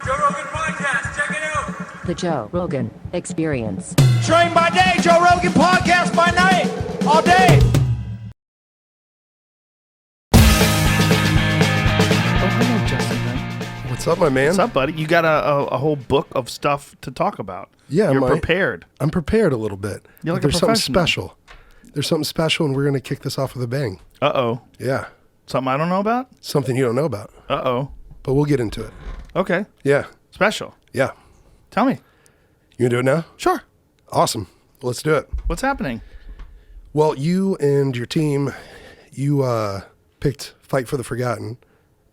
Joe Rogan Podcast, check it out. The Joe Rogan Experience. Train by day, Joe Rogan Podcast by night, all day. Oh, hello, Justin. What's up, my man? What's up, buddy? You got a whole book of stuff to talk about. Yeah, You're prepared. I'm prepared a little bit. You're like There's a something professional. special. There's something special, and we're going to kick this off with a bang. Uh-oh. Yeah. Something I don't know about? Something you don't know about. Uh-oh. But we'll get into it. Okay. Yeah. Special. Yeah. Tell me. You going to do it now? Sure. Awesome. Let's do it. What's happening? Well, you and your team, you picked Fight for the Forgotten,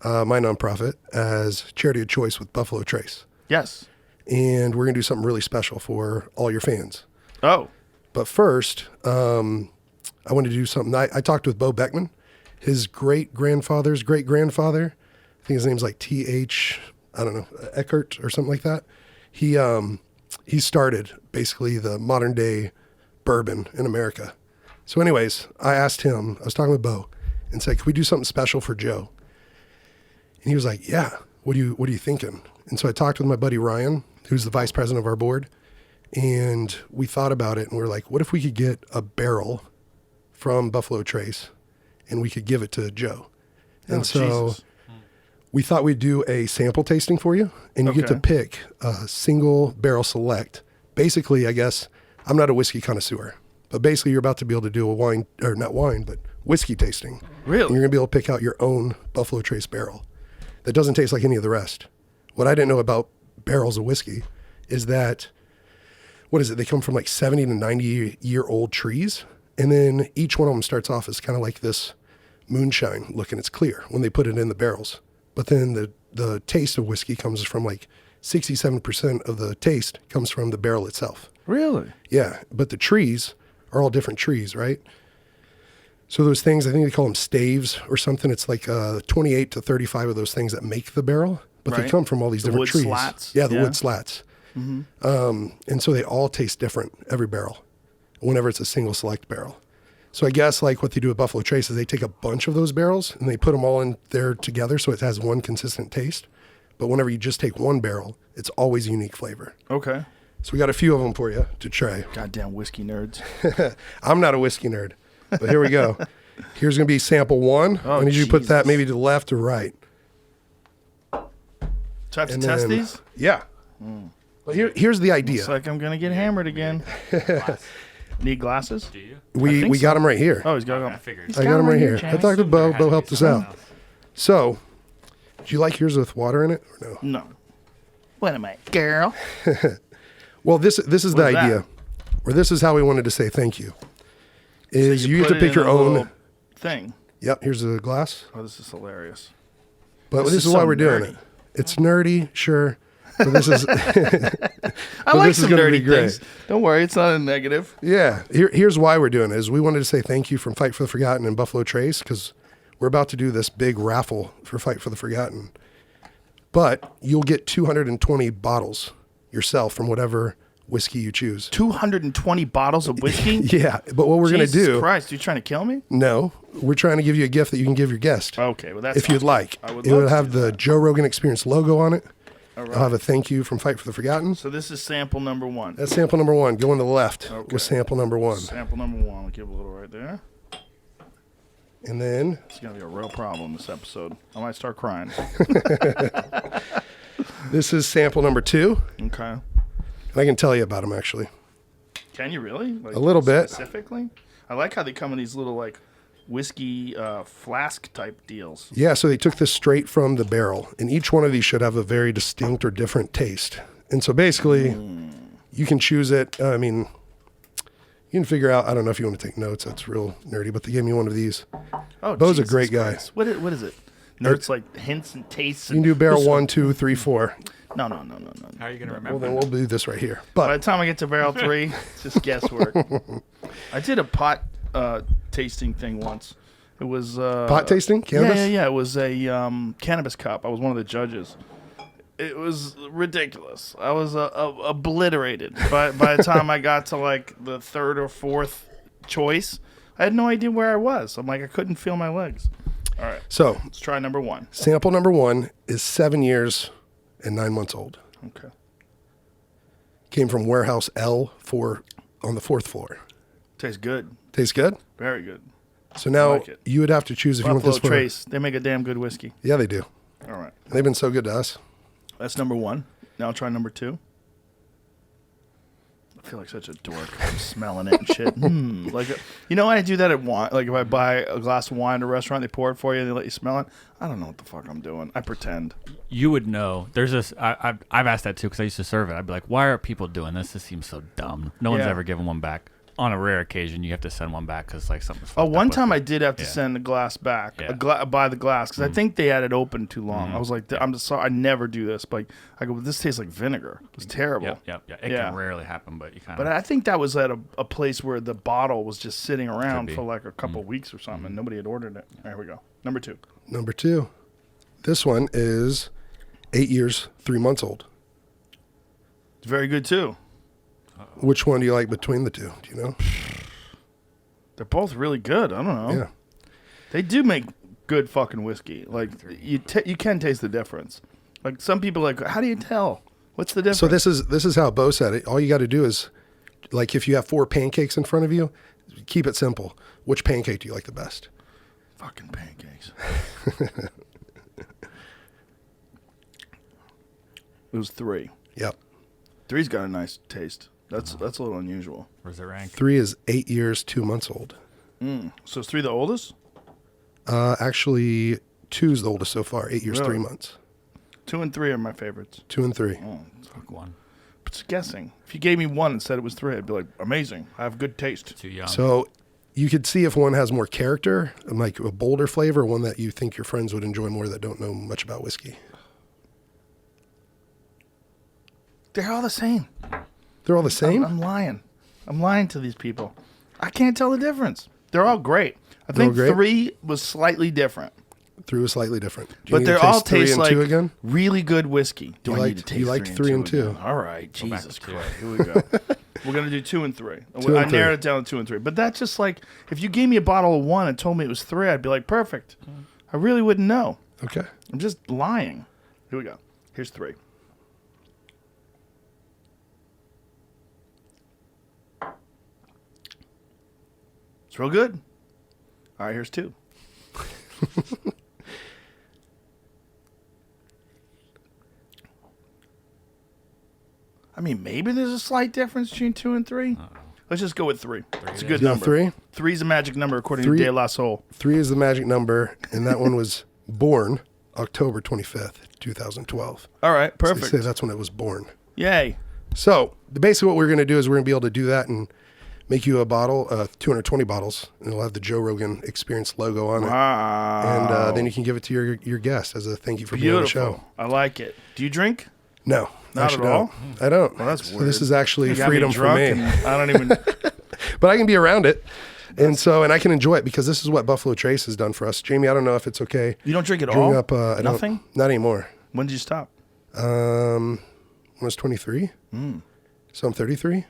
my nonprofit, as charity of choice with Buffalo Trace. Yes. And we're going to do something really special for all your fans. Oh. But first, I wanted to do something. I talked with Bo Beckman, his great-grandfather's great-grandfather. I think his name's like T.H., I don't know, Eckert or something like that. He started basically the modern-day bourbon in America. So anyways, I asked him, I was talking with Bo, and said, can we do something special for Joe? And he was like, yeah, what are you thinking? And so I talked with my buddy Ryan, who's the vice president of our board, and we thought about it, and we were like, what if we could get a barrel from Buffalo Trace, and we could give it to Joe? And Jesus. we thought we'd do a sample tasting for you, and you get to pick a single barrel select. Basically, I guess, I'm not a whiskey connoisseur, but basically you're about to be able to do a wine, or not wine, but whiskey tasting. Really? And you're going to be able to pick out your own Buffalo Trace barrel that doesn't taste like any of the rest. What I didn't know about barrels of whiskey is that, what is it? They come from like 70 to 90-year-old trees, and then each one of them starts off as kind of like this moonshine look, and it's clear when they put it in the barrels. But then the taste of whiskey comes from like 67% of the taste comes from the barrel itself. Really? Yeah, but the trees are all different trees, right? So those things, I think they call them staves or something. It's like 28 to 35 of those things that make the barrel, but they come from all these different wood trees. slats? Yeah, the Yeah. wood slats. And so they all taste different, every barrel, whenever it's a single select barrel. So I guess like what they do at Buffalo Trace is they take a bunch of those barrels and they put them all in there together so it has one consistent taste. But whenever you just take one barrel, it's always a unique flavor. Okay. So we got a few of them for you to try. Goddamn whiskey nerds. I'm not a whiskey nerd, but here we go. Here's going to be sample one. Oh, I need you to put that Jesus. maybe to the left or right. Do I have to And test then- these? Yeah. Well, here's the idea. Looks like I'm going to get hammered again. Need glasses? Do you? We think got them right here. Oh, he's got I them. figured. I got them right here. I talked to Bo. There has Bo to helped be us something out. else. So, do you like yours with water in it or no? No. What am I, girl? Well, this is the What is that? idea, or this is how we wanted to say thank you. Is you get put to it pick in your a own. little thing. Yep. Here's a glass. Oh, this is hilarious. But This this is is why so we're doing nerdy. it. It's nerdy, sure. But this is I But like this is some gonna be nerdy great. things. Don't worry, it's not a negative. Yeah, here's why we're doing it. Is we wanted to say thank you from Fight for the Forgotten and Buffalo Trace because we're about to do this big raffle for Fight for the Forgotten. But you'll get 220 bottles yourself from whatever whiskey you choose. 220 bottles of whiskey? Yeah, but what we're going to Jesus do, Christ, you trying to kill me? no, we're trying to give you a gift that you can give your guest. Okay, well that's if you'd awesome. like. I would It love will to have do the that. Joe Rogan Experience logo on it. All right. I'll have a thank you from Fight for the Forgotten. So this is sample number one. That's sample number one. Go on the left Okay. with sample number one. Sample number one. I'll give a little right there. And then It's going to be a real problem this episode. I might start crying. this is sample number two. Okay. And I can tell you about them actually. Can you really? Like, A little bit. Specifically? I like how they come in these little, like, whiskey flask type deals. Yeah, so they took this straight from the barrel, and each one of these should have a very distinct or different taste. And so basically, you can choose it. I mean, you can figure out, I don't know if you want to take notes, that's real nerdy, but they gave me one of these. Oh, Bo's a Jesus great guy. Christ. What is it? Nerds like hints and tastes. You can do barrel 1, 2, 3, 4. No. How are you going to remember? Well, then we'll do this right here. By But the time I get to barrel 3, it's just guesswork. I did a pot tasting thing once. It was pot tasting? Cannabis? Yeah. It was a cannabis cup. I was one of the judges. It was ridiculous. I was obliterated by the time I got to like the third or fourth choice. I had no idea where I was. I'm like, I couldn't feel my legs. All right, So let's try number one. sample number 1 is 7 years and 9 months old. Okay. Came from warehouse L4 on the 4th floor. Tastes good. Tastes good? Very good. So now like it. you would have to choose if you Buffalo want this Trace. They make a damn good whiskey. Yeah, they do. All right. They've been so good to us. That's number 1. Now I'll try number 2. I feel like such a dork. I'm smelling it and shit. Like, you know, I do that at wine. Like, if I buy a glass of wine at a restaurant, they pour it for you and they let you smell it. I don't know what the fuck I'm doing. I pretend. You would know. There's this. I've asked that too because I used to serve it. I'd be like, why are people doing this? This seems so dumb. No one's Yeah. ever given one back. On a rare occasion, you have to send one back because like something's. Oh, fucked one up time with I it. did have to Yeah. send the glass back. Yeah. Buy the glass because I think they had it open too long. I was like, I'm just sorry. I never do this. But I go, this tastes like vinegar. It was terrible. Yeah. It Yeah. can rarely happen, but you kind But of. I think that was at a place where the bottle was just sitting around be. for like a couple weeks or something, and nobody had ordered it. There we go. Number 2. Number 2. This one is 8 years, 3 months old. It's very good too. Which one do you like between the two? Do you know? They're both really good. I don't know. Yeah. They do make good fucking whiskey. Like you can taste the difference. Like some people are like, how do you tell? What's the difference? So this is how Bo said it. All you got to do is, like, if you have 4 pancakes in front of you, keep it simple. Which pancake do you like the best? Fucking pancakes. It was 3. Yep. 3's got a nice taste. That's a little unusual. Where's it rank? 3 is 8 years, 2 months old. So is 3 the oldest? Actually, 2 is the oldest so far. 8 years, Really? 3 months. 2 and 3 are my favorites. 2 and 3. Fuck one. But it's guessing. If you gave me 1 and said it was 3, I'd be like, amazing. I have good taste. Too young. So you could see if one has more character, like a bolder flavor, one that you think your friends would enjoy more that don't know much about whiskey. They're all the same. They're all the same? I'm lying. I'm lying to these people. I can't tell the difference. They're all great. I They're all think great? 3 was slightly different. 3 was slightly different. Do you But need they to all three taste and like 2 again? really good whiskey. Do You I liked- need to taste you liked 3 3 and 2. again? All right, Go back Jesus to 2. Christ. Here we go. We're going to do 2 and 3. 2 I and 3. narrowed it down to 2 and 3. But that's just like, if you gave me a bottle of 1 and told me it was 3, I'd be like, perfect. I really wouldn't know. Okay. I'm just lying. Here we go. Here's 3. It's real good. All right, here's 2. I mean, maybe there's a slight difference between 2 and 3. Let's just go with 3. It's a good You know number. 3? 3 is a magic number according 3 to De La Soul. 3 is the magic number, and that one was born October 25th, 2012. All right, They perfect. say that's when it was born. Yay. So basically what we're going to do is we're going to be able to do that and make you a bottle, 220 bottles, and it'll have the Joe Rogan Experience logo on it. Wow. And then you can give it to your guest as a thank you for being on the show. Beautiful. I like it. Do you drink? No. Not actually at all? don't. I don't. Well, that's So weird. this is actually You got me freedom for drunk me. and I don't even... But I can be around it. And I can enjoy it because this is what Buffalo Trace has done for us. Jamie, I don't know if it's okay. You don't drink at Growing all? up, I don't- Nothing? Not anymore. When did you stop? When I was 23. So I'm 33.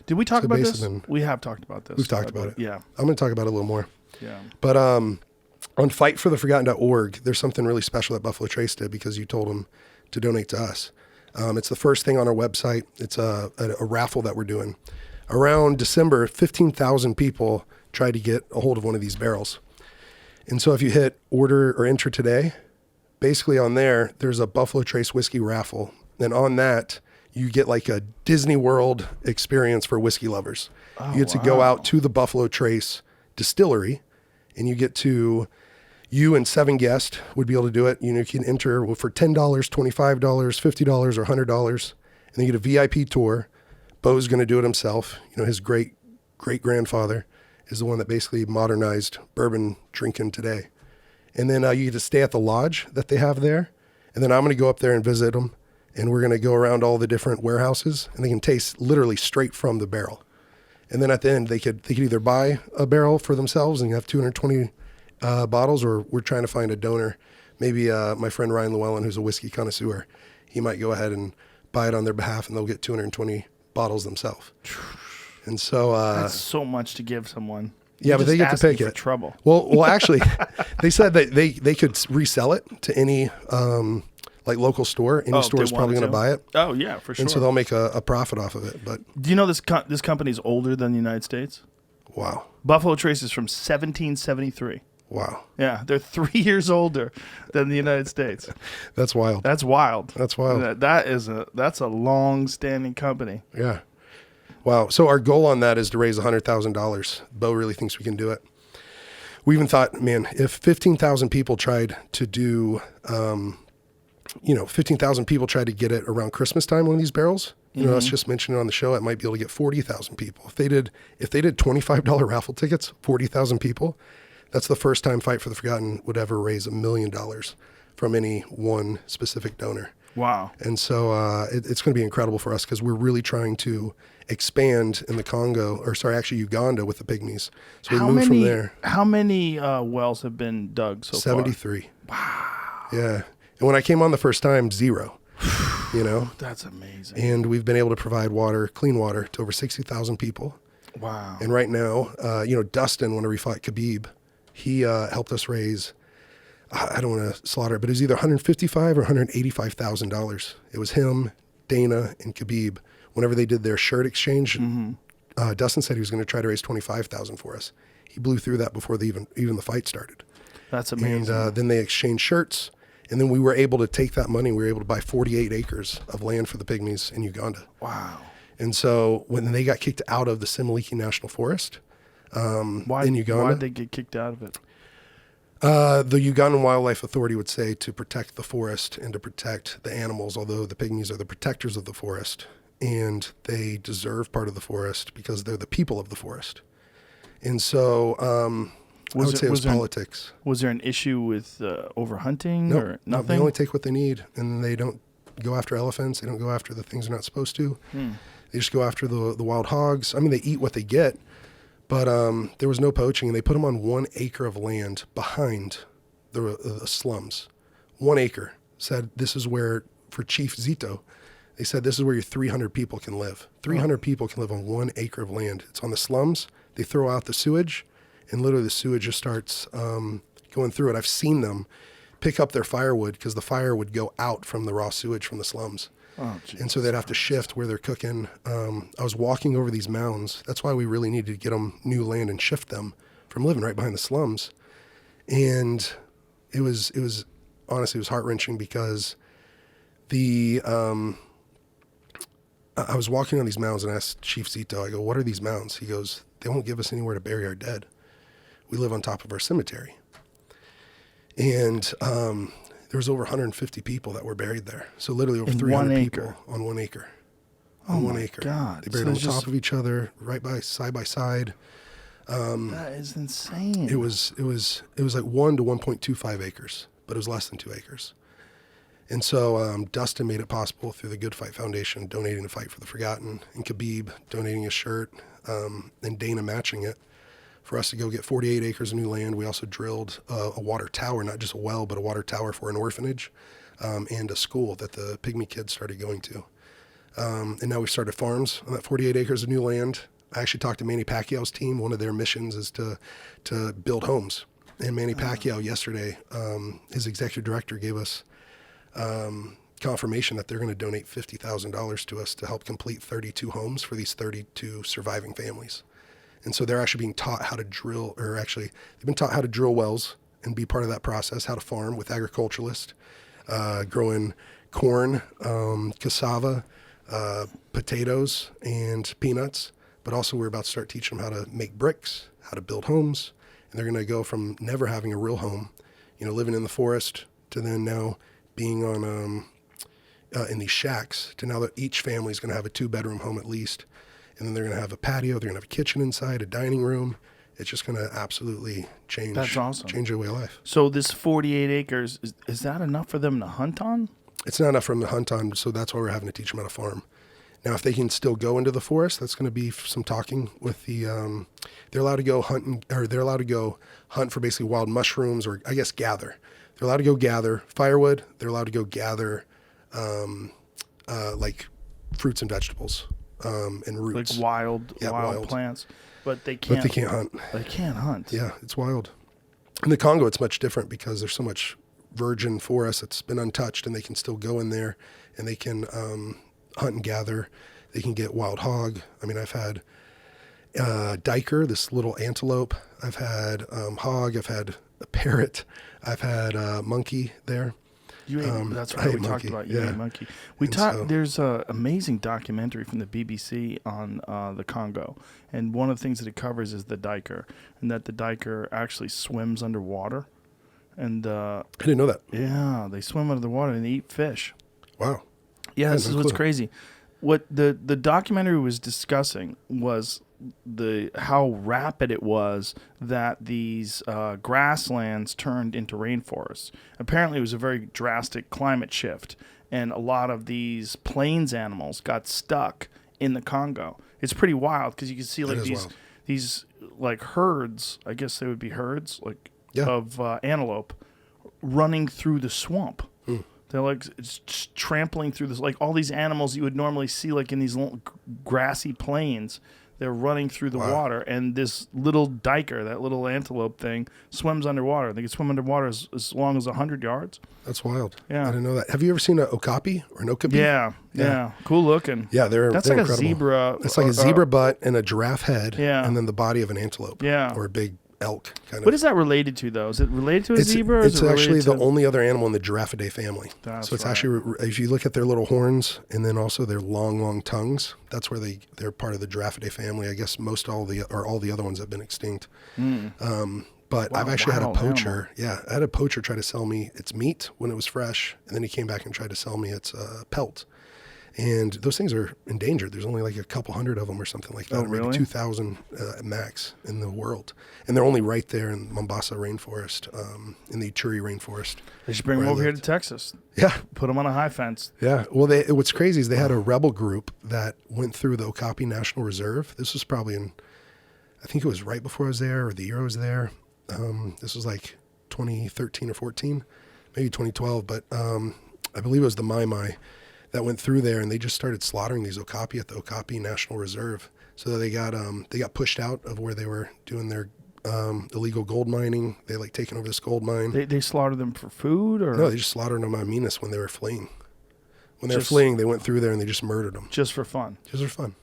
Did we talk So about this? basically- We have talked about this. We've talked about it. Yeah. I'm going to talk about it a little more. Yeah. But on fightfortheforgotten.org, there's something really special that Buffalo Trace did because you told them to donate to us. It's the first thing on our website. It's a raffle that we're doing. Around December, 15,000 people tried to get a hold of one of these barrels. And so if you hit order or enter today, basically on there's a Buffalo Trace whiskey raffle. And on that, you get like a Disney World experience for whiskey lovers. You get to go out to the Buffalo Trace distillery and you and 7 guests would be able to do it. You can enter for $10, $25, $50, or $100. And then you get a VIP tour. Bo's going to do it himself. His great-grandfather is the one that basically modernized bourbon drinking today. And then you get to stay at the lodge that they have there. And then I'm going to go up there and visit them. And we're going to go around all the different warehouses. And they can taste literally straight from the barrel. And then at the end, they could either buy a barrel for themselves and have 220 bottles, or we're trying to find a donor. Maybe my friend Ryan Llewellyn, who's a whiskey connoisseur, he might go ahead and buy it on their behalf, and they'll get 220 bottles themselves. And so That's so much to give someone. yeah, You're but they just get to pick asking for it. trouble. Well, actually, they said that they could resell it to any like local store. Any store is probably going to buy it. Oh yeah, for sure. And so they'll make a profit off of it. But do you know this company's older than the United States? wow. Buffalo Trace is from 1773. Wow. Yeah, they're 3 years older than the United States. That's wild. That's wild. That's wild. That's a long-standing company. Yeah. Wow. So our goal on that is to raise $100,000. Bo really thinks we can do it. We even thought, man, if 15,000 people tried to do, 15,000 people tried to get it around Christmas time, one of these barrels, let's just mention it on the show, it might be able to get 40,000 people. If they did $25 raffle tickets, 40,000 people, that's the first time Fight for the Forgotten would ever raise $1 million from any one specific donor. Wow. And so it's going to be incredible for us because we're really trying to expand in the Congo, Uganda with the Pygmies. So we moved from there. How many wells have been dug so 73. Wow. Yeah. And when I came on the first time, 0. That's amazing. And we've been able to provide water, clean water, to over 60,000 people. Wow. And right now, Dustin, whenever we fought Khabib, he helped us raise, I don't want to slaughter it, but it was either $155,000 or $185,000. It was him, Dana, and Khabib. Whenever they did their shirt exchange, Dustin said he was going to try to raise $25,000 for us. He blew through that before even the fight started. That's amazing. And then they exchanged shirts, and then we were able to take that money. We were able to buy 48 acres of land for the Pygmies in Uganda. Wow. And so when they got kicked out of the Similiki National Forest in Uganda. Why did they get kicked out of it? The Ugandan Wildlife Authority would say to protect the forest and to protect the animals, although the Pygmies are the protectors of the forest, and they deserve part of the forest because they're the people of the forest. And so I would say it was politics. Was there an issue with overhunting or nothing? No, they only take what they need, and they don't go after elephants. They don't go after the things they're not supposed to. They just go after the wild hogs. I mean, they eat what they get, but there was no poaching, and they put them on 1 acre of land behind the slums. 1 acre. Said this is where, for Chief Zito, they said this is where your 300 people can live. 300 people can live on 1 acre of land. It's on the slums. They throw out the sewage, and literally the sewage just starts going through it. I've seen them pick up their firewood because the fire would go out from the raw sewage from the slums. Oh, and so they'd have to shift where they're cooking. I was walking over these mounds. That's why we really needed to get them new land and shift them from living right behind the slums. And it was honestly, it was heart-wrenching because I was walking on these mounds and I asked Chief Zito, I go, what are these mounds? He goes, they won't give us anywhere to bury our dead. We live on top of our cemetery. And there was over 150 people that were buried there. So literally over 300 people on 1 acre. On 1 acre. God. They buried on top of each other, side by side. That is insane. It was like 1 to 1.25 acres, but it was less than 2 acres. And so Dustin made it possible through the Good Fight Foundation, donating to Fight for the Forgotten, and Khabib donating a shirt, and Dana matching it, for us to go get 48 acres of new land. We also drilled a water tower, not just a well, but a water tower for an orphanage and a school that the Pygmy kids started going to. And now we've started farms on that 48 acres of new land. I actually talked to Manny Pacquiao's team. One of their missions is to build homes. And Manny Pacquiao yesterday, his executive director gave us confirmation that they're going to donate $50,000 to us to help complete 32 homes for these 32 surviving families. And so they're actually being taught how to drill, or actually they've been taught how to drill wells and be part of that process, how to farm with agriculturalists, growing corn, cassava, potatoes, and peanuts. But also we're about to start teaching them how to make bricks, how to build homes. And they're going to go from never having a real home, living in the forest, to then now being on in these shacks, to now that each family is going to have a 2-bedroom home at least. And then they're going to have a patio. They're going to have a kitchen inside, a dining room. It's just going to absolutely change. That's awesome. Change their way of life. So this 48 acres, is that enough for them to hunt on? It's not enough for them to hunt on, so that's why we're having to teach them how to farm. Now, if they can still go into the forest, that's going to be some talking with the. They're allowed to go hunting, or they're allowed to go hunt for basically wild mushrooms, or I guess gather. They're allowed to go gather firewood. They're allowed to go gather, like fruits and vegetables. And roots, like wild plants, but they can't. But they can't hunt. They can't hunt. Yeah, it's wild. In the Congo, it's much different because there's so much virgin forest that's been untouched, and they can still go in there and they can hunt and gather. They can get wild hog. I mean, I've had diker, this little antelope. I've had hog. I've had a parrot. I've had monkey there. You ate, that's I right. ate We talked monkey, about you yeah. ate monkey. So- There's an amazing documentary from the BBC on the Congo, and one of the things that it covers is the diker, and that the diker actually swims underwater, and I didn't know that. yeah, they swim under the water and they eat fish. Wow. Yeah, this no is what's clue. crazy. What the documentary was discussing was how rapid it was that these grasslands turned into rainforests. Apparently, it was a very drastic climate shift, and a lot of these plains animals got stuck in the Congo. It's pretty wild because you can see like is these wild. these like herds. I guess they would be herds like Yeah. of antelope running through the swamp. They're like just trampling through this, like all these animals you would normally see like in these little grassy plains. They're running through the water, and this little diker, that little antelope thing, swims underwater. They can swim underwater as long as 100 yards. That's wild. Yeah. I didn't know that. Have you ever seen an okapi or an okapi? Yeah. Cool looking. Yeah, they're That's they're like incredible. a zebra. It's like a zebra butt and a giraffe head, Yeah. and then the body of an antelope, Yeah. or a big elk kind of. What is that related to, though? Is it related to a zebra? Or It's is it actually related the to... only other animal in the Giraffidae family. That's so it's right. actually, if you look at their little horns and then also their long tongues, that's where they're part of the Giraffidae family. I guess all the other ones have been extinct. But I've actually had a wild poacher. Yeah, I had a poacher try to sell me its meat when it was fresh, and then he came back and tried to sell me its pelt. And those things are endangered. There's only like a couple hundred of them or something like that. Oh, or maybe really? 2,000 max in the world. And they're only right there in Mombasa rainforest, in the Ituri rainforest. They should bring them where I over here to lived. Texas. Yeah, Put them on a high fence. yeah. Well, what's crazy is they had a rebel group that went through the Okapi National Reserve. This was probably I think it was right before I was there or the year I was there. This was like 2013 or 14, maybe 2012. But I believe it was the Mai Mai that went through there, and they just started slaughtering these Okapi at the Okapi National Reserve. So they got pushed out of where they were doing their illegal gold mining. They like taken over this gold mine. They slaughter them for food, or No, they just slaughtered them on Minas when they were fleeing. When they were Just- fleeing, they went through there and they just murdered them. just for fun? Just for fun.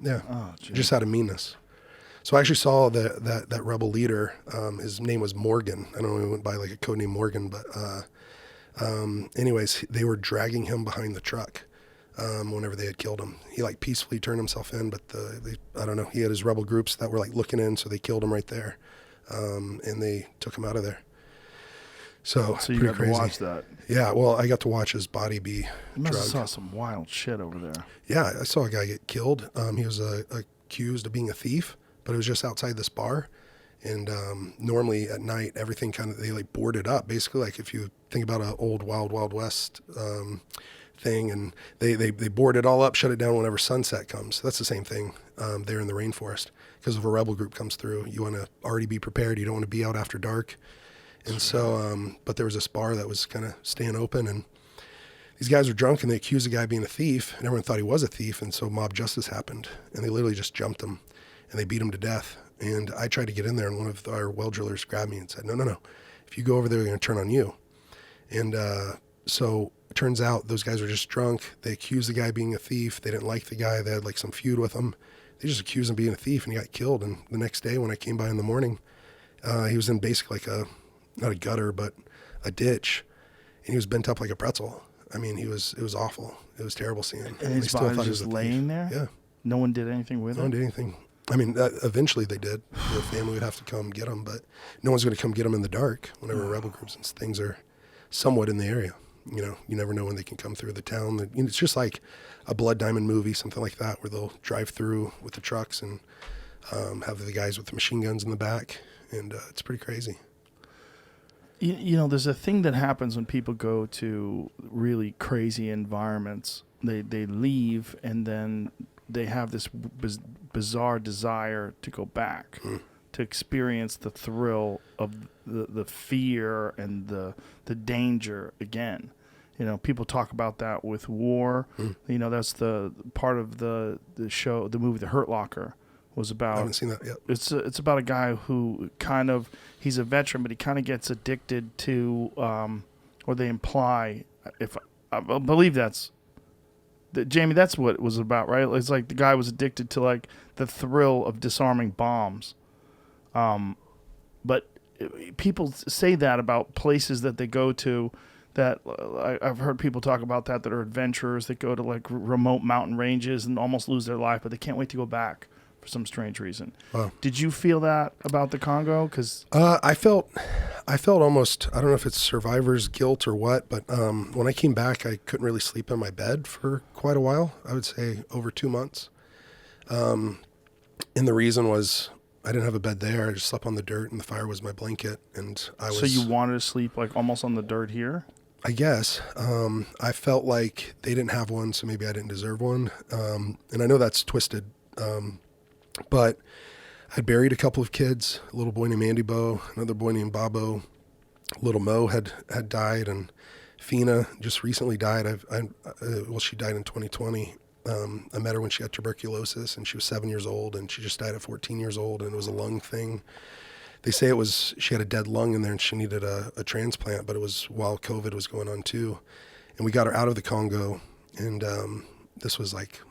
Yeah. Oh, geez. Just out of meanness. So I actually saw that rebel leader. His name was Morgan. I don't know, he went by like a code name Morgan, but anyways, they were dragging him behind the truck whenever they had killed him. He like peacefully turned himself in, but I don't know. He had his rebel groups that were like looking in, so they killed him right there, and they took him out of there. So So you pretty got crazy. to watch that. Yeah, well, I got to watch his body be You must have drugged. saw some wild shit over there. Yeah, I saw a guy get killed. He was accused of being a thief, but it was just outside this bar. And normally at night, everything they like boarded up. Basically, like if you think about an old Wild Wild West thing, and they board it all up, shut it down whenever sunset comes. That's the same thing there in the rainforest. Because if a rebel group comes through, you want to already be prepared. You don't want to be out after dark. And so, but there was this bar that was kind of staying open, and these guys were drunk, and they accused the guy of being a thief, and everyone thought he was a thief, and so mob justice happened, and they literally just jumped him, and they beat him to death. And I tried to get in there, and one of our well drillers grabbed me and said, no. If you go over there, they're going to turn on you. And so it turns out those guys were just drunk. They accused the guy of being a thief. They didn't like the guy. They had like some feud with him. They just accused him of being a thief, and he got killed. And the next day when I came by in the morning, he was in basically like not a gutter, but a ditch, and he was bent up like a pretzel. I mean, it was awful. It was terrible seeing him. And They his still body thought was he just a thief. laying there? Yeah. No one did anything with No one it? did anything. I mean, eventually they did. The family would have to come get him, but no one's going to come get him in the dark whenever rebel groups and things are somewhat in the area. You know, you never know when they can come through the town. It's just like a Blood Diamond movie, something like that, where they'll drive through with the trucks and have the guys with the machine guns in the back, and it's pretty crazy. You know, there's a thing that happens when people go to really crazy environments. They leave, and then they have this bizarre desire to go back, to experience the thrill of the fear and the danger again. You know, people talk about that with war. You know, that's the part of the show, the movie The Hurt Locker was about. I haven't seen that yet. It's about a guy who he's a veteran, but he kind of gets addicted to or they imply. If I believe Jamie, that's what it was about, right? It's like the guy was addicted to like the thrill of disarming bombs. But people say that about places that they go to. That I've heard people talk about that are adventurers that go to like remote mountain ranges and almost lose their life, but they can't wait to go back for some strange reason. Wow. Did you feel that about the Congo? Because I felt almost, I don't know if it's survivor's guilt or what, but when I came back, I couldn't really sleep in my bed for quite a while. I would say over 2 months. And the reason was I didn't have a bed there. I just slept on the dirt, and the fire was my blanket. And I was. So you wanted to sleep like almost on the dirt here? I guess. I felt like they didn't have one, so maybe I didn't deserve one. And I know that's twisted. But I buried a couple of kids, a little boy named Andy Bo, another boy named Bobo. Little Mo had died, and Fina just recently died. She died in 2020. I met her when she had tuberculosis, and she was 7 years old, and she just died at 14 years old, and it was a lung thing. They say she had a dead lung in there and she needed a transplant, but it was while COVID was going on too. And we got her out of the Congo, and this was like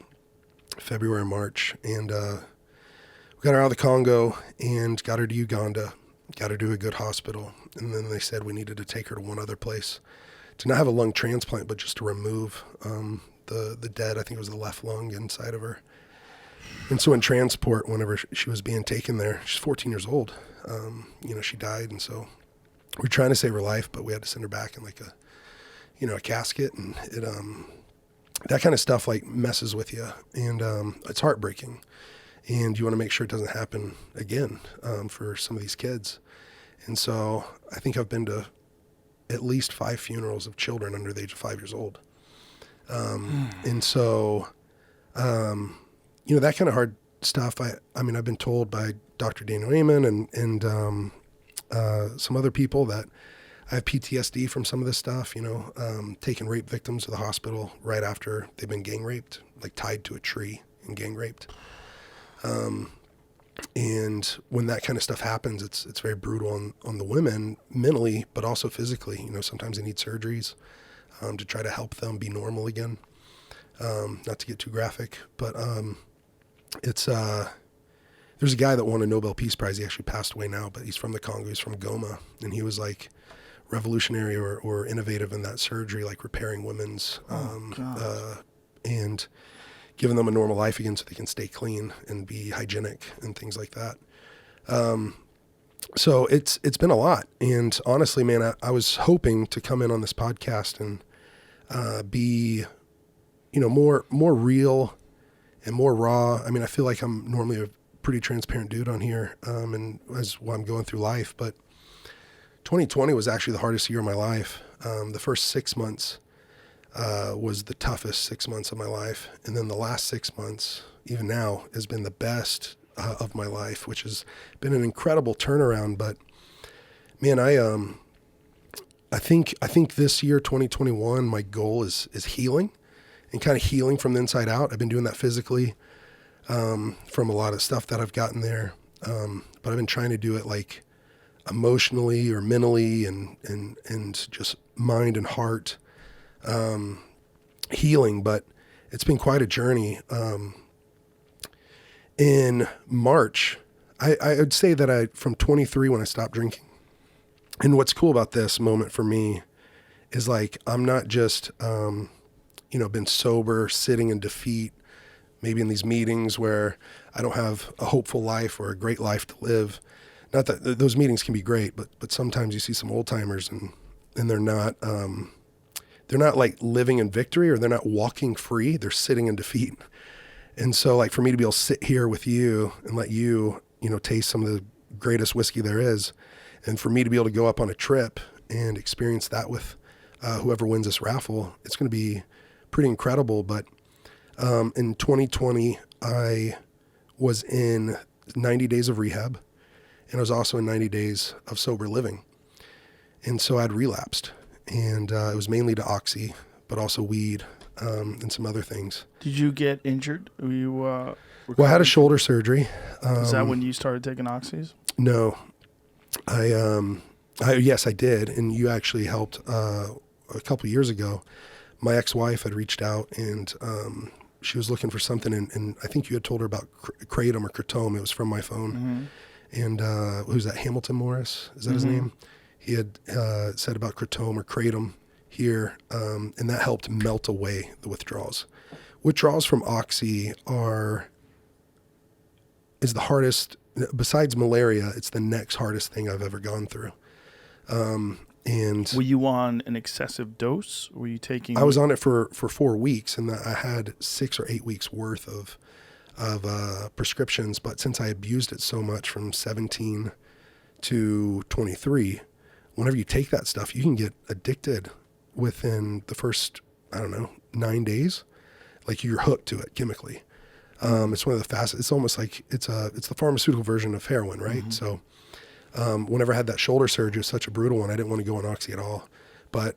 February, March. And we got her out of the Congo and got her to Uganda, got her to a good hospital. And then they said we needed to take her to one other place to not have a lung transplant, but just to remove the dead, I think it was the left lung inside of her. And so in transport, whenever she was being taken there, she's 14 years old. She died, and so we're trying to save her life, but we had to send her back in like a casket, and it that kind of stuff like messes with you, and it's heartbreaking, and you want to make sure it doesn't happen again for some of these kids. And so I think I've been to at least 5 funerals of children under the age of 5 years old, and so that kind of hard stuff. I mean, I've been told by Dr. Daniel Amen and some other people that I have PTSD from some of this stuff, taking rape victims to the hospital right after they've been gang raped, like tied to a tree and gang raped. And when that kind of stuff happens, it's very brutal on the women mentally, but also physically. Sometimes they need surgeries to try to help them be normal again. Not to get too graphic, but there's a guy that won a Nobel Peace Prize. He actually passed away now, but he's from the Congo. He's from Goma, and he was like revolutionary or innovative in that surgery, like repairing women's and giving them a normal life again so they can stay clean and be hygienic and things like that. So it's been a lot. And honestly, man, I was hoping to come in on this podcast and be, more real and more raw. I mean, I feel like I'm normally a pretty transparent dude on here, and as while I'm going through life, but 2020 was actually the hardest year of my life. The first 6 months was the toughest 6 months of my life. And then the last 6 months, even now, has been the best of my life, which has been an incredible turnaround. But man, I think this year, 2021, my goal is healing and kind of healing from the inside out. I've been doing that physically from a lot of stuff that I've gotten there. But I've been trying to do it like emotionally or mentally and just mind and heart healing. But it's been quite a journey. In March, I would say that from 23 when I stopped drinking. And what's cool about this moment for me is like, I'm not just, been sober, sitting in defeat, maybe in these meetings where I don't have a hopeful life or a great life to live. Not that those meetings can be great, but sometimes you see some old timers and they're not like living in victory, or they're not walking free. They're sitting in defeat. And so like for me to be able to sit here with you and let you, taste some of the greatest whiskey there is. And for me to be able to go up on a trip and experience that with whoever wins this raffle, it's going to be pretty incredible. But in 2020, I was in 90 days of rehab, and I was also in 90 days of sober living. And so I'd relapsed, and it was mainly to oxy, but also weed and some other things. Did you get injured? Were you? Well, I had a shoulder surgery. Is that when you started taking oxys? No. Yes, I did. And you actually helped a couple years ago. My ex-wife had reached out and she was looking for something. And I think you had told her about kratom or kratom. It was from my phone. And who's that? Hamilton Morris? Is that his name? He had said about kratom here. And that helped melt away the withdrawals. Withdrawals from Oxy is the hardest, besides malaria, it's the next hardest thing I've ever gone through. And were you on an excessive dose? Were you taking? I was on it for 4 weeks, and I had 6 or 8 weeks worth of prescriptions. But since I abused it so much from 17 to 23, whenever you take that stuff, you can get addicted within the first, 9 days. Like you're hooked to it chemically. It's one of the fastest. It's almost like it's the pharmaceutical version of heroin, right? So. Whenever I had that shoulder surgery, it was such a brutal one. I didn't want to go on Oxy at all, but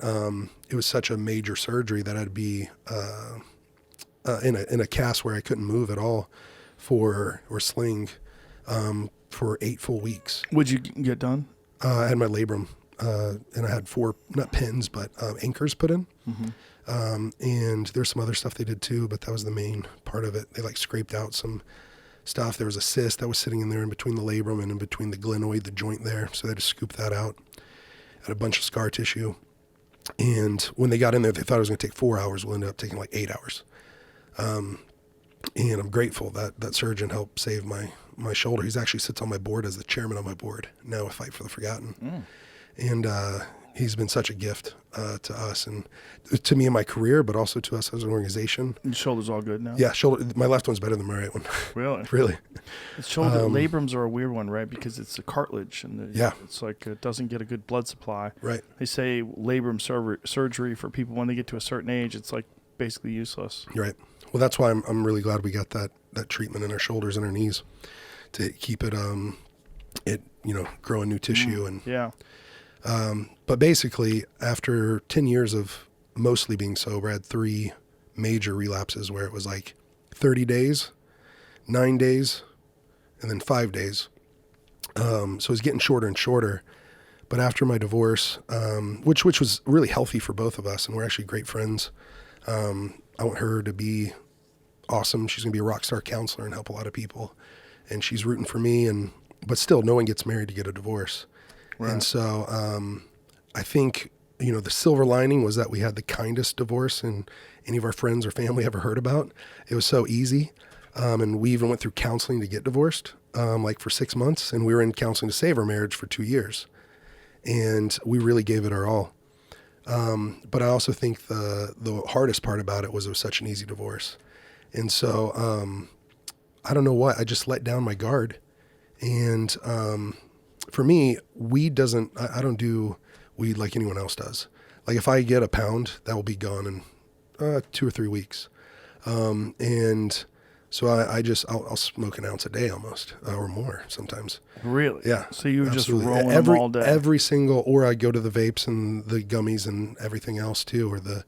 it was such a major surgery that I'd be in a cast where I couldn't move at all or sling for 8 full weeks. Would you get done? I had my labrum, and I had 4 not pins but anchors put in, and there's some other stuff they did too, but that was the main part of it. They like scraped out some stuff. There was a cyst that was sitting in there in between the labrum and in between the glenoid, the joint there. So they had to scoop that out. Had a bunch of scar tissue. And when they got in there, they thought it was going to take 4 hours. Well, it ended up taking like 8 hours. And I'm grateful that surgeon helped save my shoulder. He's actually sits on my board as the chairman on my board. Now I Fight for the Forgotten. And he's been such a gift to us and to me in my career, but also to us as an organization. Your shoulder's all good now? Yeah, my left one's better than my right one. Really? Really. The shoulder labrums are a weird one, right? Because it's a cartilage, and it's like it doesn't get a good blood supply. Right. They say labrum surgery for people when they get to a certain age, it's like basically useless. Right. Well, that's why I'm really glad we got that treatment in our shoulders and our knees to keep it growing new tissue and yeah. But basically, after 10 years of mostly being sober, I had 3 major relapses where it was like 30 days, 9 days, and then 5 days. So it was getting shorter and shorter. But after my divorce, which was really healthy for both of us, and we're actually great friends, I want her to be awesome. She's going to be a rock star counselor and help a lot of people. And she's rooting for me, but still, no one gets married to get a divorce. Right. And so I think, the silver lining was that we had the kindest divorce any of our friends or family ever heard about. It was so easy. And we even went through counseling to get divorced, like for 6 months. And we were in counseling to save our marriage for 2 years. And we really gave it our all. But I also think the hardest part about it was such an easy divorce. And so I don't know what, I just let down my guard. And for me, I don't do weed like anyone else does. Like if I get a pound, that will be gone in 2 or 3 weeks. And so I'll smoke an ounce a day almost, or more sometimes. Really? Yeah. So you were just rolling them all day? Every single, or I go to the vapes and the gummies and everything else too, or the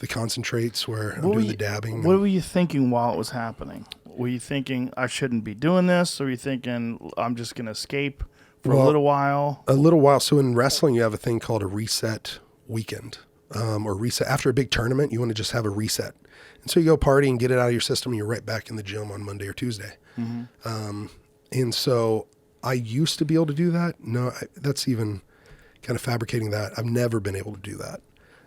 concentrates where I'm doing the dabbing. What were you thinking while it was happening? Were you thinking, I shouldn't be doing this? Or were you thinking, I'm just going to escape for a little while? A little while. So in wrestling, you have a thing called a reset weekend, or reset. After a big tournament, you want to just have a reset. And so you go party and get it out of your system, and you're right back in the gym on Monday or Tuesday. And so I used to be able to do that. No, that's even kind of fabricating that. I've never been able to do that.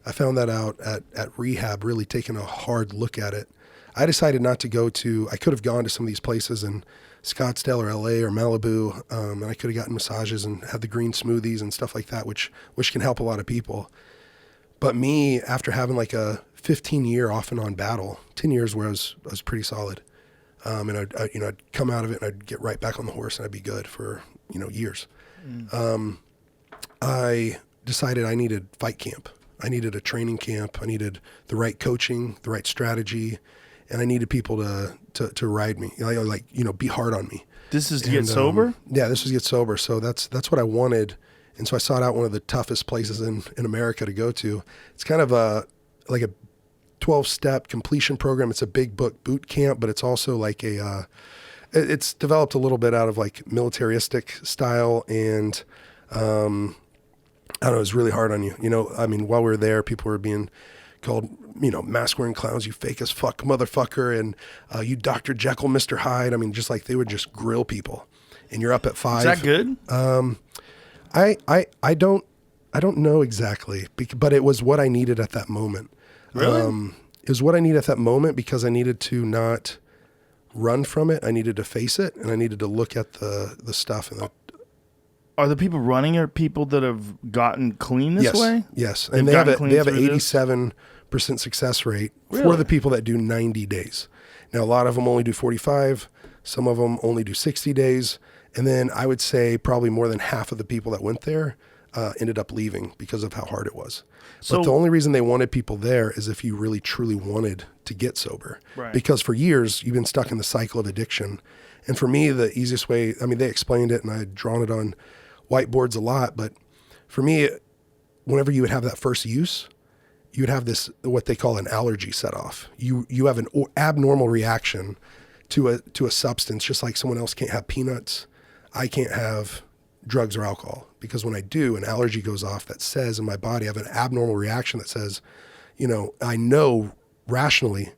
I found that out at rehab, really taking a hard look at it. I decided not to go I could have gone to some of these places in Scottsdale or LA or Malibu, and I could have gotten massages and had the green smoothies and stuff like that, which can help a lot of people. But me, after having like a 15-year off and on battle, 10 years where I was pretty solid, and I'd come out of it and I'd get right back on the horse and I'd be good for, years. I decided I needed fight camp. I needed a training camp. I needed the right coaching, the right strategy, and I needed people to ride me, be hard on me. This is to get sober? Yeah, this was to get sober. So that's what I wanted. And so I sought out one of the toughest places in America to go to. It's kind of a 12-step completion program. It's a big boot camp, but it's also like it's developed a little bit out of like militaristic style and I don't know, it was really hard on you. I mean, while we were there, people were being called, mask wearing clowns, you fake as fuck motherfucker, and you Dr. Jekyll, Mr. Hyde. I mean, just like they would just grill people. And you're up at 5. Is that good? I don't know exactly, but it was what I needed at that moment. Really? It was what I needed at that moment because I needed to not run from it. I needed to face it, and I needed to look at the stuff. And Are the people running are people that have gotten clean this way? Yes, They've and they have an gotten clean through this? 87% success rate for Really? the people that do 90 days. Now, a lot of them only do 45. Some of them only do 60 days. And then I would say probably more than half of the people that went there ended up leaving because of how hard it was. So- But the only reason they wanted people there is if you really truly wanted to get sober. Right. Because for years, you've been stuck in the cycle of addiction. And for me, the easiest way, I mean, they explained it and I had drawn it on whiteboards a lot. But for me, whenever you would have that first use, you would have this, what they call an allergy set off. You have an abnormal reaction to a substance, just like someone else can't have peanuts. I can't have drugs or alcohol, because when I do, an allergy goes off that says in my body, I have an abnormal reaction that says, I know rationally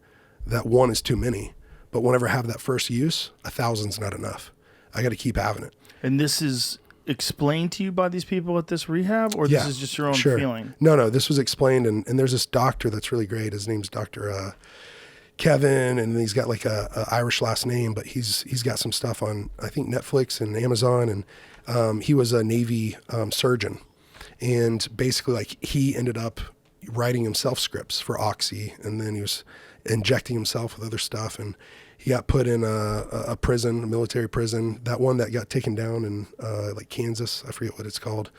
that 1 is too many, but whenever I have that first use, 1,000's not enough. I got to keep having it. And this is explained to you by these people at this rehab, or this is just your own feeling? No, this was explained, and there's this doctor that's really great. His name's Dr. Kevin, and he's got like a Irish last name, but he's got some stuff on, I think, Netflix and Amazon, and he was a Navy surgeon, and basically like he ended up writing himself scripts for Oxy, and then he was injecting himself with other stuff, and he got put in a prison, a military prison, that one that got taken down in like Kansas, I forget what it's called,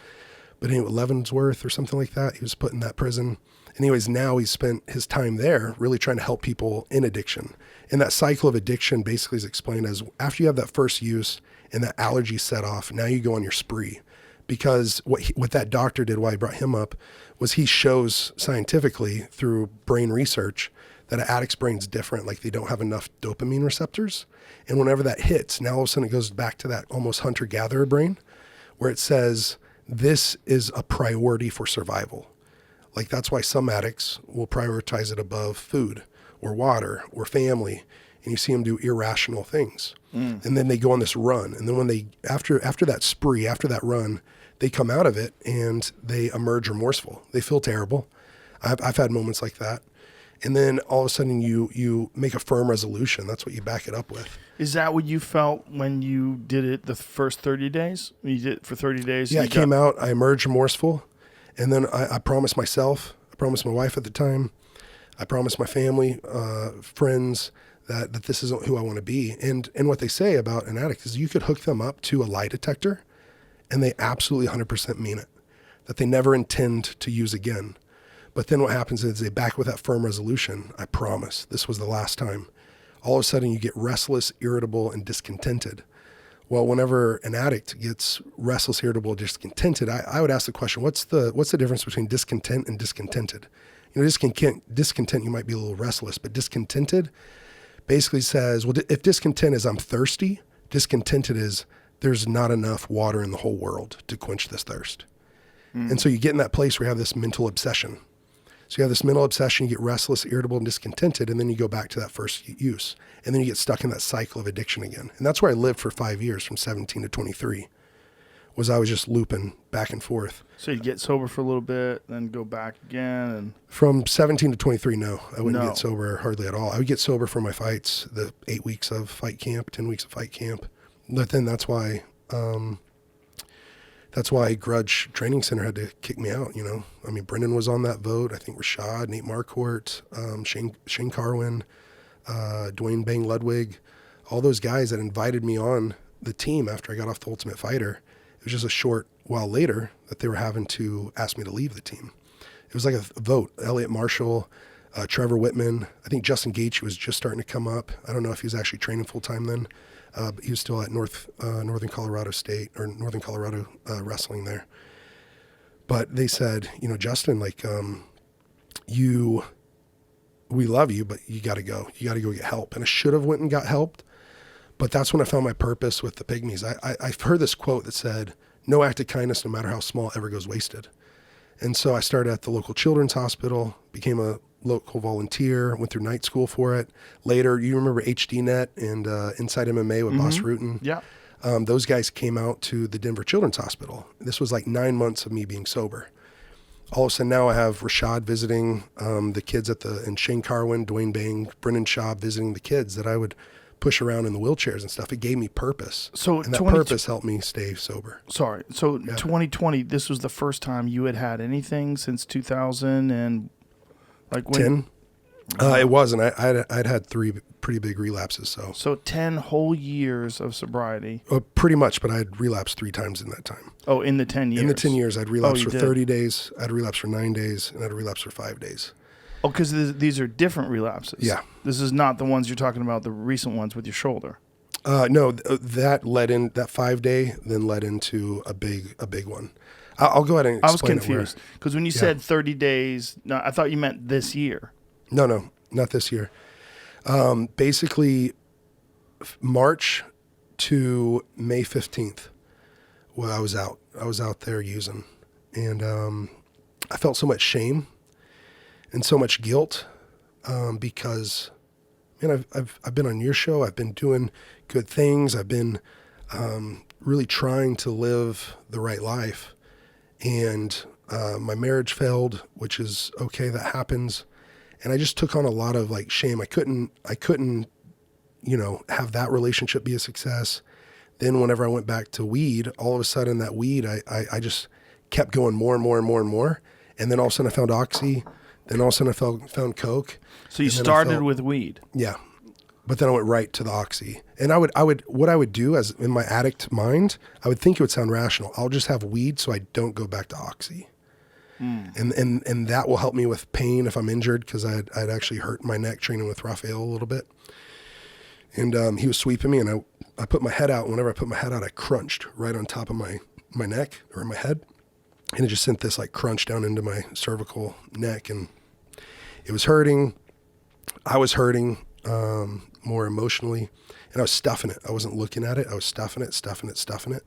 but anyway, Leavenworth or something like that. He was put in that prison. Anyways, now he's spent his time there really trying to help people in addiction. And that cycle of addiction basically is explained as after you have that first use and that allergy set off, now you go on your spree. Because what that doctor did, why I brought him up, was he shows scientifically through brain research that an addict's brain's different, like they don't have enough dopamine receptors. And whenever that hits, now all of a sudden it goes back to that almost hunter-gatherer brain, where it says, this is a priority for survival. Like that's why some addicts will prioritize it above food or water or family. And you see them do irrational things. And then they go on this run. And then when they, after that spree, after that run, they come out of it and they emerge remorseful. They feel terrible. I've had moments like that. And then all of a sudden you make a firm resolution. That's what you back it up with. Is that what you felt when you did it the first 30 days? When you did it for 30 days? Yeah, I came out, I emerged remorseful. And then I promised myself, I promised my wife at the time, I promised my family, friends, that this isn't who I want to be. And what they say about an addict is you could hook them up to a lie detector and they absolutely 100% mean it, that they never intend to use again. But then what happens is they back with that firm resolution. I promise this was the last time. All of a sudden you get restless, irritable, and discontented. Well, whenever an addict gets restless, irritable, discontented, I would ask the question, what's the difference between discontent and discontented? Discontent, you might be a little restless, but discontented basically says, well, if discontent is I'm thirsty, discontented is there's not enough water in the whole world to quench this thirst. And so you get in that place where you have this mental obsession. So you have this mental obsession, you get restless, irritable, and discontented, and then you go back to that first use. And then you get stuck in that cycle of addiction again. And that's where I lived for 5 years, from 17 to 23, was I was just looping back and forth. So you'd get sober for a little bit, then go back again? And From 17 to 23, no. I wouldn't get sober hardly at all. I would get sober for my fights, the 8 weeks of fight camp, 10 weeks of fight camp. But then that's why Grudge Training Center had to kick me out, I mean, Brendan was on that vote. I think Rashad, Nate Marquardt, Shane Carwin, Dwayne Bang Ludwig, all those guys that invited me on the team after I got off the Ultimate Fighter. It was just a short while later that they were having to ask me to leave the team. It was like a vote. Elliot Marshall, Trevor Whitman. I think Justin Gaethje was just starting to come up. I don't know if he was actually training full time then. But he was still at Northern Colorado State or Northern Colorado wrestling there. But they said, Justin, we love you, but you got to go. You got to go get help. And I should have went and got helped. But that's when I found my purpose with the Pygmies. I've heard this quote that said, no act of kindness, no matter how small, ever goes wasted. And so I started at the local children's hospital, became a local volunteer, went through night school for it. Later, you remember HDNet and Inside MMA with Boss Rutan? Yeah. Those guys came out to the Denver Children's Hospital. This was like 9 months of me being sober. All of a sudden now I have Rashad visiting the kids and Shane Carwin, Dwayne Bang, Brendan Schaub visiting the kids that I would push around in the wheelchairs and stuff. It gave me purpose. And that purpose helped me stay sober. So 2020, this was the first time you had anything since 2000 and like when? 10? It wasn't. I'd had 3 pretty big relapses. So 10 whole years of sobriety. Pretty much, but I had relapsed 3 times in that time. Oh, in the 10 years? In the 10 years, I'd relapsed for did. 30 days, I'd relapsed for 9 days, and I'd relapsed for 5 days. Oh, because these are different relapses. Yeah. This is not the ones you're talking about, the recent ones with your shoulder. No, that 5 day then led into a big one. I'll go ahead and explain. I was confused because when you said 30 days, no, I thought you meant this year. No, not this year. Basically, March to May 15th, well, I was out there using, and I felt so much shame and so much guilt because, man, I've been on your show. I've been doing good things. I've been really trying to live the right life, and my marriage failed, which is okay. That happens. And I just took on a lot of like shame. I couldn't, have that relationship be a success. Then whenever I went back to weed, all of a sudden that weed, I just kept going more and more and more and more. And then all of a sudden I found Oxy. Then all of a sudden I found Coke. So you started with weed. Yeah. But then I went right to the Oxy. And what I would do as in my addict mind, I would think it would sound rational. I'll just have weed so I don't go back to Oxy. And that will help me with pain if I'm injured, because I'd actually hurt my neck training with Raphael a little bit. And he was sweeping me, and I put my head out. Whenever I put my head out, I crunched right on top of my neck or my head. And it just sent this like crunch down into my cervical neck, and it was hurting. I was hurting more emotionally, and I was stuffing it. I wasn't looking at it. I was stuffing it.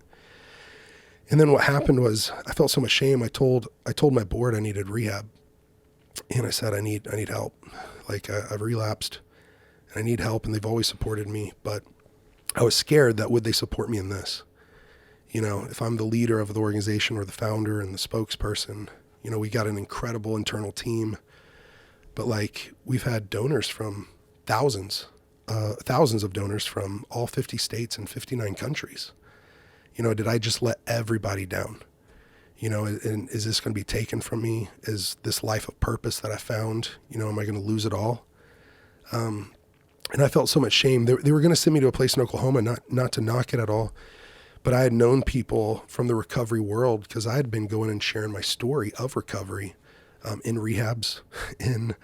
And then what happened was I felt so much shame. I told my board I needed rehab, and I said I need help. Like I've relapsed, and I need help, and they've always supported me. But I was scared that would they support me in this? If I'm the leader of the organization or the founder and the spokesperson, we got an incredible internal team, but like we've had donors from thousands of donors from all 50 states and 59 countries. Did I just let everybody down? And is this going to be taken from me? Is this life of purpose that I found, am I going to lose it all? And I felt so much shame. They were going to send me to a place in Oklahoma, not to knock it at all, but I had known people from the recovery world because I had been going and sharing my story of recovery in rehabs, in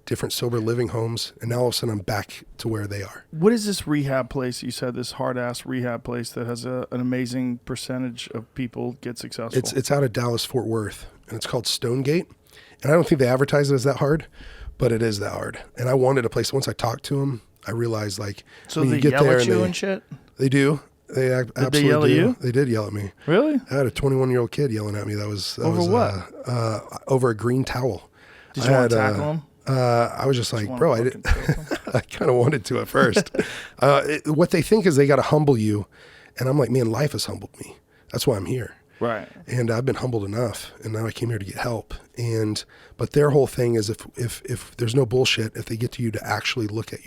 different sober living homes, and now all of a sudden I'm back to where they are. What is this rehab place? You said this hard-ass rehab place that has an amazing percentage of people get successful. It's out of Dallas, Fort Worth, and it's called Stonegate. And I don't think they advertise it as that hard, but it is that hard. And I wanted a place. Once I talked to them, I realized like, so they yell at you and shit? They do. They absolutely they yell do. At you? They did yell at me. Really? I had a 21-year-old kid yelling at me. That was over what? Over a green towel. Did you want to tackle him? I was just like, bro, I kind of wanted to at first. What they think is they got to humble you. And I'm like, man, life has humbled me. That's why I'm here. Right. And I've been humbled enough. And now I came here to get help. But their whole thing is if there's no bullshit, if they get to you to actually look at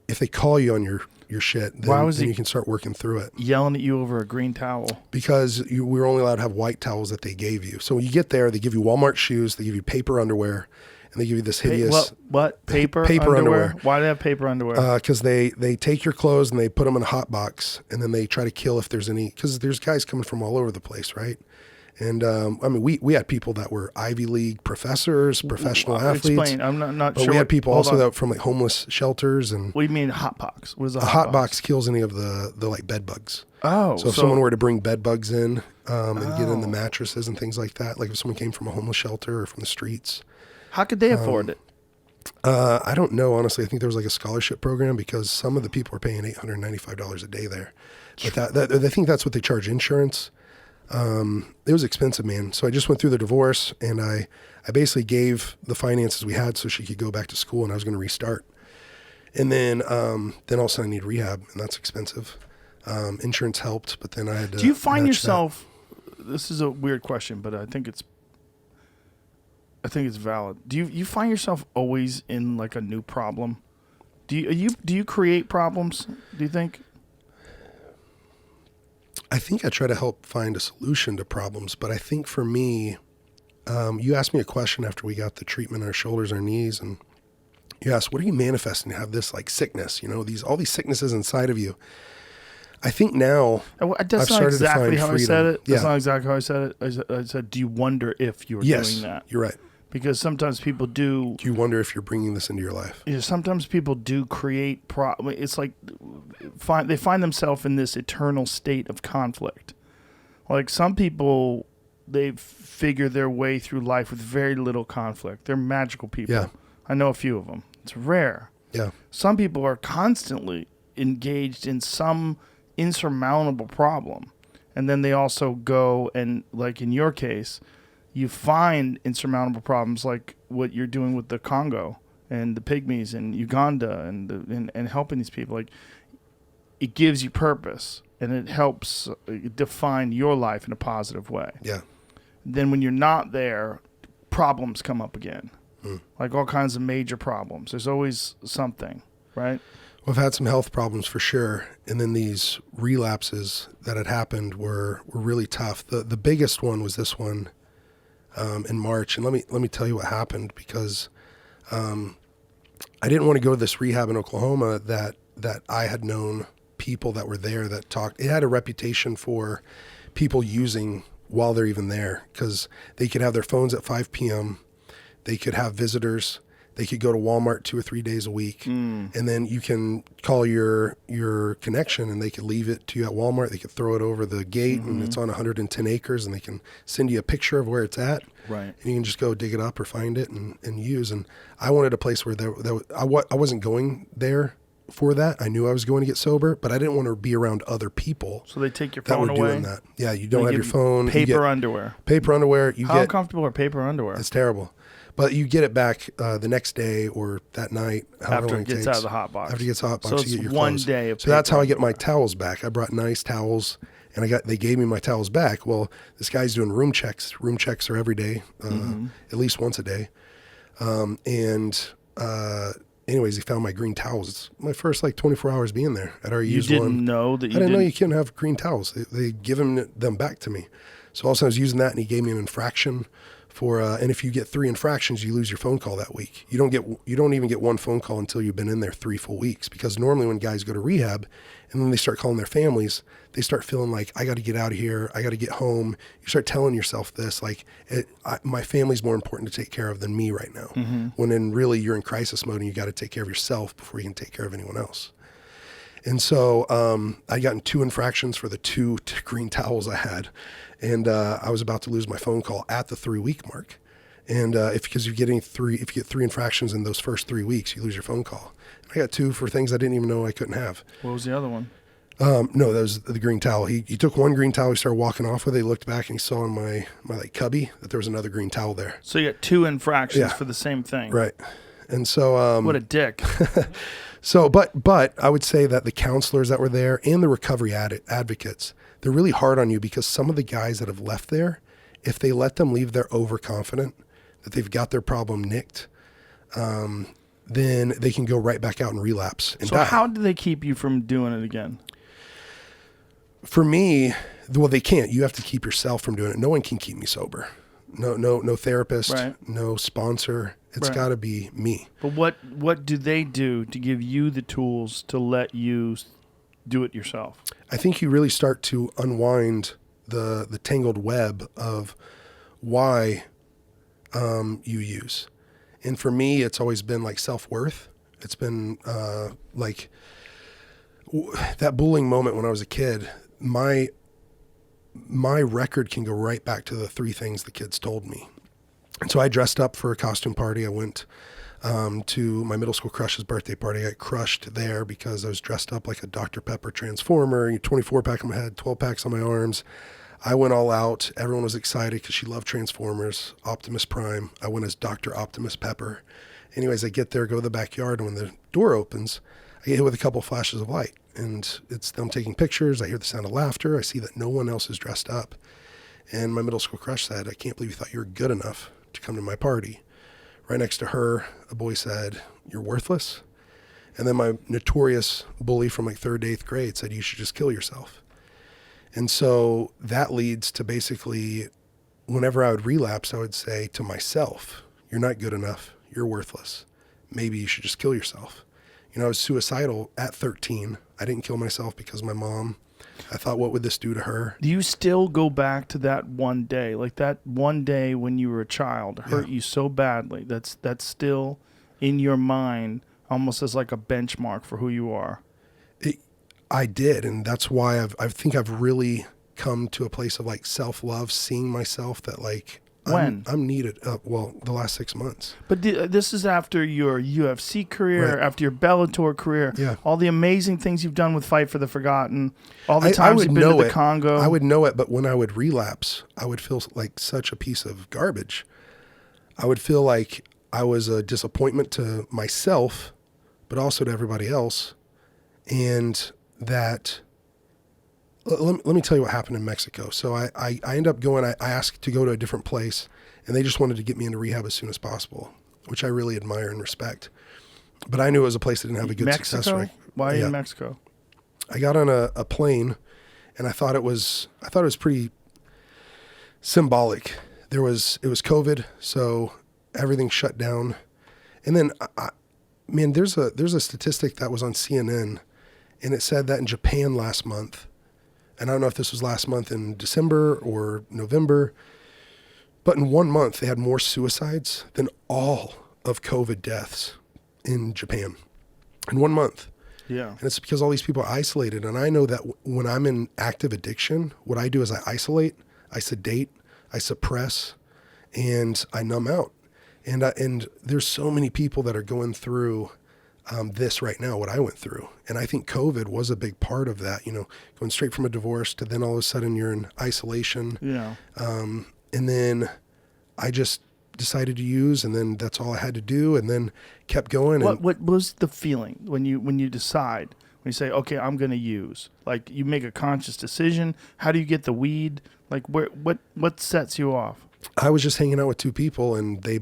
if they call you on your shit, then you can start working through it. Yelling at you over a green towel? Because we were only allowed to have white towels that they gave you. So when you get there, they give you Walmart shoes, they give you paper underwear, and they give you this hideous... What? Paper underwear? Why do they have paper underwear? Because they take your clothes and they put them in a hot box, and then they try to kill if there's any... Because there's guys coming from all over the place, right? And we had people that were Ivy League professors, professional athletes. Explain. I'm not but sure. We had people also that from like homeless shelters and. What do you mean hot box? What is a hot box? Kills any of the like bed bugs. Oh, so if someone were to bring bed bugs in and get in the mattresses and things like that, like if someone came from a homeless shelter or from the streets, how could they afford it? I don't know, honestly. I think there was like a scholarship program because some of the people are paying $895 a day there. But I think that's what they charge insurance. It was expensive, man. So I just went through the divorce, and I basically gave the finances we had so she could go back to school, and I was going to restart. And then all of a sudden I need rehab, and that's expensive. Insurance helped, but then I had to. Do you find match yourself? This is a weird question, but I think it's valid. Do you find yourself always in like a new problem? Do you create problems? Do you think? I think I try to help find a solution to problems, but I think for me, you asked me a question after we got the treatment on our shoulders, our knees, and you asked, what are you manifesting to have this like sickness, all these sicknesses inside of you? I think now that's not exactly how I said it. That's Yeah. not exactly how I said it. I said, do you wonder if you're doing that? You're right. Because sometimes people do. Do you wonder if you're bringing this into your life? Yeah, sometimes people do create It's like they find themselves in this eternal state of conflict. Like some people, they figure their way through life with very little conflict. They're magical people. Yeah. I know a few of them. It's rare. Yeah. Some people are constantly engaged in some insurmountable problem. And then they also go and, like in your case, you find insurmountable problems like what you're doing with the Congo and the Pygmies and Uganda and helping these people. Like, it gives you purpose and it helps define your life in a positive way. Yeah. Then when you're not there, problems come up again. Like all kinds of major problems. There's always something, right? Well, I've had some health problems for sure. And then these relapses that had happened were really tough. The biggest one was this one in March. And let me tell you what happened, because I didn't want to go to this rehab in Oklahoma that I had known people that were there that talked. It had a reputation for people using while they're even there, because they could have their phones at 5 p.m. They could have visitors. They could go to Walmart 2 or 3 days a week, and then you can call your connection, and they could leave it to you at Walmart. They could throw it over the gate, and it's on 110 acres, and they can send you a picture of where it's at. Right. And you can just go dig it up or find it and use. And I wanted a place where I wasn't going there for that. I knew I was going to get sober, but I didn't want to be around other people. So they take your that phone were away? doing that. Yeah, you don't have your phone. Paper underwear. Paper underwear. How uncomfortable are paper underwear? It's terrible. But you get it back the next day or that night. After it gets out of the hot box. After it gets hot box, So you it's get your one clothes. day of So that's paper how I get my towels back. I brought nice towels, and they gave me my towels back. Well, this guy's doing room checks. Room checks are every day, at least once a day. Anyways, he found my green towels. It's my first 24 hours being there. I'd already used one. You didn't know that you I didn't know you couldn't have green towels. They give them back to me. So all of a sudden I was using that, and he gave me an infraction for, and if you get 3 infractions, you lose your phone call that week. You don't even get one phone call until you've been in there 3 full weeks, because normally when guys go to rehab and then they start calling their families, they start feeling like, I got to get out of here. I got to get home. You start telling yourself this, my family's more important to take care of than me right now. When in really you're in crisis mode and you got to take care of yourself before you can take care of anyone else. And so I got in 2 infractions for the 2 green towels I had. And I was about to lose my phone call at the 3-week mark. And because if you get 3 infractions in those first 3 weeks, you lose your phone call. And I got 2 for things I didn't even know I couldn't have. What was the other one? No, that was the green towel. He took 1 green towel. He started walking off with it. He looked back and he saw in my cubby that there was another green towel there. So you got 2 infractions Yeah. for the same thing. Right. And so What a dick. So, but I would say that the counselors that were there and the recovery advocates, they're really hard on you, because some of the guys that have left there, if they let them leave, they're overconfident that they've got their problem nicked. Then they can go right back out and relapse and So die. how do they keep you from doing it again? For me, well, they can't. You have to keep yourself from doing it. No one can keep me sober. No therapist, Right. no sponsor. It's Right. got to be me. But what do they do to give you the tools to let you do it yourself? I think you really start to unwind the tangled web of why you use. And for me, it's always been like self-worth. It's been that bullying moment when I was a kid. My record can go right back to the 3 things the kids told me. And so I dressed up for a costume party. I went to my middle school crush's birthday party. I got crushed there because I was dressed up like a Dr. Pepper transformer, 24-pack on my head, 12 packs on my arms. I went all out. Everyone was excited because she loved Transformers, Optimus Prime. I went as Dr. Optimus Pepper. Anyways, I get there, go to the backyard, and when the door opens, I get hit with a couple flashes of light. And it's them taking pictures. I hear the sound of laughter. I see that no one else is dressed up. And my middle school crush said, "I can't believe you thought you were good enough to come to my party." Right next to her, a boy said, "You're worthless." And then my notorious bully from like 3rd to 8th grade said, "You should just kill yourself." And so that leads to basically, whenever I would relapse, I would say to myself, "You're not good enough. You're worthless. Maybe you should just kill yourself." You know, I was suicidal at 13. I didn't kill myself because my mom, I thought, what would this do to her? Do you still go back to that one day? Like that one day when you were a child hurt you so badly. That's still in your mind, almost as like a benchmark for who you are. I did, and that's why I think I've really come to a place of like self-love, seeing myself that like When? I'm needed. Well, the last 6 months. But this is after your UFC career, Right. after your Bellator career, Yeah. all the amazing things you've done with Fight for the Forgotten, all the I times would you've been know to the it. Congo. I would know it, but when I would relapse, I would feel like such a piece of garbage. I would feel like I was a disappointment to myself, but also to everybody else. And that, let me tell you what happened in Mexico. So I end up going, I asked to go to a different place, and they just wanted to get me into rehab as soon as possible, which I really admire and respect. But I knew it was a place that didn't have a good success Mexico? rate. Why Yeah. in Mexico? I got on a plane, and I thought it was pretty symbolic. It was COVID, so everything shut down. And then, man, there's a statistic that was on CNN, and it said that in Japan last month, and I don't know if this was last month in December or November, but in 1 month they had more suicides than all of COVID deaths in Japan in 1 month. Yeah. And it's because all these people are isolated. And I know that when I'm in active addiction, what I do is I isolate, I sedate, I suppress, and I numb out. And there's so many people that are going through this right now, what I went through. And I think COVID was a big part of that, you know, going straight from a divorce to then all of a sudden you're in isolation. Yeah. And then I just decided to use, and then that's all I had to do, and then kept going. And What was the feeling when you decide, when you say, okay, I'm going to use? Like, you make a conscious decision. How do you get the weed? Like, what sets you off? I was just hanging out with two people, and they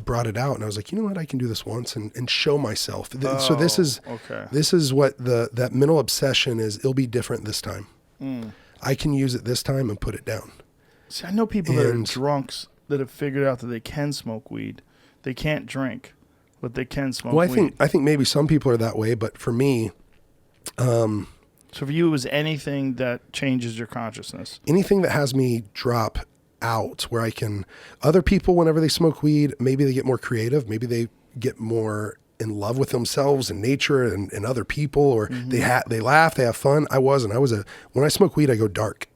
brought it out, and I was like, you know what, I can do this once and show myself. So this is what that mental obsession is. It'll be different this time. I can use it this time and put it down. See, I know people that are drunks that have figured out that they can smoke weed. They can't drink, but they can smoke weed. I think maybe some people are that way, but for me, so for you, it was anything that changes your consciousness. anything that has me drop out, where I can, other people, whenever they smoke weed, maybe they get more creative, maybe they get more in love with themselves and nature and other people, or they laugh, they have fun. When I smoke weed, I go dark.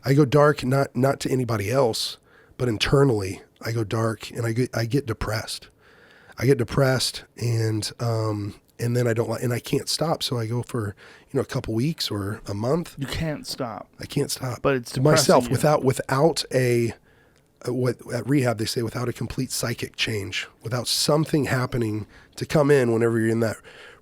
I go dark, not to anybody else, but internally I go dark, and I get depressed. And then I can't stop. So I go for, a couple weeks or a month. You can't stop. I can't stop. But it's myself depressing you. without what at rehab they say, without a complete psychic change, without something happening to come in whenever you're in that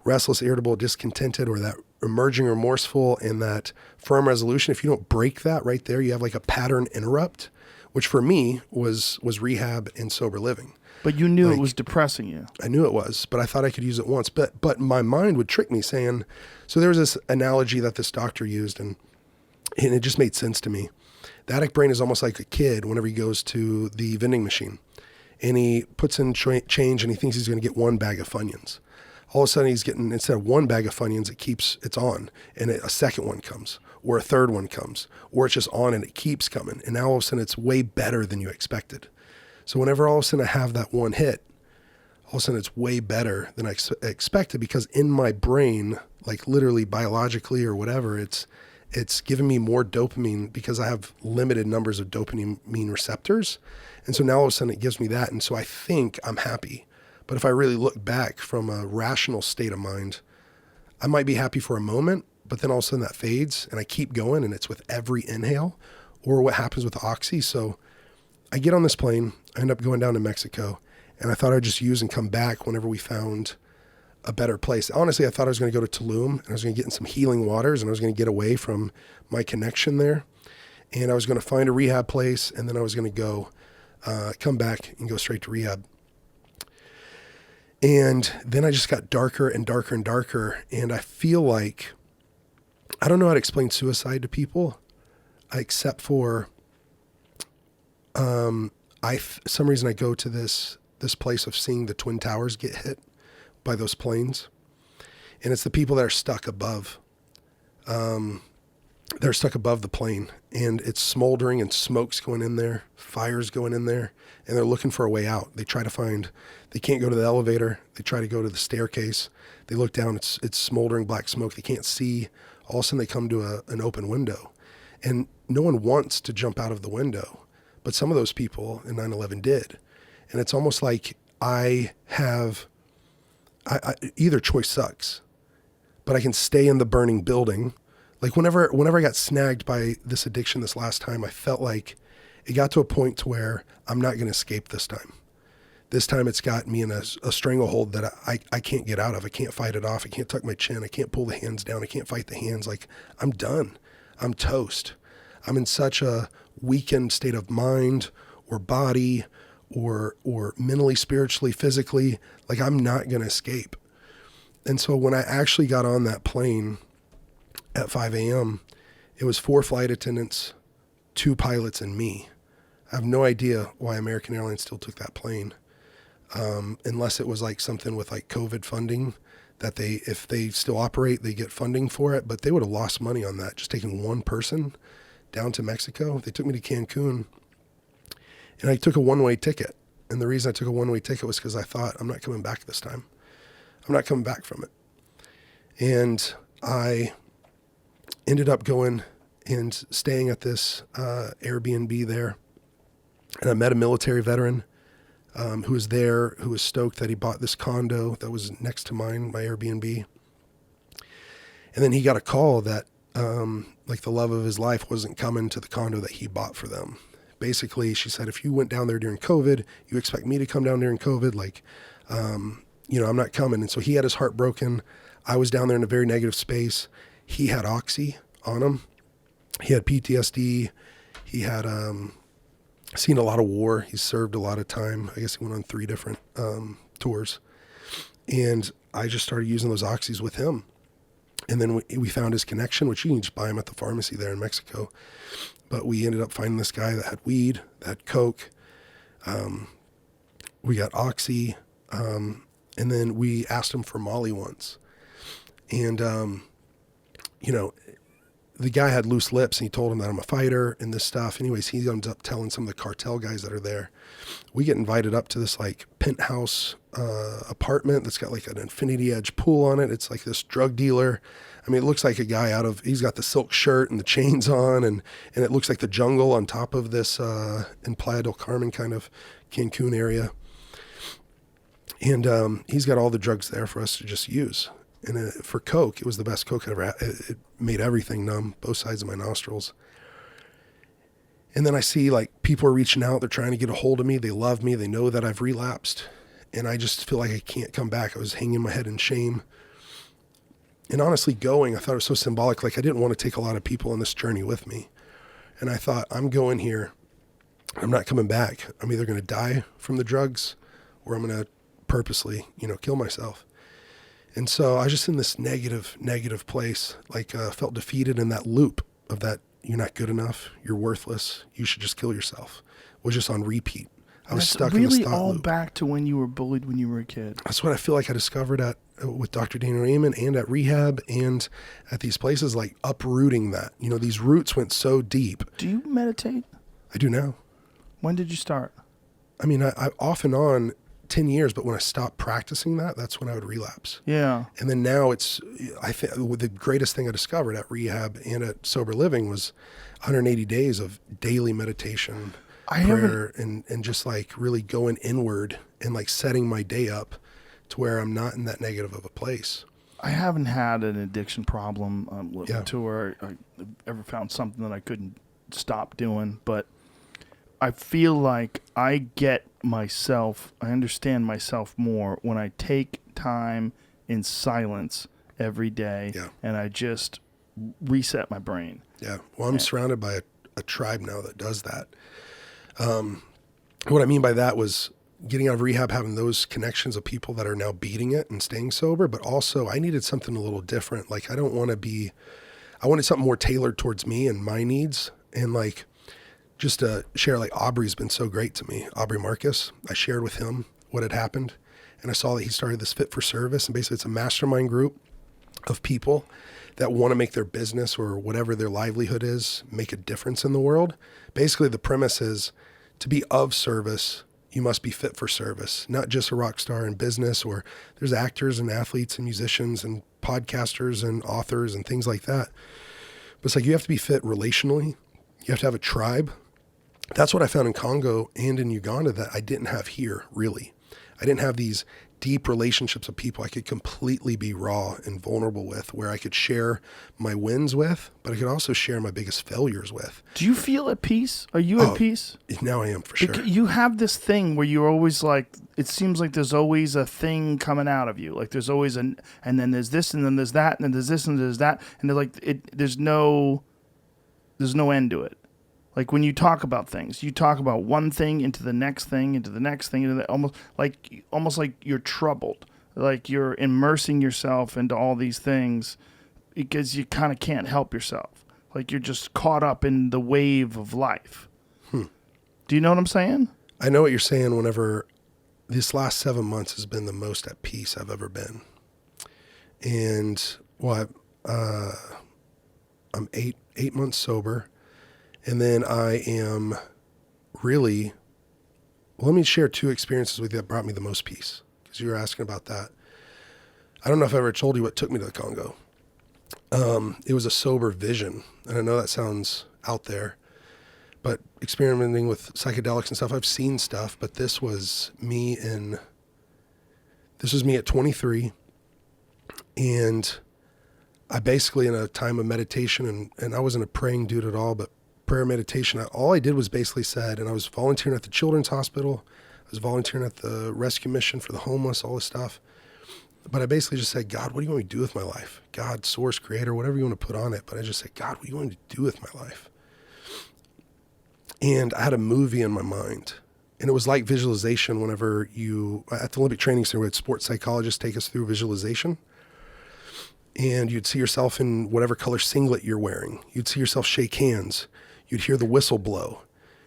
restless, irritable, discontented, or that emerging remorseful and that firm resolution. If you don't break that right there, you have like a pattern interrupt, which for me was rehab and sober living. But you knew it was depressing you. I knew it was, but I thought I could use it once. But my mind would trick me saying, so there was this analogy that this doctor used, and it just made sense to me. The addict brain is almost like a kid whenever he goes to the vending machine, and he puts in change, and he thinks he's going to get one bag of Funyuns. All of a sudden, he's getting, instead of one bag of Funyuns, it's on, and a second one comes, or a third one comes, or it's just on and it keeps coming. And now all of a sudden, it's way better than you expected. So whenever all of a sudden I have that one hit, all of a sudden it's way better than I expected, because in my brain, like literally biologically or whatever, it's giving me more dopamine because I have limited numbers of dopamine receptors. And so now all of a sudden it gives me that. And so I think I'm happy. But if I really look back from a rational state of mind, I might be happy for a moment, but then all of a sudden that fades and I keep going, and it's with every inhale, or what happens with Oxy. So I get on this plane, I end up going down to Mexico, and I thought I'd just use and come back whenever we found a better place. Honestly, I thought I was going to go to Tulum, and I was going to get in some healing waters, and I was going to get away from my connection there. And I was going to find a rehab place, and then I was going to go come back and go straight to rehab. And then I just got darker and darker and darker. And I feel like, I don't know how to explain suicide to people, except for, some reason I go to this place of seeing the Twin Towers get hit by those planes. And it's the people that are stuck above, they're stuck above the plane, and it's smoldering and smoke's going in there, fire's going in there, and they're looking for a way out. They try to find, they can't go to the elevator. They try to go to the staircase. They look down, it's smoldering black smoke. They can't see. All of a sudden they come to an open window, and no one wants to jump out of the window, but some of those people in 9/11 did. And it's almost like I either choice sucks, but I can stay in the burning building. Like whenever I got snagged by this addiction this last time, I felt like it got to a point to where I'm not going to escape this time. This time it's got me in a stranglehold that I can't get out of. I can't fight it off. I can't tuck my chin. I can't pull the hands down. I can't fight the hands. Like, I'm done. I'm toast. I'm in such a weakened state of mind or body or mentally, spiritually, physically. Like, I'm not going to escape. And so when I actually got on that plane at 5 a.m., it was 4 flight attendants, 2 pilots, and me. I have no idea why American Airlines still took that plane, unless it was like something with like COVID funding that if they still operate, they get funding for it. But they would have lost money on that, just taking one person down to Mexico. They took me to Cancun, and I took a one-way ticket. And the reason I took a one-way ticket was because I thought, I'm not coming back this time. I'm not coming back from it. And I ended up going and staying at this Airbnb there. And I met a military veteran who was there, who was stoked that he bought this condo that was next to mine, my Airbnb. And then he got a call that like the love of his life wasn't coming to the condo that he bought for them. Basically, she said, if you went down there during COVID, you expect me to come down during COVID? Like, I'm not coming. And so he had his heart broken. I was down there in a very negative space. He had Oxy on him. He had PTSD. He had seen a lot of war. He served a lot of time. I guess he went on 3 different tours. And I just started using those Oxys with him. And then we found his connection, which you can just buy him at the pharmacy there in Mexico. But we ended up finding this guy that had weed, that had coke. We got Oxy. And then we asked him for Molly once. And, the guy had loose lips, and he told him that I'm a fighter and this stuff. Anyways, he ends up telling some of the cartel guys that are there. We get invited up to this like penthouse apartment that's got like an infinity edge pool on it. It's like this drug dealer. I mean, it looks like a guy he's got the silk shirt and the chains on, and it looks like the jungle on top of this in Playa del Carmen kind of Cancun area. And he's got all the drugs there for us to just use. And for coke, it was the best coke I ever had. It made everything numb, both sides of my nostrils. And then I see like people are reaching out. They're trying to get a hold of me. They love me. They know that I've relapsed. And I just feel like I can't come back. I was hanging my head in shame. And honestly, I thought it was so symbolic. Like I didn't want to take a lot of people on this journey with me. And I thought, I'm going here. I'm not coming back. I'm either going to die from the drugs or I'm going to purposely, kill myself. And so I was just in this negative place, like felt defeated in that loop of that you're not good enough, you're worthless, you should just kill yourself. It was just on repeat. I was stuck in this thought all loop. Back to when you were bullied when you were a kid. That's what I feel like I discovered with Dr. Daniel Amen and at rehab and at these places, like uprooting that. These roots went so deep. Do you meditate? I do now. When did you start? I mean, I off and on 10 years, but when I stopped practicing that's when I would relapse. Yeah. And then now I think the greatest thing I discovered at rehab and at sober living was 180 days of daily meditation, prayer, and just like really going inward and like setting my day up to where I'm not in that negative of a place. I haven't had an addiction problem to where I ever found something that I couldn't stop doing, but I feel like I understand myself more when I take time in silence every day, and I just reset my brain. Yeah. Well, I'm surrounded by a tribe now that does that. What I mean by that was getting out of rehab, having those connections of people that are now beating it and staying sober, but also I needed something a little different. Like, I wanted something more tailored towards me and my needs. And like, just to share, like, Aubrey's been so great to me. Aubrey Marcus, I shared with him what had happened, and I saw that he started this Fit for Service, and basically it's a mastermind group of people that want to make their business or whatever their livelihood is, make a difference in the world. Basically, the premise is to be of service, you must be fit for service, not just a rock star in business, or there's actors and athletes and musicians and podcasters and authors and things like that. But it's like, you have to be fit relationally. You have to have a tribe. That's what I found in Congo and in Uganda that I didn't have here, really. I didn't have these deep relationships of people I could completely be raw and vulnerable with, where I could share my wins with, but I could also share my biggest failures with. Do you feel at peace? Are you at peace? Now I am, for sure. You have this thing where you're always like, it seems like there's always a thing coming out of you. Like, there's always and then there's this, and then there's that, and then there's this, and there's that. And they're like, there's no end to it. Like, when you talk about things, you talk about one thing into the next thing, into the next thing, into almost like you're troubled, like you're immersing yourself into all these things because you kind of can't help yourself. Like, you're just caught up in the wave of life. Do you know what I'm saying? I know what you're saying. Whenever this last 7 months has been the most at peace I've ever been. And I'm eight months sober. And then I am really, let me share two experiences with you that brought me the most peace, because you were asking about that. I don't know if I ever told you what took me to the Congo. It was a sober vision. And I know that sounds out there, but experimenting with psychedelics and stuff, I've seen stuff, but this was me at 23. And I basically, in a time of meditation, and I wasn't a praying dude at all, but prayer meditation, all I did was basically said, and I was volunteering at the Children's Hospital, I was volunteering at the rescue mission for the homeless, all this stuff. But I basically just said, God, what do you want me to do with my life? God, source, creator, whatever you want to put on it. But I just said, God, what do you want me to do with my life? And I had a movie in my mind. And it was like visualization whenever at the Olympic Training Center, we had sports psychologists take us through visualization. And you'd see yourself in whatever color singlet you're wearing. You'd see yourself shake hands. You'd hear the whistle blow.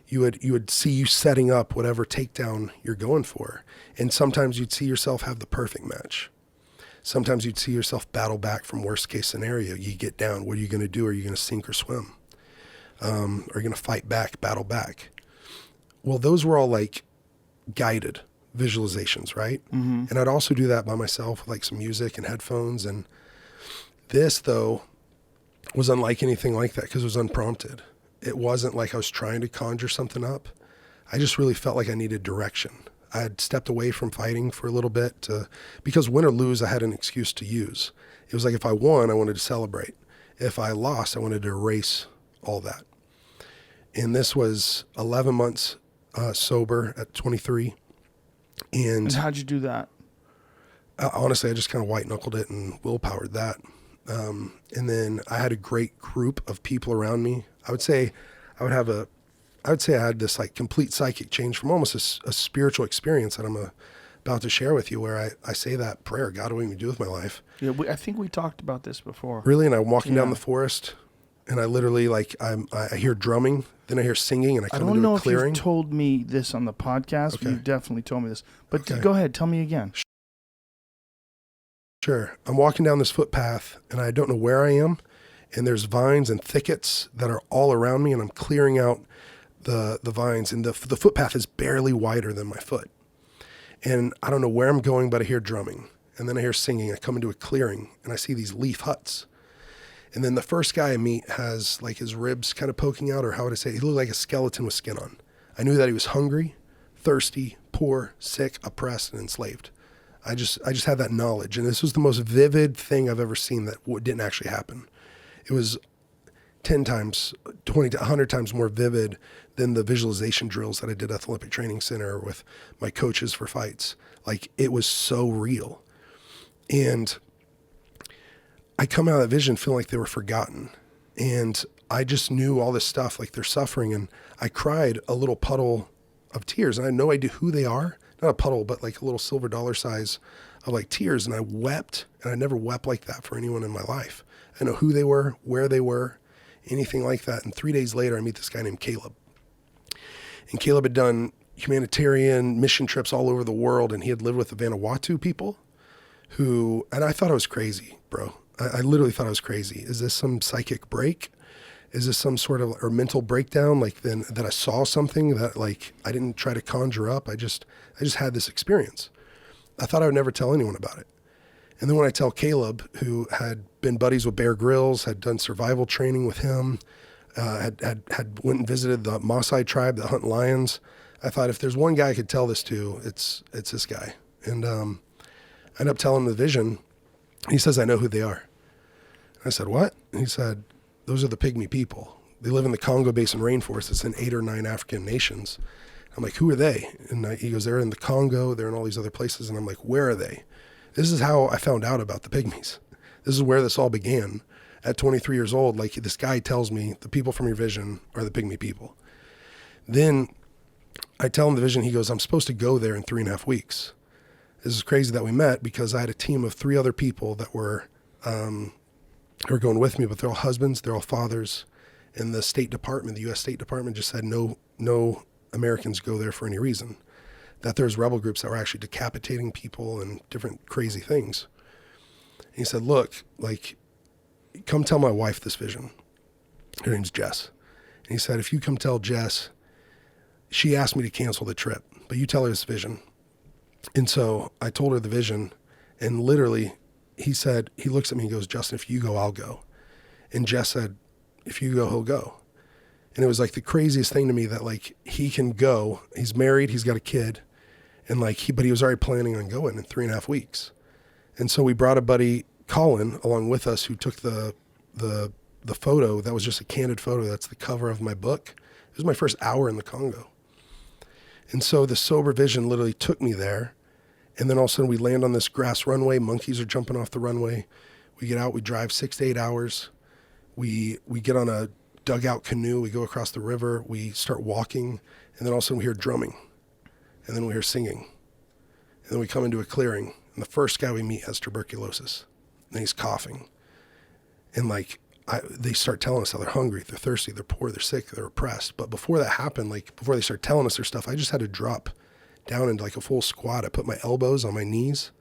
You would see you setting up whatever takedown you're going for. And sometimes you'd see yourself have the perfect match. Sometimes you'd see yourself battle back from worst case scenario. You get down. What are you going to do? Are you going to sink or swim? Are you going to fight back, battle back? Well, those were all like guided visualizations, right? Mm-hmm. And I'd also do that by myself with like some music and headphones. And this, though, was unlike anything like that because it was unprompted. It wasn't like I was trying to conjure something up. I just really felt like I needed direction. I had stepped away from fighting for a little bit because win or lose, I had an excuse to use. It was like if I won, I wanted to celebrate. If I lost, I wanted to erase all that. And this was 11 months sober at 23. And how'd you do that? Honestly, I just kind of white-knuckled it and willpowered that. And then I had a great group of people around me. I would say I had this like complete psychic change from almost a spiritual experience that I'm about to share with you, where I say that prayer, God, what do you want me to do with my life? Yeah, I think we talked about this before. Really? And I'm walking down the forest, and I literally I hear drumming, then I hear singing, and I come into a clearing. I don't know if you've told me this on the podcast, but you've definitely told me this. But go ahead, tell me again. Sure. I'm walking down this footpath, and I don't know where I am, and there's vines and thickets that are all around me, and I'm clearing out the vines, and the footpath is barely wider than my foot. And I don't know where I'm going, but I hear drumming, and then I hear singing. I come into a clearing, and I see these leaf huts. And then the first guy I meet has like his ribs kind of poking out, or how would I say, he looked like a skeleton with skin on. I knew that he was hungry, thirsty, poor, sick, oppressed, and enslaved. I just had that knowledge. And this was the most vivid thing I've ever seen that didn't actually happen. It was 10 times, 20 to 100 times more vivid than the visualization drills that I did at the Olympic Training Center with my coaches for fights. Like, it was so real. And I come out of that vision feeling like they were forgotten. And I just knew all this stuff, like they're suffering. And I cried a little puddle of tears. And I had no idea who they are. Not a puddle, but like a little silver dollar size of like tears. And I wept. And I never wept like that for anyone in my life. I know who they were, where they were, anything like that. And 3 days later, I meet this guy named Caleb. And Caleb had done humanitarian mission trips all over the world. And he had lived with the Vanuatu people who, and I thought I was crazy, bro. I literally thought I was crazy. Is this some psychic break? Is this some sort of or mental breakdown? Like then that I saw something that like I didn't try to conjure up. I just had this experience. I thought I would never tell anyone about it. And then when I tell Caleb, who had been buddies with Bear Grylls, had done survival training with him, had went and visited the Maasai tribe that hunt lions, I thought if there's one guy I could tell this to, it's this guy. And I ended up telling him the vision. He says, I know who they are. I said, what? And he said, those are the Pygmy people. They live in the Congo Basin rainforest. It's in 8 or 9 African nations. I'm like, who are they? And he goes, they're in the Congo. They're in all these other places. And I'm like, where are they? This is how I found out about the Pygmies. This is where this all began. At 23 years old, like this guy tells me the people from your vision are the Pygmy people. Then I tell him the vision. He goes, I'm supposed to go there in 3.5 weeks. This is crazy that we met because I had a team of 3 other people that were going with me, but they're all husbands, they're all fathers. And the State Department, the U.S. State Department just said no Americans go there for any reason. That there's rebel groups that were actually decapitating people and different crazy things. And he said, look, like, come tell my wife this vision. Her name's Jess. And he said, if you come tell Jess, she asked me to cancel the trip, but you tell her this vision. And so I told her the vision, and literally he said, he looks at me and goes, Justin, if you go, I'll go. And Jess said, if you go, he'll go. And it was like the craziest thing to me that like he can go, he's married, he's got a kid, and like but he was already planning on going in 3.5 weeks. And so we brought a buddy, Colin, along with us, who took the photo that was just a candid photo. That's the cover of my book. It was my first hour in the Congo. And so the sober vision literally took me there. And then all of a sudden we land on this grass runway. Monkeys are jumping off the runway. We get out, we drive 6 to 8 hours. We get on a dugout canoe. We go across the river. We start walking. And then all of a sudden we hear drumming. And then we hear singing. And then we come into a clearing. And the first guy we meet has tuberculosis. And he's coughing. And like, they start telling us how they're hungry, they're thirsty, they're poor, they're sick, they're oppressed. But before that happened, like before they start telling us their stuff, I just had to drop down into like a full squat. I put my elbows on my knees.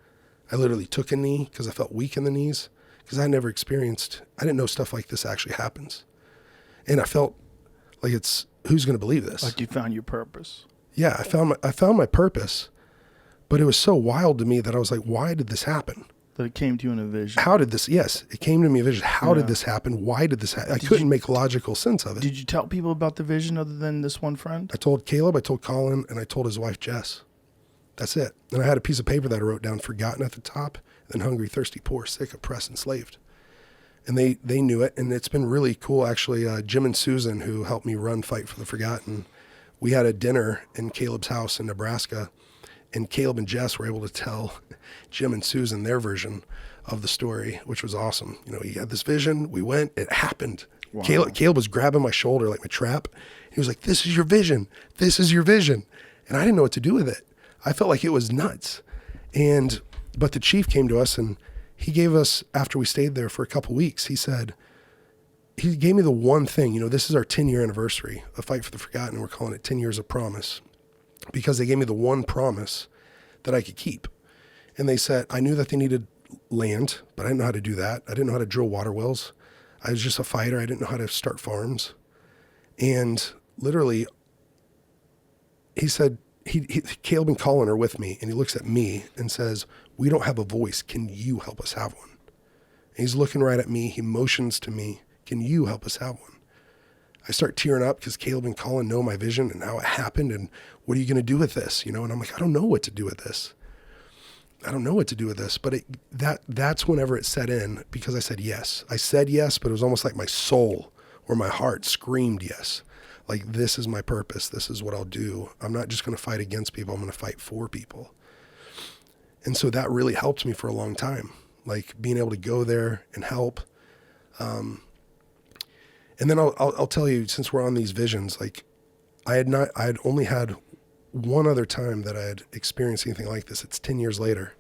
I literally took a knee because I felt weak in the knees because I never experienced, I didn't know stuff like this actually happens. And I felt like it's, who's going to believe this? Like you found your purpose. Yeah, I found my purpose, but it was so wild to me that I was like, why did this happen? That it came to you in a vision. How did this, yes, it came to me in a vision. How did this happen? Why did this happen? I couldn't make logical sense of it. Did you tell people about the vision other than this one friend? I told Caleb, I told Colin, and I told his wife, Jess. That's it. And I had a piece of paper that I wrote down, forgotten at the top, then hungry, thirsty, poor, sick, oppressed, enslaved. And they knew it, and it's been really cool, actually. Jim and Susan, who helped me run Fight for the Forgotten, we had a dinner in Caleb's house in Nebraska, and Caleb and Jess were able to tell Jim and Susan their version of the story, which was awesome. You know, he had this vision, we went, it happened. Wow. Caleb was grabbing my shoulder like my trap. He was like, this is your vision. This is your vision. And I didn't know what to do with it. I felt like it was nuts. But the chief came to us and he gave us, after we stayed there for a couple weeks, he gave me the one thing, you know, this is our 10-year anniversary of Fight for the Forgotten. We're calling it 10 years of promise because they gave me the one promise that I could keep. And they said, I knew that they needed land, but I didn't know how to do that. I didn't know how to drill water wells. I was just a fighter. I didn't know how to start farms. And literally, he said, Caleb and Colin are with me, and he looks at me and says, we don't have a voice. Can you help us have one? And he's looking right at me. He motions to me. Can you help us have one? I start tearing up because Caleb and Colin know my vision and how it happened and what are you going to do with this? You know, and I'm like, I don't know what to do with this. I don't know what to do with this. But that's whenever it set in because I said yes. I said yes, but it was almost like my soul where my heart screamed yes. Like, this is my purpose. This is what I'll do. I'm not just going to fight against people. I'm going to fight for people. And so that really helped me for a long time, like being able to go there and help. And then I'll tell you, since we're on these visions, like I had only had one other time that I had experienced anything like this. It's 10 years later.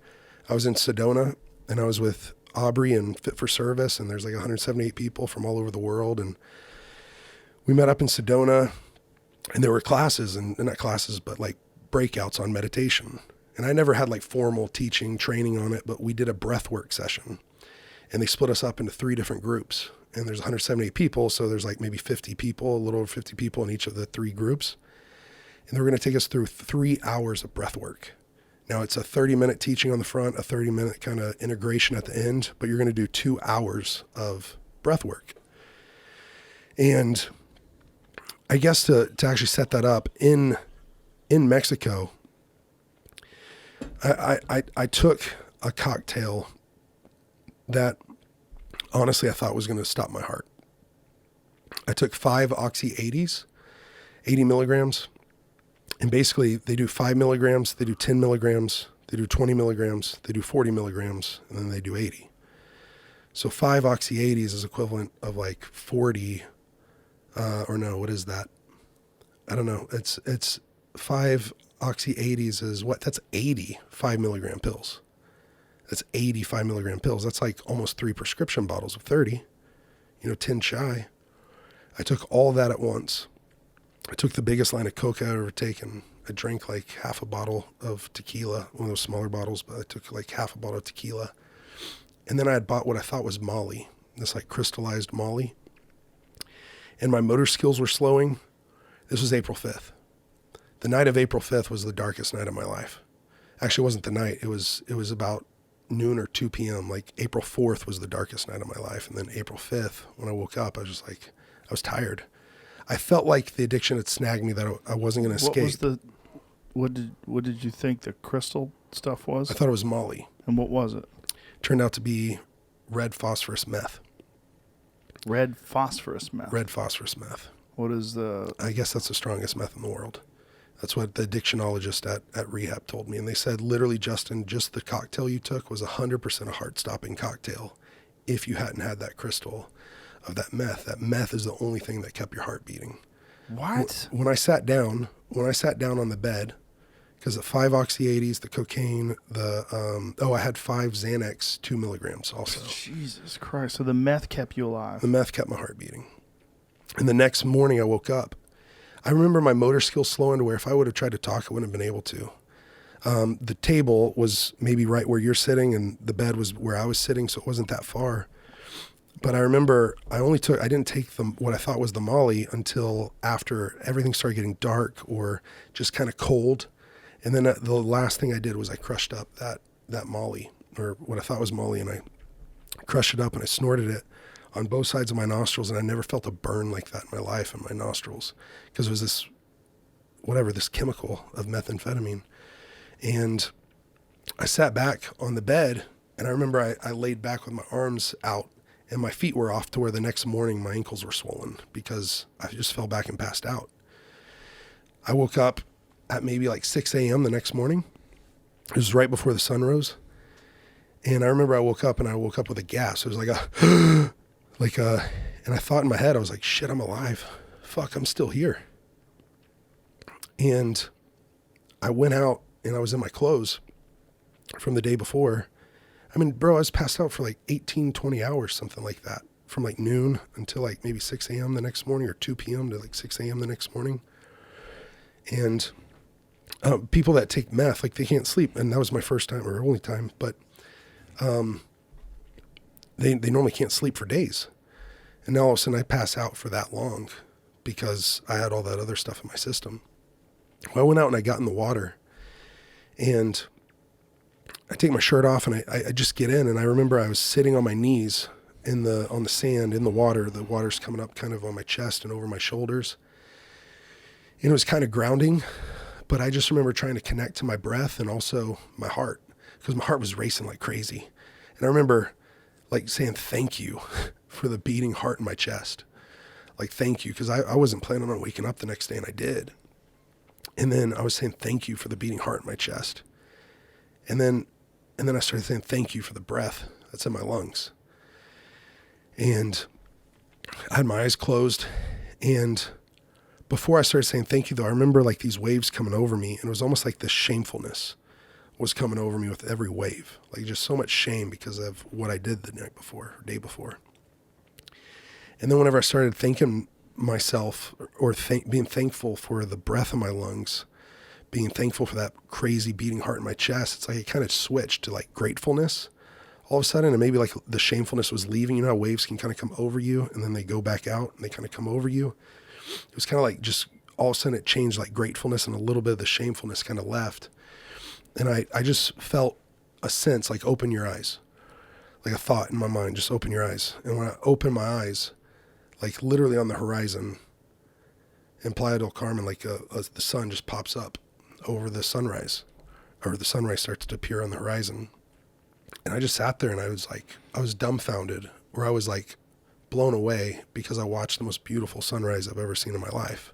I was in Sedona, and I was with Aubrey and Fit for Service, and there's like 178 people from all over the world. And we met up in Sedona, and there were classes, and not classes, but like breakouts on meditation. And I never had like formal teaching, training on it, but we did a breath work session, and they split us up into 3 different groups. And there's 178 people, so there's like maybe 50 people, a little over 50 people in each of the 3 groups. And they were going to take us through 3 hours of breath work. Now, it's a 30-minute teaching on the front, a 30-minute kind of integration at the end, but you're going to do 2 hours of breath work. And I guess to actually set that up, in Mexico, I took a cocktail that honestly I thought was going to stop my heart. I took 5 Oxy 80s, 80 milligrams. And basically they do 5 milligrams, they do 10 milligrams, they do 20 milligrams, they do 40 milligrams, and then they do 80. So 5 Oxy 80s is equivalent of like 40, or no, what is that? I don't know. It's 5 Oxy 80s is what? That's 80 5 milligram pills. That's 80 5 milligram pills. That's like almost 3 prescription bottles of 30, 10 shy. I took all that at once. I took the biggest line of Coke I'd ever taken. I drank like half a bottle of tequila, one of those smaller bottles, but I took like half a bottle of tequila. And then I had bought what I thought was Molly, this like crystallized Molly. And my motor skills were slowing. This was April 5th. The night of April 5th was the darkest night of my life. Actually, it wasn't the night. It was about noon or 2 p.m. Like April 4th was the darkest night of my life. And then April 5th, when I woke up, I was just like, I was tired. I felt like the addiction had snagged me, that I wasn't going to escape. What did you think the crystal stuff was? I thought it was Molly. And what was it? Turned out to be red phosphorus meth. Red phosphorus meth. Red phosphorus meth. What is I guess that's the strongest meth in the world. That's what the addictionologist at rehab told me. And they said, literally, Justin, just the cocktail you took was 100% a heart-stopping cocktail if you hadn't had that crystal of that meth. That meth is the only thing that kept your heart beating. What? When I sat down on the bed, because the 5 Oxy 80s, the cocaine, I had 5 Xanax 2 milligrams also. Jesus Christ. So the meth kept you alive. The meth kept my heart beating. And the next morning I woke up. I remember my motor skills slowing to where if I would have tried to talk, I wouldn't have been able to. The table was maybe right where you're sitting, and the bed was where I was sitting, so it wasn't that far. But I remember I didn't take what I thought was the Molly until after everything started getting dark or just kind of cold. And then the last thing I did was I crushed up that Molly, or what I thought was Molly, and I crushed it up and I snorted it on both sides of my nostrils. And I never felt a burn like that in my life in my nostrils, because it was this chemical of methamphetamine. And I sat back on the bed, and I remember I laid back with my arms out, and my feet were off to where the next morning my ankles were swollen because I just fell back and passed out. I woke up at maybe like 6 a.m. the next morning. It was right before the sun rose. And I remember I woke up with a gas. It was like and I thought in my head, I was like, shit, I'm alive. Fuck, I'm still here. And I went out and I was in my clothes from the day before. I mean, bro, I was passed out for like 18, 20 hours, something like that, from like noon until like maybe 6 a.m. the next morning, or 2 p.m. to like 6 a.m. the next morning. And people that take meth, like, they can't sleep. And that was my first time or only time, but they normally can't sleep for days. And now all of a sudden I pass out for that long because I had all that other stuff in my system. Well, I went out and I got in the water, and I take my shirt off and I just get in, and I remember I was sitting on my knees on the sand in the water. The water's coming up kind of on my chest and over my shoulders. And it was kind of grounding, but I just remember trying to connect to my breath and also my heart, because my heart was racing like crazy. And I remember like saying thank you for the beating heart in my chest. like, thank you. Because I wasn't planning on waking up the next day, and I did. And then I was saying thank you for the beating heart in my chest. And then I started saying thank you for the breath that's in my lungs. And I had my eyes closed. And before I started saying thank you, though, I remember like these waves coming over me. And it was almost like this shamefulness was coming over me with every wave. Like just so much shame because of what I did the night before, or day before. And then whenever I started thanking myself or being thankful for the breath in my lungs, being thankful for that crazy beating heart in my chest, it's like it kind of switched to like gratefulness all of a sudden. And maybe like the shamefulness was leaving. You know how waves can kind of come over you and then they go back out and they kind of come over you. It was kind of like just all of a sudden it changed, like gratefulness, and a little bit of the shamefulness kind of left. And I just felt a sense like open your eyes, like a thought in my mind, just open your eyes. And when I opened my eyes, like literally on the horizon in Playa del Carmen, like the sun just pops up over the sunrise, or the sunrise starts to appear on the horizon. And I just sat there and I was dumbfounded, or I was like blown away because I watched the most beautiful sunrise I've ever seen in my life.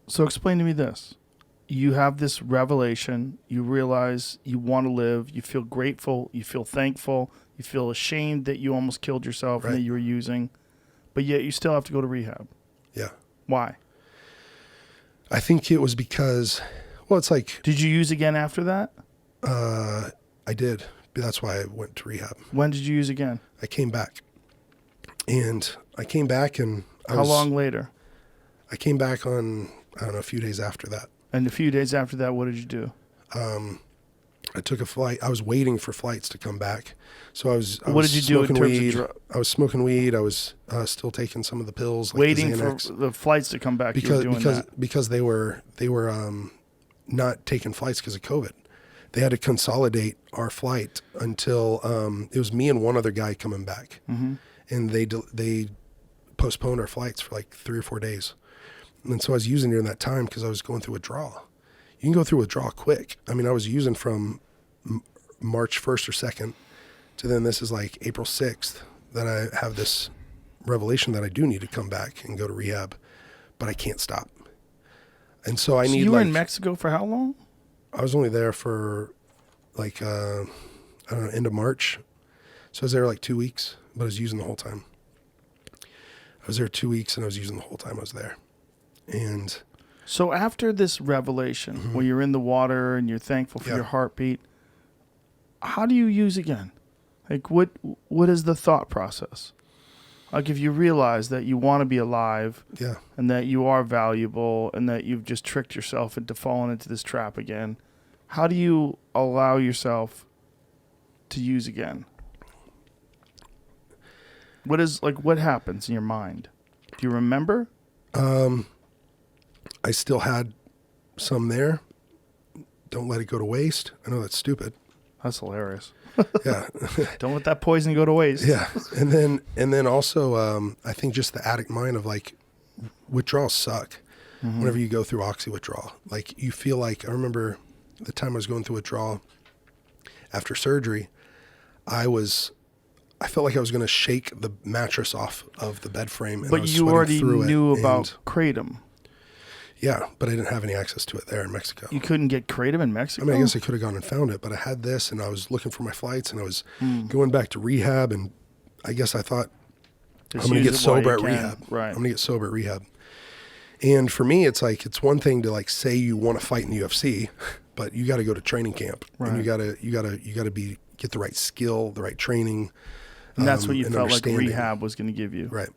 So explain to me this. You have this revelation, you realize you want to live, you feel grateful, you feel thankful, you feel ashamed that you almost killed yourself and that you were using, but yet you still have to go to rehab. Yeah. Why? I think it was because, well, it's like... Did you use again after that? I did. That's why I went to rehab. When did you use again? I came back. And How long later? I came back on, I don't know, a few days after that. And a few days after that, what did you do? I took a flight. I was waiting for flights to come back. So what did you do in terms of drugs? I was smoking weed. I was still taking some of the pills. Like waiting the for Xanax. the flights to come back. Because they were not taking flights because of COVID. They had to consolidate our flight until it was me and one other guy coming back. Mm-hmm. And they postponed our flights for like 3 or 4 days. And so I was using during that time because I was going through withdrawal. You can go through withdrawal quick. I mean, I was using from March 1st or 2nd to then this is like April 6th that I have this revelation that I do need to come back and go to rehab, but I can't stop. And so I need. You were in Mexico for how long? I was only there for like, I don't know, end of March. So I was there like 2 weeks, but I was using the whole time. I was there 2 weeks and I was using the whole time I was there. And so after this revelation, mm-hmm. where you're in the water and you're thankful for your heartbeat, how do you use again? Like what is the thought process? Like if you realize that you want to be alive, and that you are valuable, and that you've just tricked yourself into falling into this trap again, how do you allow yourself to use again? What happens in your mind? Do you remember? I still had some there. Don't let it go to waste. I know that's stupid. That's hilarious. Yeah. Don't let that poison go to waste. Yeah. And then also, I think just the addict mind of like withdrawals suck. Mm-hmm. Whenever you go through oxy withdrawal, like you feel like, I remember the time I was going through withdrawal after surgery, I felt like I was going to shake the mattress off of the bed frame. And but you already knew about Kratom. Yeah, but I didn't have any access to it there in Mexico. You couldn't get Kratom in Mexico? I mean, I guess I could have gone and found it, but I had this, and I was looking for my flights, and I was going back to rehab, and I guess I thought, I'm going to get sober at rehab. Right. I'm going to get sober at rehab. And for me, it's like, it's one thing to like say you want to fight in the UFC, but you got to go to training camp, and you got to get the right skill, the right training. And that's what you felt like rehab was going to give you. Right.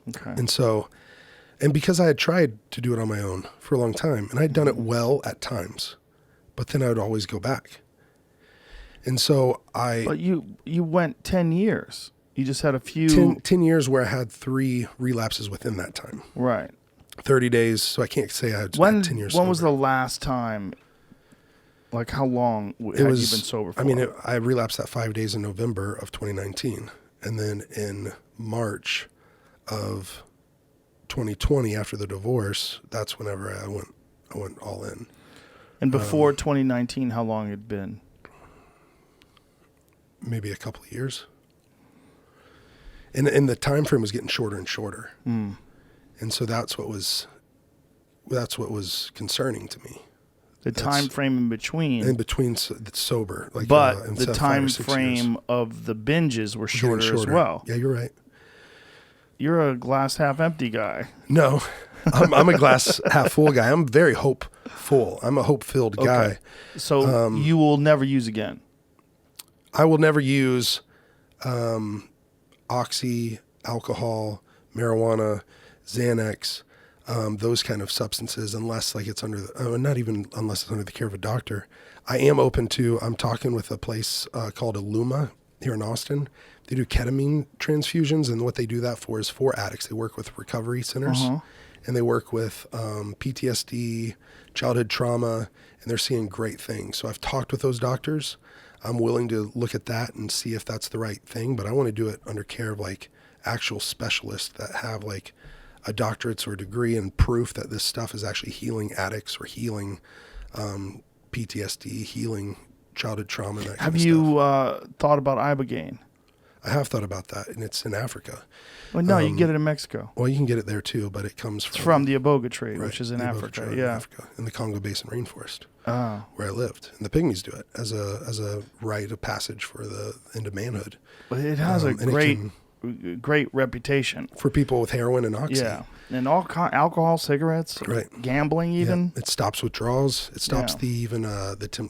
Okay. And because I had tried to do it on my own for a long time, and I'd done it well at times, but then I would always go back. And so But you went 10 years. You just had a few... 10 years where I had 3 relapses within that time. Right. 30 days, so I can't say I had 10 years sober. When was the last time, like how long had you been sober for? I mean, I relapsed that 5 days in November of 2019. And then in March of 2020, after the divorce, that's whenever I went all in. And before 2019, how long had it been? Maybe a couple of years. And the time frame was getting shorter and shorter. And so that's what was concerning to me. The time frame in between. Sober, like, but the 5 time or 6 years. frame of the binges were Getting shorter as well. Yeah, you're right. You're a glass half empty guy. No, I'm a glass half full guy. I'm very hopeful. I'm a hope-filled guy. So you will never use again. I will never use oxy, alcohol, marijuana, Xanax, those kind of substances, unless like it's under not even unless it's under the care of a doctor. I am open to. I'm talking with a place called Illuma here in Austin. They do ketamine transfusions, and what they do that for is for addicts. They work with recovery centers, and they work with PTSD, childhood trauma, and they're seeing great things. So I've talked with those doctors. I'm willing to look at that and see if that's the right thing, but I want to do it under care of like actual specialists that have like a doctorate or a degree and proof that this stuff is actually healing addicts or healing PTSD, healing childhood trauma. And that kind Have of you stuff. thought about ibogaine? I have thought about that, and it's in Africa. Well, no, you can get it in Mexico. Well, you can get it there too, but it comes It's from the iboga tree, right, which is in the Africa. Africa, Yeah, in Africa, in the Congo Basin rainforest, oh. where I lived. And the Pygmies do it as a rite of passage for into manhood. But it has a and it great, can- great reputation. for people with heroin and oxy. Yeah, and all alcohol, cigarettes, Right. gambling, even. Yeah, it stops withdrawals. It stops Yeah.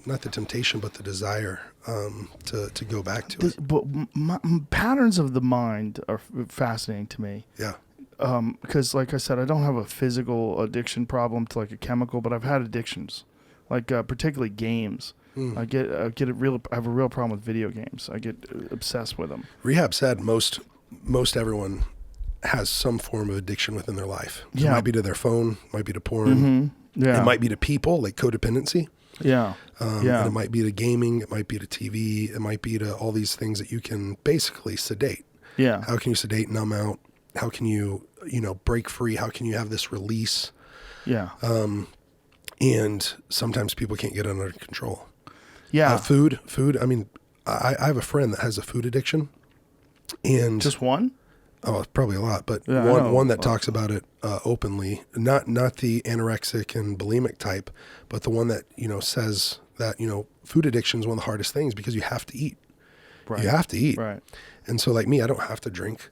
not the temptation, but the desire to go back to it. But patterns of the mind are fascinating to me. Yeah, Because, like I said, I don't have a physical addiction problem to like a chemical, but I've had addictions, like particularly games. I have a real problem with video games. I get obsessed with them. rehab said most everyone has some form of addiction within their life. It Yeah. might be to their phone, might be to porn, Yeah, it might be to people, like codependency. Yeah, And it might be to gaming, it might be to TV, it might be to all these things that you can basically sedate. yeah. How can you sedate, numb out? How can you, break free? How can you have this release? Yeah. And sometimes people can't get it under control. Yeah. Food. I mean, I have a friend that has a food addiction, and Just one? probably a lot, but Yeah, I know. one that talks about it openly. Not the anorexic and bulimic type, but the one that says that food addiction is one of the hardest things because you have to eat. Right. You have to eat. Right. And so, like me, I don't have to drink,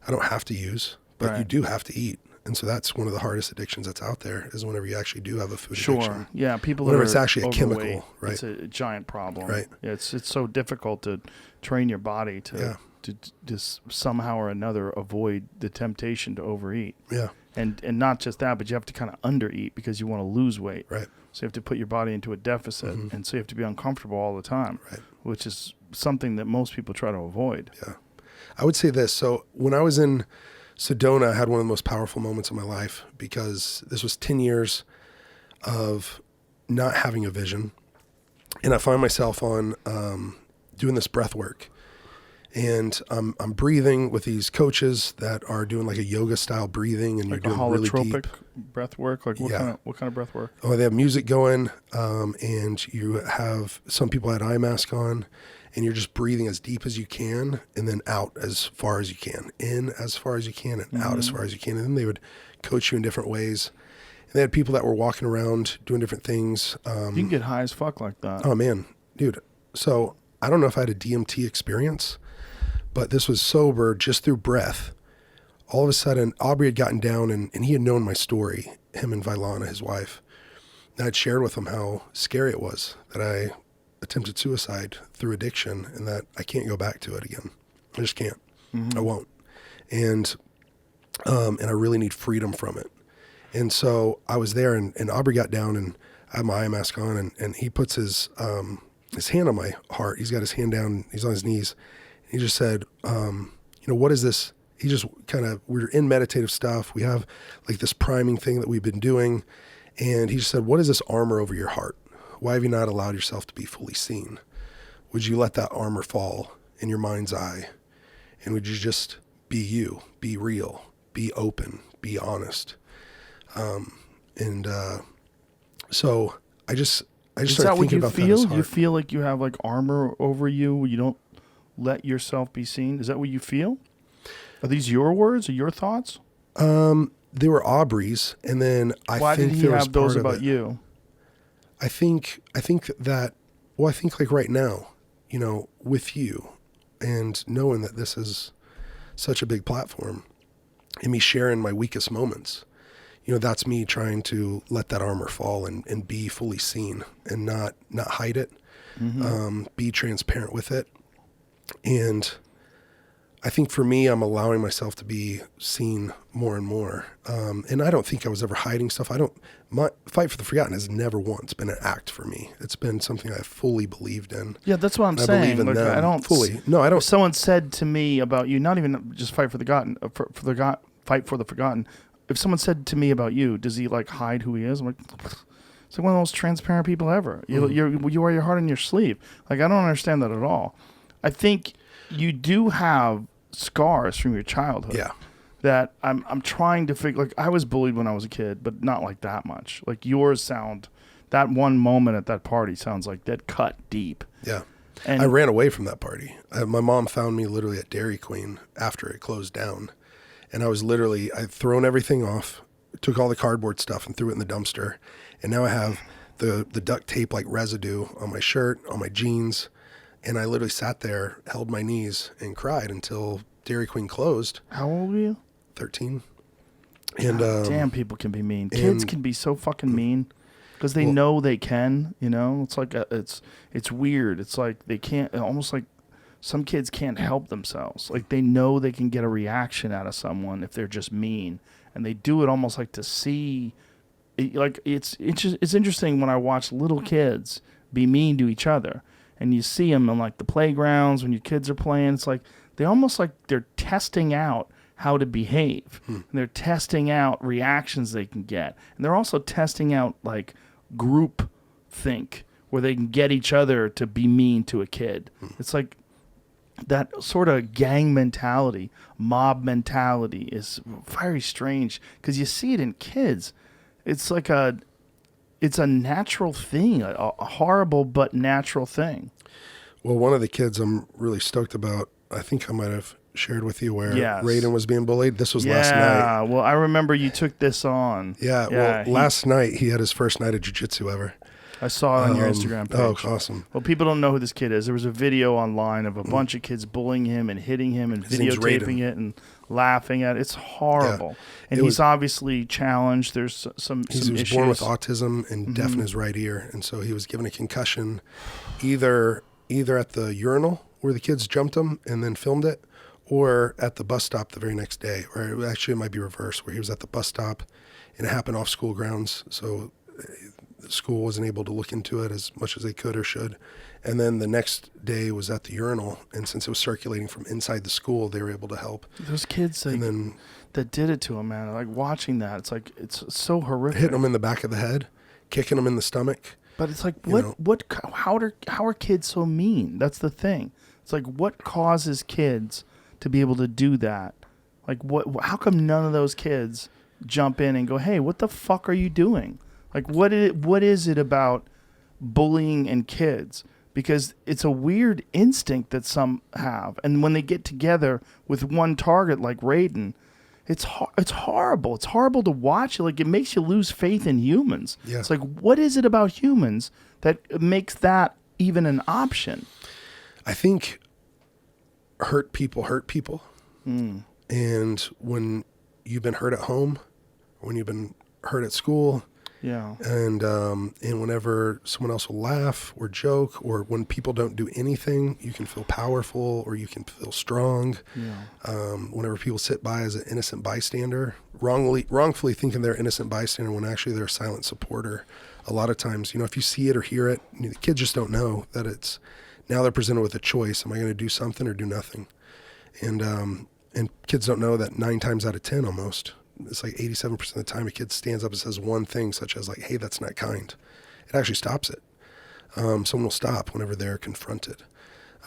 I don't have to use, but you Right. do have to eat. And so that's one of the hardest addictions that's out there is whenever you actually do have a food Sure. addiction. Yeah. People Whenever that it's are actually a overweight, chemical, right? It's a giant problem. Right. Yeah, it's so difficult to train your body to Yeah. to just somehow or another avoid the temptation to overeat. Yeah, And not just that, but you have to kind of undereat because you want to lose weight. right. So you have to put your body into a deficit, and so you have to be uncomfortable all the time, Right. which is something that most people try to avoid. Yeah. I would say this. So when I was in Sedona, I had one of the most powerful moments of my life because this was 10 years of not having a vision. And I find myself on doing this breath work. And I'm breathing with these coaches that are doing like a yoga style breathing, and Like you're a doing really holotropic deep. breath work. Like what Yeah. kind of breath work? Oh, they have music going, and you have some people had eye mask on, and you're just breathing as deep as you can, and then out as far as you can, in as far as you can, and out as far as you can. And then they would coach you in different ways. And they had people that were walking around doing different things. You can get high as fuck like that. Oh man, dude. So I don't know if I had a DMT experience, but this was sober just through breath. All of a sudden, Aubrey had gotten down and he had known my story, him and Vailana, his wife. And I'd shared with him how scary it was that I attempted suicide through addiction and that I can't go back to it again. I just can't. I won't. And I really need freedom from it. And so I was there and Aubrey got down and I had my eye mask on and he puts his hand on my heart. He's got his hand down. He's on his knees. He just said, what is this? He just we're in meditative stuff. We have like this priming thing that we've been doing. And he just said, what is this armor over your heart? Why have you not allowed yourself to be fully seen? Would you let that armor fall in your mind's eye? And would you just be you, be real, be open, be honest? So I just Is started that what thinking you about that as feel? heart. You feel like you have like armor over you where you don't let yourself be seen? Is that what you feel? Are these your words or your thoughts? they were Aubrey's, and then Why did he have those about you? I think that, well, I think like right now, you know, with you and knowing that this is such a big platform and me sharing my weakest moments, you know, that's me trying to let that armor fall and be fully seen and not hide it, be transparent with it. And I think for me, I'm allowing myself to be seen more and more. And I don't think I was ever hiding stuff. My Fight for the Forgotten has never once been an act for me. It's been something I fully believed in. Yeah, that's what I'm I saying. believe in Like, them I don't fully. No, I don't. If someone said to me about you, not even just Fight for the Forgotten, Fight for the Forgotten. If someone said to me about you, does he like hide who he is? I'm like, it's like one of the most transparent people ever. You wear your heart on your sleeve. Like, I don't understand that at all. I think you do have scars from your childhood. Yeah. That I'm trying to figure. Like, I was bullied when I was a kid, but not like that much. Like, yours sound, that one moment at that party sounds like that cut deep. Yeah. And I ran away from that party. My mom found me literally at Dairy Queen after it closed down. And I'd thrown everything off, took all the cardboard stuff and threw it in the dumpster. And now I have the duct tape like residue on my shirt, on my jeans. And I literally sat there, held my knees and cried until Dairy Queen closed. How old were you? 13. And damn, people can be mean. Kids can be so fucking mean because they know they can. You know, it's like it's weird. It's like they can't. Almost like some kids can't help themselves. Like they know they can get a reaction out of someone if they're just mean, and they do it almost like to see. Like it's interesting when I watch little kids be mean to each other, and you see them in like the playgrounds when your kids are playing. It's like they almost like they're testing out how to behave. And they're testing out reactions they can get. And they're also testing out like group think where they can get each other to be mean to a kid. It's like that sort of gang mentality, mob mentality is very strange because you see it in kids. It's like it's a natural thing, a horrible but natural thing. Well, one of the kids I'm really stoked about, I think I might have shared with you where Raiden was being bullied. This was last night. Yeah, well, I remember you took this on. Yeah, last night he had his first night of jiu-jitsu ever. I saw it on your Instagram page. Oh, awesome. Well, people don't know who this kid is. There was a video online of a bunch of kids bullying him and hitting him and videotaping it and laughing at it. It's horrible. Yeah. And he's obviously challenged. There's some he was issues. Born with autism and deaf in his right ear. And so he was given a concussion either at the urinal where the kids jumped him and then filmed it, or at the bus stop the very next day. Or actually it might be reversed, where he was at the bus stop and it happened off school grounds. So the school wasn't able to look into it as much as they could or should. And then the next day was at the urinal. And since it was circulating from inside the school, they were able to help. Those kids that did it to him, man, like watching that, it's like, it's so horrific. Hitting them in the back of the head, kicking them in the stomach. But it's like, how are kids so mean? That's the thing. It's like, what causes kids to be able to do that? Like, how come none of those kids jump in and go, hey, what the fuck are you doing? Like, what is it about bullying and kids? Because it's a weird instinct that some have. And when they get together with one target like Raiden, it's horrible. It's horrible to watch. Like, it makes you lose faith in humans. Yeah. It's like, what is it about humans that makes that even an option? I think hurt people. And when you've been hurt at home, when you've been hurt at school, and whenever someone else will laugh or joke, or when people don't do anything, you can feel powerful or you can feel strong. Whenever people sit by as an innocent bystander, wrongfully thinking they're innocent bystander when actually they're a silent supporter. A lot of times, if you see it or hear it, the kids just don't know that it's, now they're presented with a choice. Am I going to do something or do nothing? And kids don't know that 9 times out of 10 almost, it's like 87% of the time a kid stands up and says one thing, such as like, hey, that's not kind. It actually stops it. Someone will stop whenever they're confronted,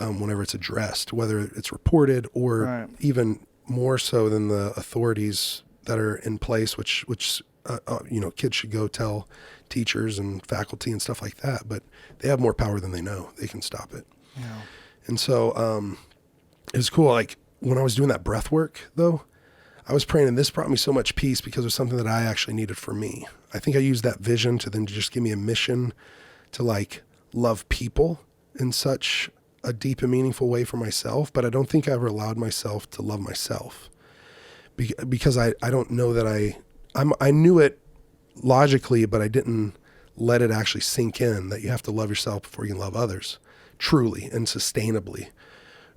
whenever it's addressed, whether it's reported or even more so than the authorities that are in place, which kids should go tell teachers and faculty and stuff like that, but they have more power than they know. They can stop it. Yeah. And so it was cool. Like when I was doing that breath work though, I was praying, and this brought me so much peace because it was something that I actually needed for me. I think I used that vision to then just give me a mission to like love people in such a deep and meaningful way for myself. But I don't think I ever allowed myself to love myself because I don't know that I knew it logically, but I didn't let it actually sink in that you have to love yourself before you can love others truly and sustainably.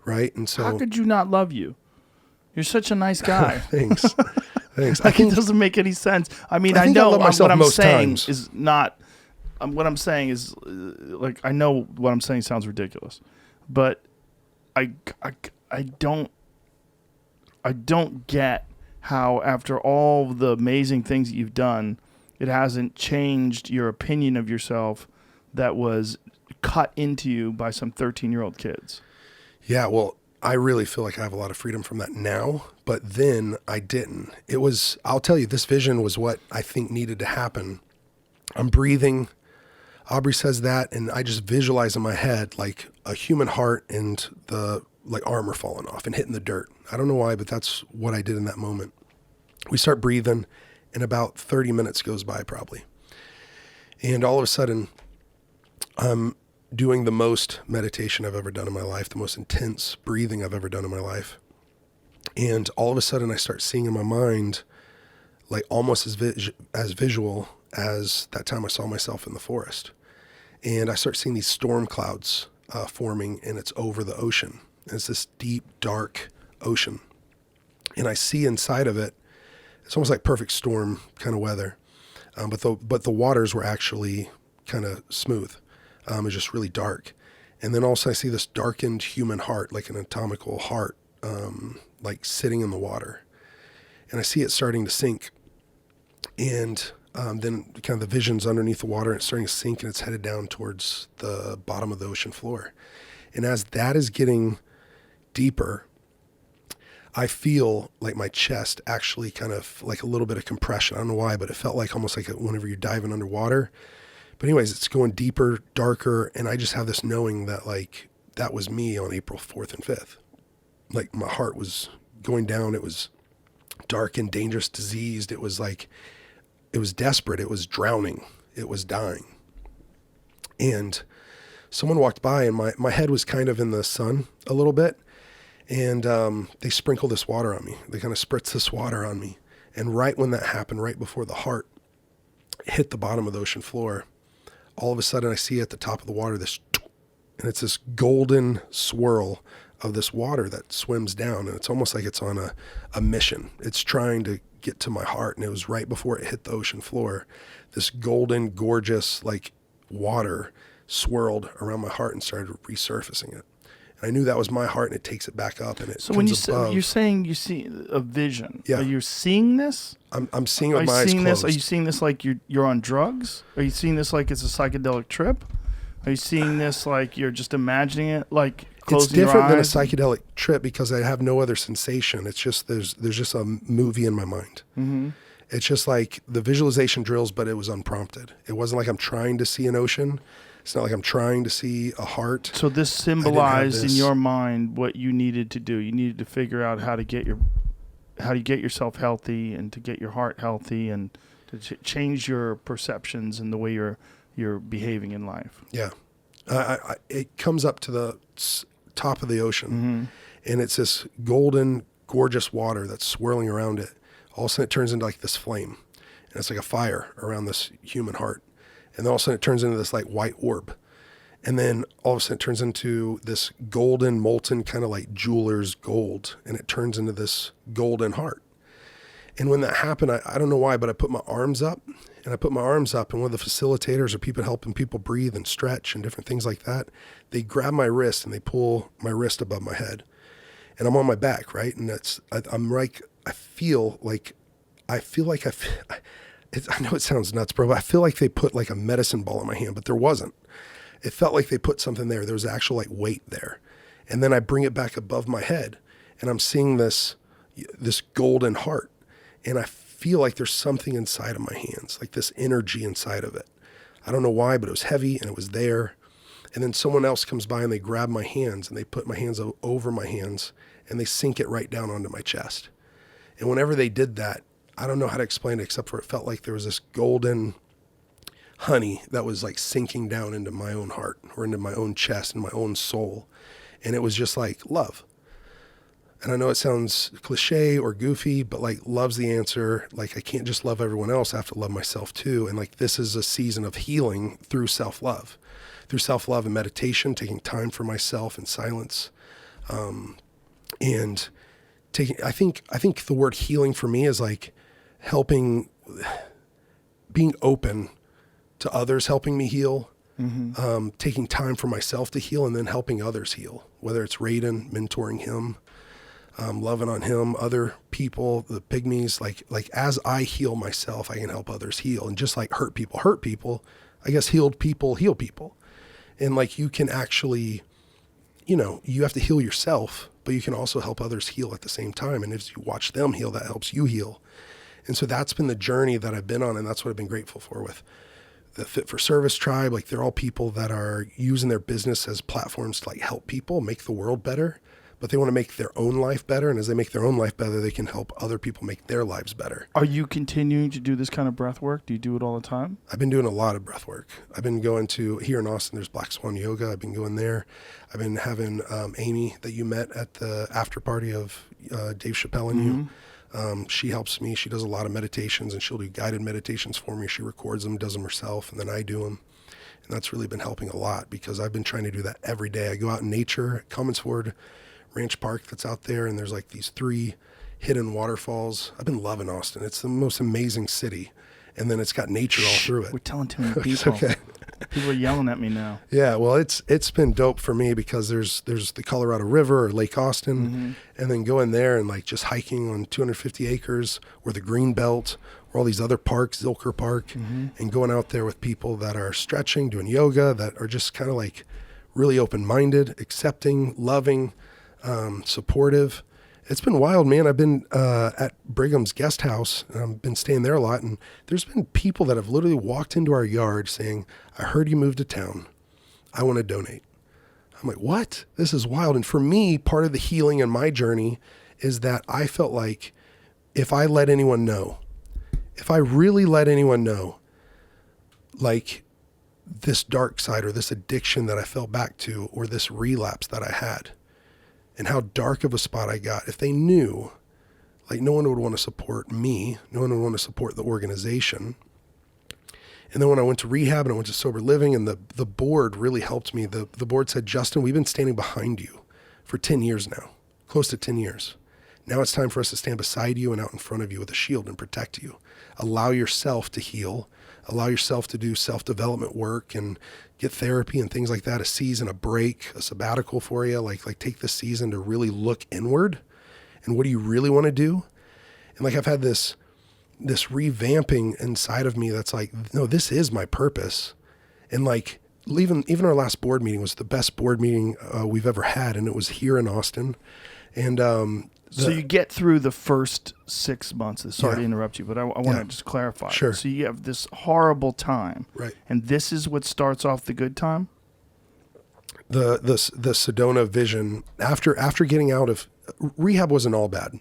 Right. And so how could you not love you? You're such a nice guy. Thanks. Thanks. Like, it doesn't make any sense. I mean, I think know love myself what I'm most saying times. is not. What I'm saying is, like, I know what I'm saying sounds ridiculous, but I don't get how after all the amazing things that you've done, it hasn't changed your opinion of yourself that was cut into you by some 13-year-old kids. Yeah, well, I really feel like I have a lot of freedom from that now, but then I didn't. I'll tell you, this vision was what I think needed to happen. I'm breathing. Aubrey says that, and I just visualize in my head like a human heart and the like armor falling off and hitting the dirt. I don't know why, but that's what I did in that moment. We start breathing, and about 30 minutes goes by probably. And all of a sudden, I'm doing the most meditation I've ever done in my life, the most intense breathing I've ever done in my life. And all of a sudden I start seeing in my mind, like almost as visual as that time I saw myself in the forest. And I start seeing these storm clouds forming, and it's over the ocean. And it's this deep, dark ocean. And I see inside of it, it's almost like perfect storm kind of weather. But the waters were actually kind of smooth. It's just really dark. And then also I see this darkened human heart, like an anatomical heart, like sitting in the water. And I see it starting to sink. And then kind of the vision's underneath the water, and it's starting to sink, and it's headed down towards the bottom of the ocean floor. And as that is getting deeper, I feel like my chest actually kind of like a little bit of compression. I don't know why, but it felt like almost like whenever you're diving underwater. But anyways, it's going deeper, darker, and I just have this knowing that like that was me on April 4th and 5th. Like my heart was going down. It was dark and dangerous, diseased. It was like, it was desperate. It was drowning. It was dying. And someone walked by, and my head was kind of in the sun a little bit. And they sprinkled this water on me. They kind of spritzed this water on me. And right when that happened, right before the heart hit the bottom of the ocean floor, all of a sudden I see at the top of the water and it's this golden swirl of this water that swims down, and it's almost like it's on a mission. It's trying to get to my heart, and it was right before it hit the ocean floor. This golden, gorgeous, like water swirled around my heart and started resurfacing it. And I knew that was my heart, and it takes it back up, and it So comes when above. you're saying you see a vision, Yeah. are you seeing this? I'm seeing it Are with you my eyes seeing closed. this? Are you seeing this like you're on drugs? Are you seeing this like it's a psychedelic trip? Are you seeing this like you're just imagining it, like closing It's different your than a eyes? psychedelic trip because I have no other sensation. It's just there's just a movie in my mind. Mm-hmm. It's just like the visualization drills, but it was unprompted. It wasn't like I'm trying to see an ocean. It's not like I'm trying to see a heart. So this symbolized in your mind what you needed to do. You needed to figure out how to get yourself healthy, and to get your heart healthy, and to change your perceptions and the way you're behaving in life. Yeah. It comes up to the top of the ocean, and it's this golden, gorgeous water that's swirling around it. All of a sudden it turns into like this flame, and it's like a fire around this human heart. And then all of a sudden it turns into this like white orb. And then all of a sudden it turns into this golden, molten kind of like jeweler's gold. And it turns into this golden heart. And when that happened, I don't know why, but I put my arms up. And one of the facilitators or people helping people breathe and stretch and different things like that, they grab my wrist and they pull my wrist above my head. And I'm on my back, right? And I'm like, I feel like I know it sounds nuts, bro, but I feel like they put like a medicine ball in my hand, but there wasn't. It felt like they put something there. There was actual like weight there. And then I bring it back above my head, and I'm seeing this golden heart. And I feel like there's something inside of my hands, like this energy inside of it. I don't know why, but it was heavy and it was there. And then someone else comes by and they grab my hands and they put my hands over my hands and they sink it right down onto my chest. And whenever they did that, I don't know how to explain it except for it felt like there was this golden honey that was like sinking down into my own heart or into my own chest and my own soul. And it was just like love. And I know it sounds cliche or goofy, but like love's the answer. Like I can't just love everyone else. I have to love myself too. And like this is a season of healing through self-love and meditation, taking time for myself in silence. And I think the word healing for me is like helping, being open to others helping me heal, taking time for myself to heal, and then helping others heal, whether it's Raiden, mentoring him, loving on him, other people, the pygmies, like as I heal myself, I can help others heal. And just like hurt people, I guess healed people heal people. And like you can actually, you have to heal yourself, but you can also help others heal at the same time. And as you watch them heal, that helps you heal. And so that's been the journey that I've been on. And that's what I've been grateful for with the Fit for Service tribe. Like they're all people that are using their business as platforms to like help people make the world better, but they want to make their own life better. And as they make their own life better, they can help other people make their lives better. Are you continuing to do this kind of breath work? Do you do it all the time? I've been doing a lot of breath work. I've been going to, here in Austin, there's Black Swan Yoga. I've been going there. I've been having Amy that you met at the after party of Dave Chappelle and you. She helps me. She does a lot of meditations, and she'll do guided meditations for me. She records them, does them herself, and then I do them. And that's really been helping a lot because I've been trying to do that every day. I go out in nature at Commonford Ranch Park that's out there, and there's like these 3 hidden waterfalls. I've been loving Austin. It's the most amazing city. And then it's got nature all through it. We're telling too many people. It's okay. People are yelling at me now. Yeah, well, it's been dope for me because there's the Colorado River or Lake Austin, and then going there and like just hiking on 250 acres or the Green Belt or all these other parks, Zilker Park, and going out there with people that are stretching, doing yoga, that are just kind of like really open-minded, accepting, loving, supportive. It's been wild, man. I've been at Brigham's guest house, and I've been staying there a lot, and there's been people that have literally walked into our yard saying, I heard you moved to town. I want to donate. I'm like, what? This is wild. And for me, part of the healing in my journey is that I felt like if I let anyone know, if I really let anyone know, like this dark side or this addiction that I fell back to or this relapse that I had, and how dark of a spot I got, if they knew, like no one would want to support me, no one would want to support the organization. And then when I went to rehab and I went to sober living, and the board really helped me. The board said, Justin, we've been standing behind you for 10 years now, close to 10 years. Now it's time for us to stand beside you and out in front of you with a shield and protect you. Allow yourself to heal. Allow yourself to do self-development work and get therapy and things like that, a season, a break, a sabbatical for you. Like take this season to really look inward and what do you really want to do? And like I've had this revamping inside of me that's like, no, this is my purpose. And like even our last board meeting was the best board meeting we've ever had, and it was here in Austin. And so you get through the first 6 months. Sorry to interrupt you, but I want to just clarify. Sure. So you have this horrible time, right? And this is what starts off the good time. The Sedona vision after getting out of rehab wasn't all bad.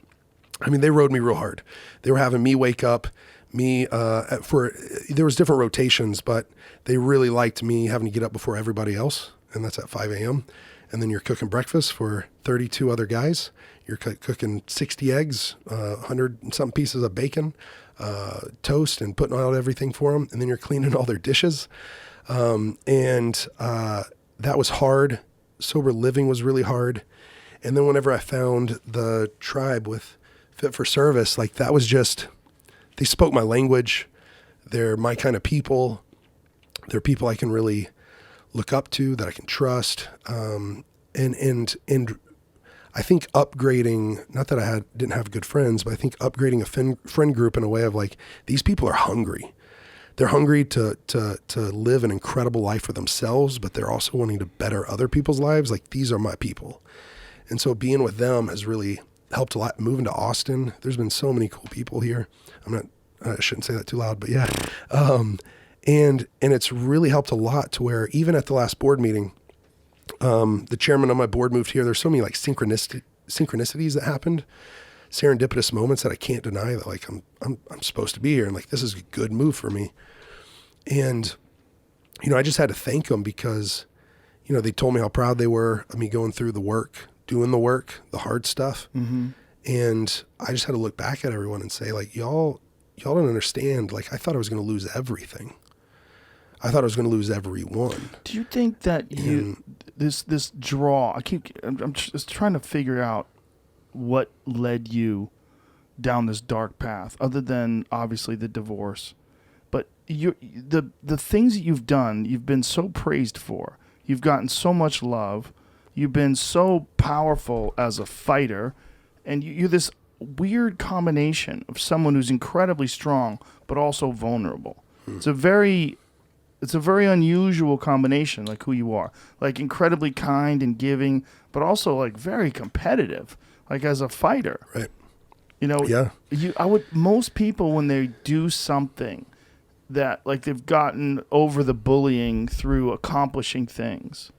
I mean, they rode me real hard. They were having me wake up, there was different rotations, but they really liked me having to get up before everybody else, and that's at 5 a.m. And then you're cooking breakfast for 32 other guys. You're cooking 60 eggs, 100 and some pieces of bacon, toast, and putting out everything for them. And then you're cleaning all their dishes. That was hard. Sober living was really hard. And then whenever I found the tribe with Fit for Service, like that was just, they spoke my language. They're my kind of people. They're people I can really look up to, that I can trust. And I think upgrading, not that I didn't have good friends, but I think upgrading a friend group in a way of like, these people are hungry. They're hungry to live an incredible life for themselves, but they're also wanting to better other people's lives. Like, these are my people. And so being with them has really helped a lot. Moving to Austin, there's been so many cool people here. I shouldn't say that too loud, but yeah. And it's really helped a lot to where even at the last board meeting, the chairman of my board moved here. There's so many like synchronicities that happened serendipitous moments that I can't deny that like I'm supposed to be here and like this is a good move for me. And I just had to thank them because they told me how proud they were of me going through the work, doing the work, the hard stuff. Mm-hmm. And I just had to look back at everyone and say like, y'all don't understand. Like I thought I was going to lose everything. I thought I was going to lose everyone. Do you think that this draw? I'm just trying to figure out what led you down this dark path, other than obviously the divorce. But the things that you've done, you've been so praised for. You've gotten so much love. You've been so powerful as a fighter, and you're this weird combination of someone who's incredibly strong but also vulnerable. It's a very unusual combination, like who you are. Like incredibly kind and giving, but also like very competitive, like as a fighter. Right. Yeah. Most people when they do something that like they've gotten over the bullying through accomplishing things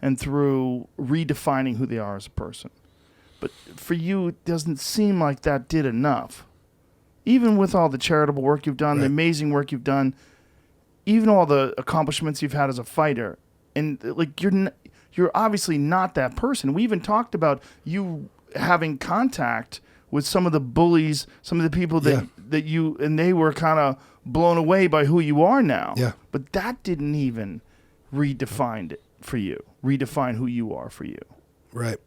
and through redefining who they are as a person. But for you, it doesn't seem like that did enough. Even with all the charitable work you've done, right. The amazing work you've done, even all the accomplishments you've had as a fighter, and like you're obviously not that person. We even talked about you having contact with some of the bullies, some of the people that you, and they were kind of blown away by who you are now. Yeah. But that didn't even redefine it for you, redefine who you are for you. Right.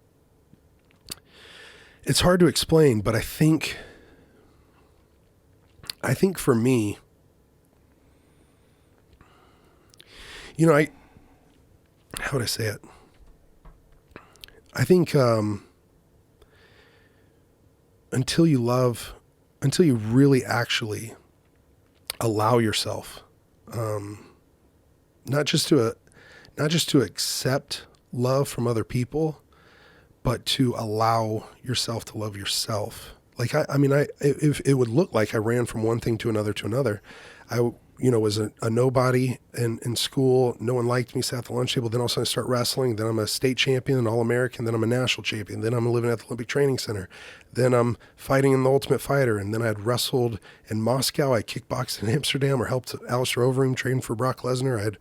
It's hard to explain, but I think for me, how would I say it? I think until you really actually allow yourself, not just to accept love from other people, but to allow yourself to love yourself. Like, if it would look like I ran from one thing to another. I was a nobody in school. No one liked me, sat at the lunch table. Then all of a sudden I start wrestling. Then I'm a state champion, an All-American. Then I'm a national champion. Then I'm living at the Olympic Training Center. Then I'm fighting in the Ultimate Fighter. And then I had wrestled in Moscow. I kickboxed in Amsterdam or helped Alistair Overeem train for Brock Lesnar. I had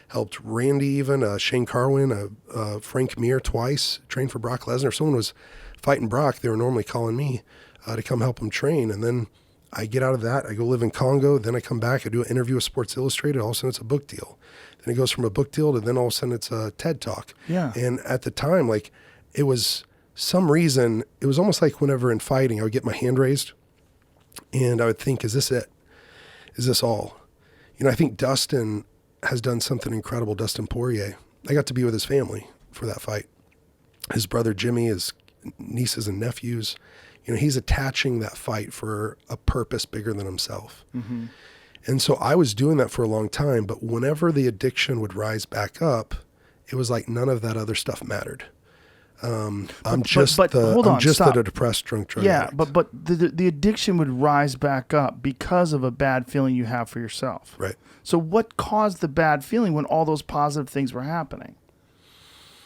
helped Randy even, Shane Carwin, Frank Mir twice, train for Brock Lesnar. If someone was fighting Brock, they were normally calling me to come help them train. And then I get out of that. I go live in Congo. Then I come back. I do an interview with Sports Illustrated. All of a sudden, it's a book deal. Then it goes from a book deal to then all of a sudden it's a TED Talk. Yeah. And at the time, like, it was some reason, it was almost like whenever in fighting, I would get my hand raised and I would think, is this it? Is this all? I think Dustin has done something incredible. Dustin Poirier. I got to be with his family for that fight. His brother Jimmy, his nieces and nephews. He's attaching that fight for a purpose bigger than himself. Mm-hmm. And so I was doing that for a long time, but whenever the addiction would rise back up, it was like none of that other stuff mattered. I'm just a depressed drunk drug addict. but the addiction would rise back up because of a bad feeling you have for yourself. Right. So what caused the bad feeling when all those positive things were happening?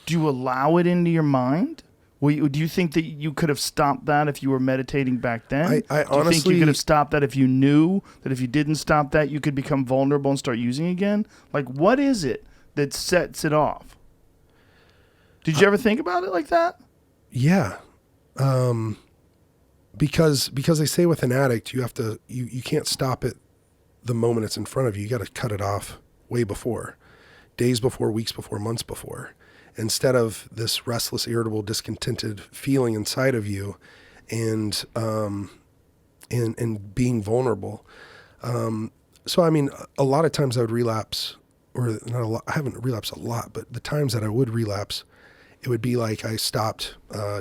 Do you allow it into your mind? Do you think that you could have stopped that if you were meditating back then? I Do you think you could have stopped that if you knew that if you didn't stop that, you could become vulnerable and start using again? Like, what is it that sets it off? Did you ever think about it like that? Yeah. Because they say with an addict, you can't stop it the moment it's in front of you. You got to cut it off way before, days before, weeks before, months before. Instead of this restless, irritable, discontented feeling inside of you and being vulnerable. So, a lot of times I would relapse, or not a lot, I haven't relapsed a lot, but the times that I would relapse, it would be like I stopped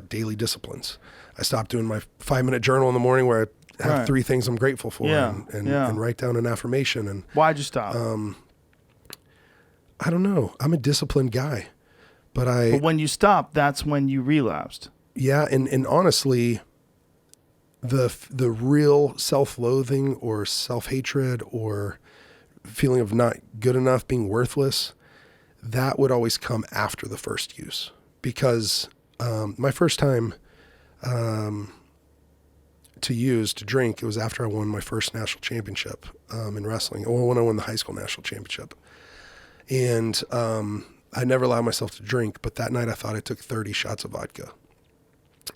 daily disciplines. I stopped doing my 5-minute journal in the morning where I have 3 things I'm grateful for and write down an affirmation. And why'd you stop? I don't know. I'm a disciplined guy. But when you stopped, that's when you relapsed. Yeah, and honestly, the real self-loathing or self-hatred or feeling of not good enough, being worthless, that would always come after the first use. Because my first time to use to drink, it was after I won my first national championship in wrestling. When I won the high school national championship. And I never allowed myself to drink, but that night I thought I took 30 shots of vodka.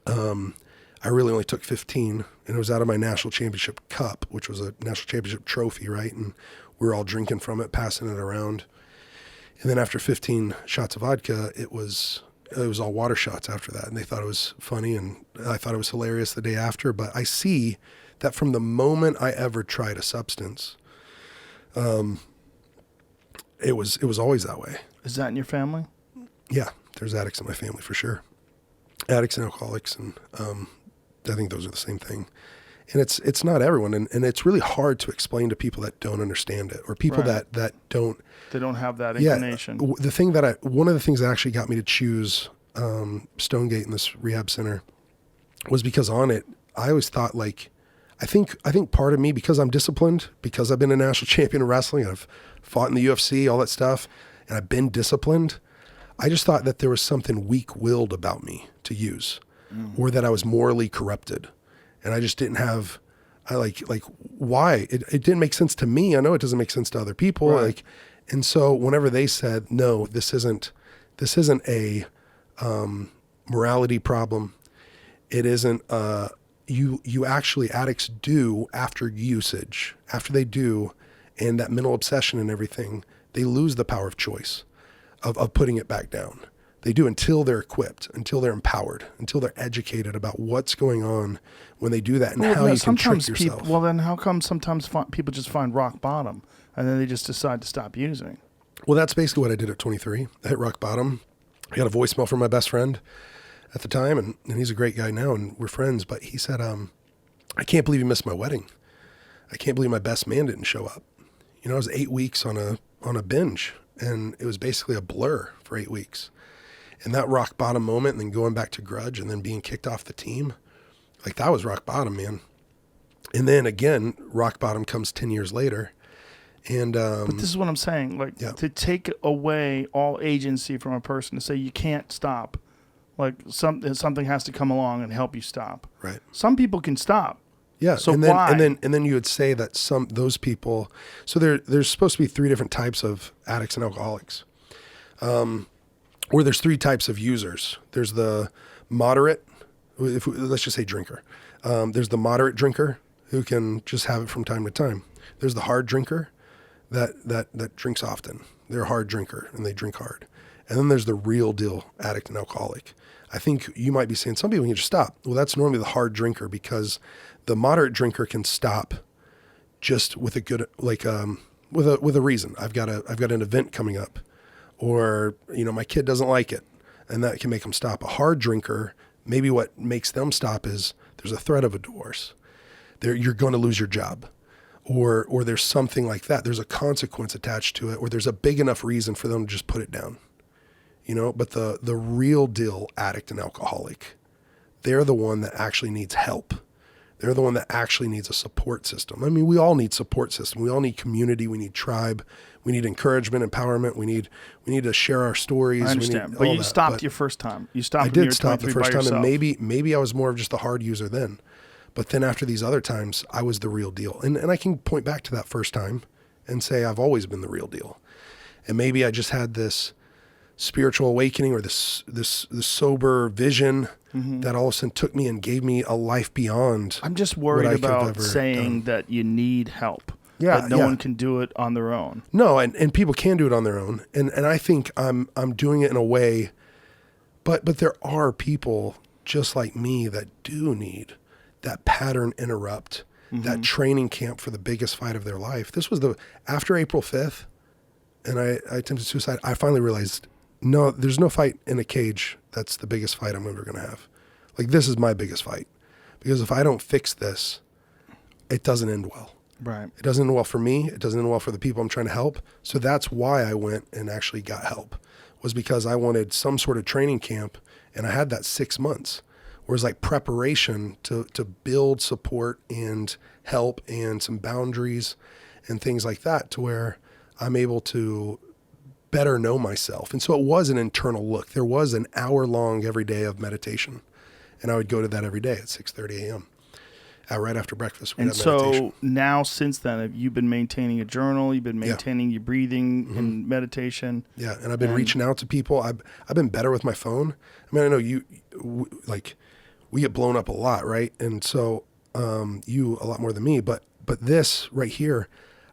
I really only took 15, and it was out of my national championship cup, which was a national championship trophy, right? And we were all drinking from it, passing it around. And then after 15 shots of vodka, it was all water shots after that. And they thought it was funny, and I thought it was hilarious the day after. But I see that from the moment I ever tried a substance, it was always that way. Is that in your family? Yeah, there's addicts in my family for sure. Addicts and alcoholics, and I think those are the same thing. And it's not everyone, and it's really hard to explain to people that don't understand it, or people Right. that don't. They don't have that Yeah, inclination. one of the things that actually got me to choose Stonegate in this rehab center was because on it, I always thought like, I think part of me, because I'm disciplined, because I've been a national champion in wrestling, I've fought in the UFC, all that stuff, and I've been disciplined. I just thought that there was something weak-willed about me to use, or that I was morally corrupted, and I just didn't have. I like why it didn't make sense to me. I know it doesn't make sense to other people. Right. Like, and so whenever they said no, this isn't a morality problem. It isn't. You actually, addicts do after usage, after they do, and that mental obsession and everything, they lose the power of choice, of putting it back down. They do until they're equipped, until they're empowered, until they're educated about what's going on when they do that and how you can trick yourself. Well, then how come sometimes people just find rock bottom and then they just decide to stop using? Well, that's basically what I did at 23. I hit rock bottom. I got a voicemail from my best friend at the time, and he's a great guy now, and we're friends. But he said, I can't believe you missed my wedding. I can't believe my best man didn't show up. You know, I was 8 weeks on a binge, and it was basically a blur for 8 weeks. And that rock bottom moment, and then going back to grudge, and then being kicked off the team, like that was rock bottom, man. And then again, rock bottom comes 10 years later. And But this is what I'm saying. Like, to take away all agency from a person, to say you can't stop, like something has to come along and help you stop. right. Some people can stop. Yeah. So and then, why? And then you would say that those people, so there's supposed to be 3 different types of addicts and alcoholics. Or there's 3 types of users. There's the moderate, let's just say drinker. There's the moderate drinker who can just have it from time to time. There's the hard drinker that drinks often. They're a hard drinker and they drink hard. And then there's the real deal addict and alcoholic. I think you might be saying some people can just stop. Well, that's normally the hard drinker, because the moderate drinker can stop just with a good, like, with a reason. I've got an event coming up, or, you know, my kid doesn't like it, and that can make them stop. A hard drinker, maybe what makes them stop is there's a threat of a divorce. You're going to lose your job, or there's something like that. There's a consequence attached to it, or there's a big enough reason for them to just put it down. You know, but the real deal addict and alcoholic, they're the one that actually needs help. They're the one that actually needs a support system. I mean, we all need support system. We all need community. We need tribe. We need encouragement, empowerment. We need to share our stories. I understand. We need But all you that. stopped But your first time. You stopped I when you did were stop the 23 first by time, and yourself. maybe I was more of just the hard user then. But then after these other times, I was the real deal. And I can point back to that first time and say I've always been the real deal. And maybe I just had this spiritual awakening, or this sober vision that all of a sudden took me and gave me a life beyond. I'm just what worried I could have about ever saying done. that you need help. Yeah, That no yeah. one can do it on their own. No, and people can do it on their own. And I think I'm doing it in a way, but there are people just like me that do need that pattern interrupt, that training camp for the biggest fight of their life. This was after April 5th, and I attempted suicide. I finally realized, no, there's no fight in a cage that's the biggest fight I'm ever going to have. Like, this is my biggest fight, because if I don't fix this, it doesn't end well. Right. It doesn't end well for me. It doesn't end well for the people I'm trying to help. So that's why I went and actually got help, was because I wanted some sort of training camp, and I had that 6 months, where it was like preparation to build support and help and some boundaries and things like that, to where I'm able to better know myself. And so it was an internal look. There was an hour long every day of meditation, and I would go to that every day at 6:30 a.m. right after breakfast. We'd And have so meditation. now, since then, have you been maintaining a journal? You've been maintaining your breathing and meditation. Yeah, and I've been reaching out to people. I've been better with my phone. I mean, I know we get blown up a lot, right? And so you a lot more than me, but this right here,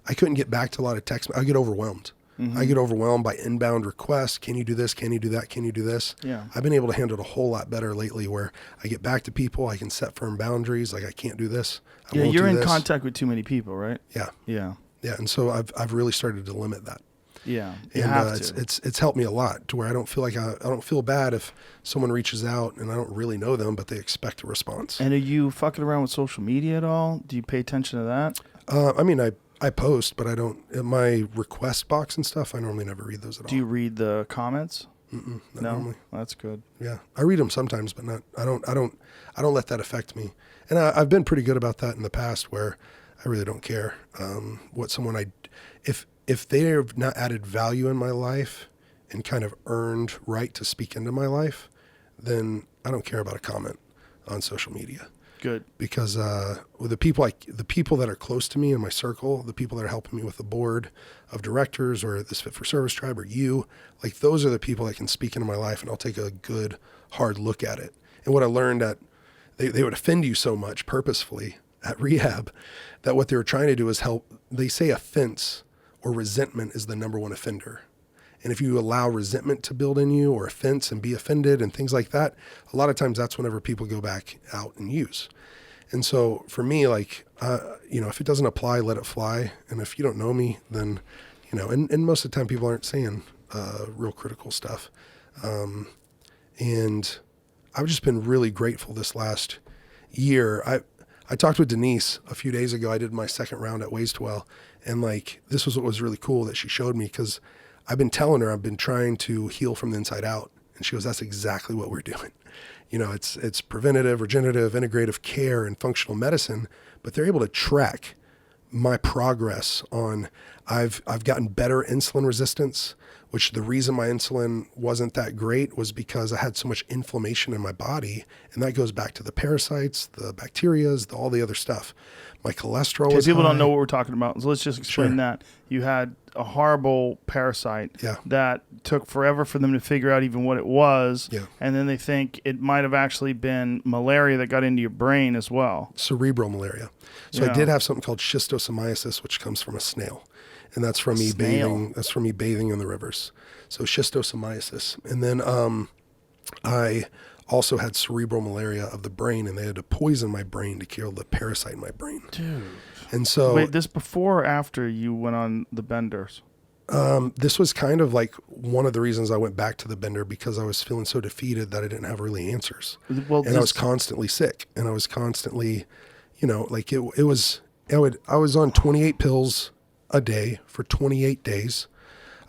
I couldn't get back to a lot of text. I get overwhelmed. I get overwhelmed by inbound requests. Can you do this? Can you do that? Can you do this? Yeah. I've been able to handle it a whole lot better lately where I get back to people. I can set firm boundaries. Like I can't do this. I won't You're do in this. contact with too many people, right? Yeah. Yeah. Yeah. And so I've really started to limit that. Yeah. You And have to. it's helped me a lot to where I don't feel like I don't feel bad if someone reaches out and I don't really know them, but they expect a response. And are you fucking around with social media at all? Do you pay attention to that? I mean, I post, but I don't, in my request box and stuff, I normally never read those at all. Do you read the comments? Not No, normally. that's good. Yeah. I read them sometimes, but I don't let that affect me. And I've been pretty good about that in the past where I really don't care, what someone if they have not added value in my life and kind of earned right to speak into my life, then I don't care about a comment on social media. Good. Because with the people that are close to me in my circle, the people that are helping me with the board of directors or this Fit for Service tribe or you, like those are the people that can speak into my life, and I'll take a good hard look at it. And what I learned that they would offend you so much purposefully at rehab that what they were trying to do is help. They say offense or resentment is the number one offender. And if you allow resentment to build in you or offense and be offended and things like that, a lot of times that's whenever people go back out and use. And so for me, like, if it doesn't apply, let it fly. And if you don't know me, then, and most of the time people aren't saying real critical stuff. And I've just been really grateful this last year. I talked with Denise a few days ago. I did my second round at Waystwell. And like, this was what was really cool that she showed me, because I've been telling her I've been trying to heal from the inside out. And she goes, that's exactly what we're doing. It's preventative, regenerative, integrative care and functional medicine, but they're able to track my progress on, I've gotten better insulin resistance, which the reason my insulin wasn't that great was because I had so much inflammation in my body. And that goes back to the parasites, the bacterias, all the other stuff. My cholesterol was people high. don't know what we're talking about, so let's just explain Sure. that. You had a horrible parasite Yeah. that took forever for them to figure out even what it was. Yeah. And then they think it might have actually been malaria that got into your brain as well. Cerebral malaria. So Yeah. I did have something called schistosomiasis, which comes from a snail. And that's from me bathing. That's from me bathing in the rivers. So schistosomiasis. And then I also had cerebral malaria of the brain, and they had to poison my brain to kill the parasite in my brain. Dude. And so Wait, this before or after you went on the benders? this was kind of like one of the reasons I went back to the bender, because I was feeling so defeated that I didn't have really answers. Well, And I was constantly sick, and I was constantly, like I was on 28 pills a day for 28 days.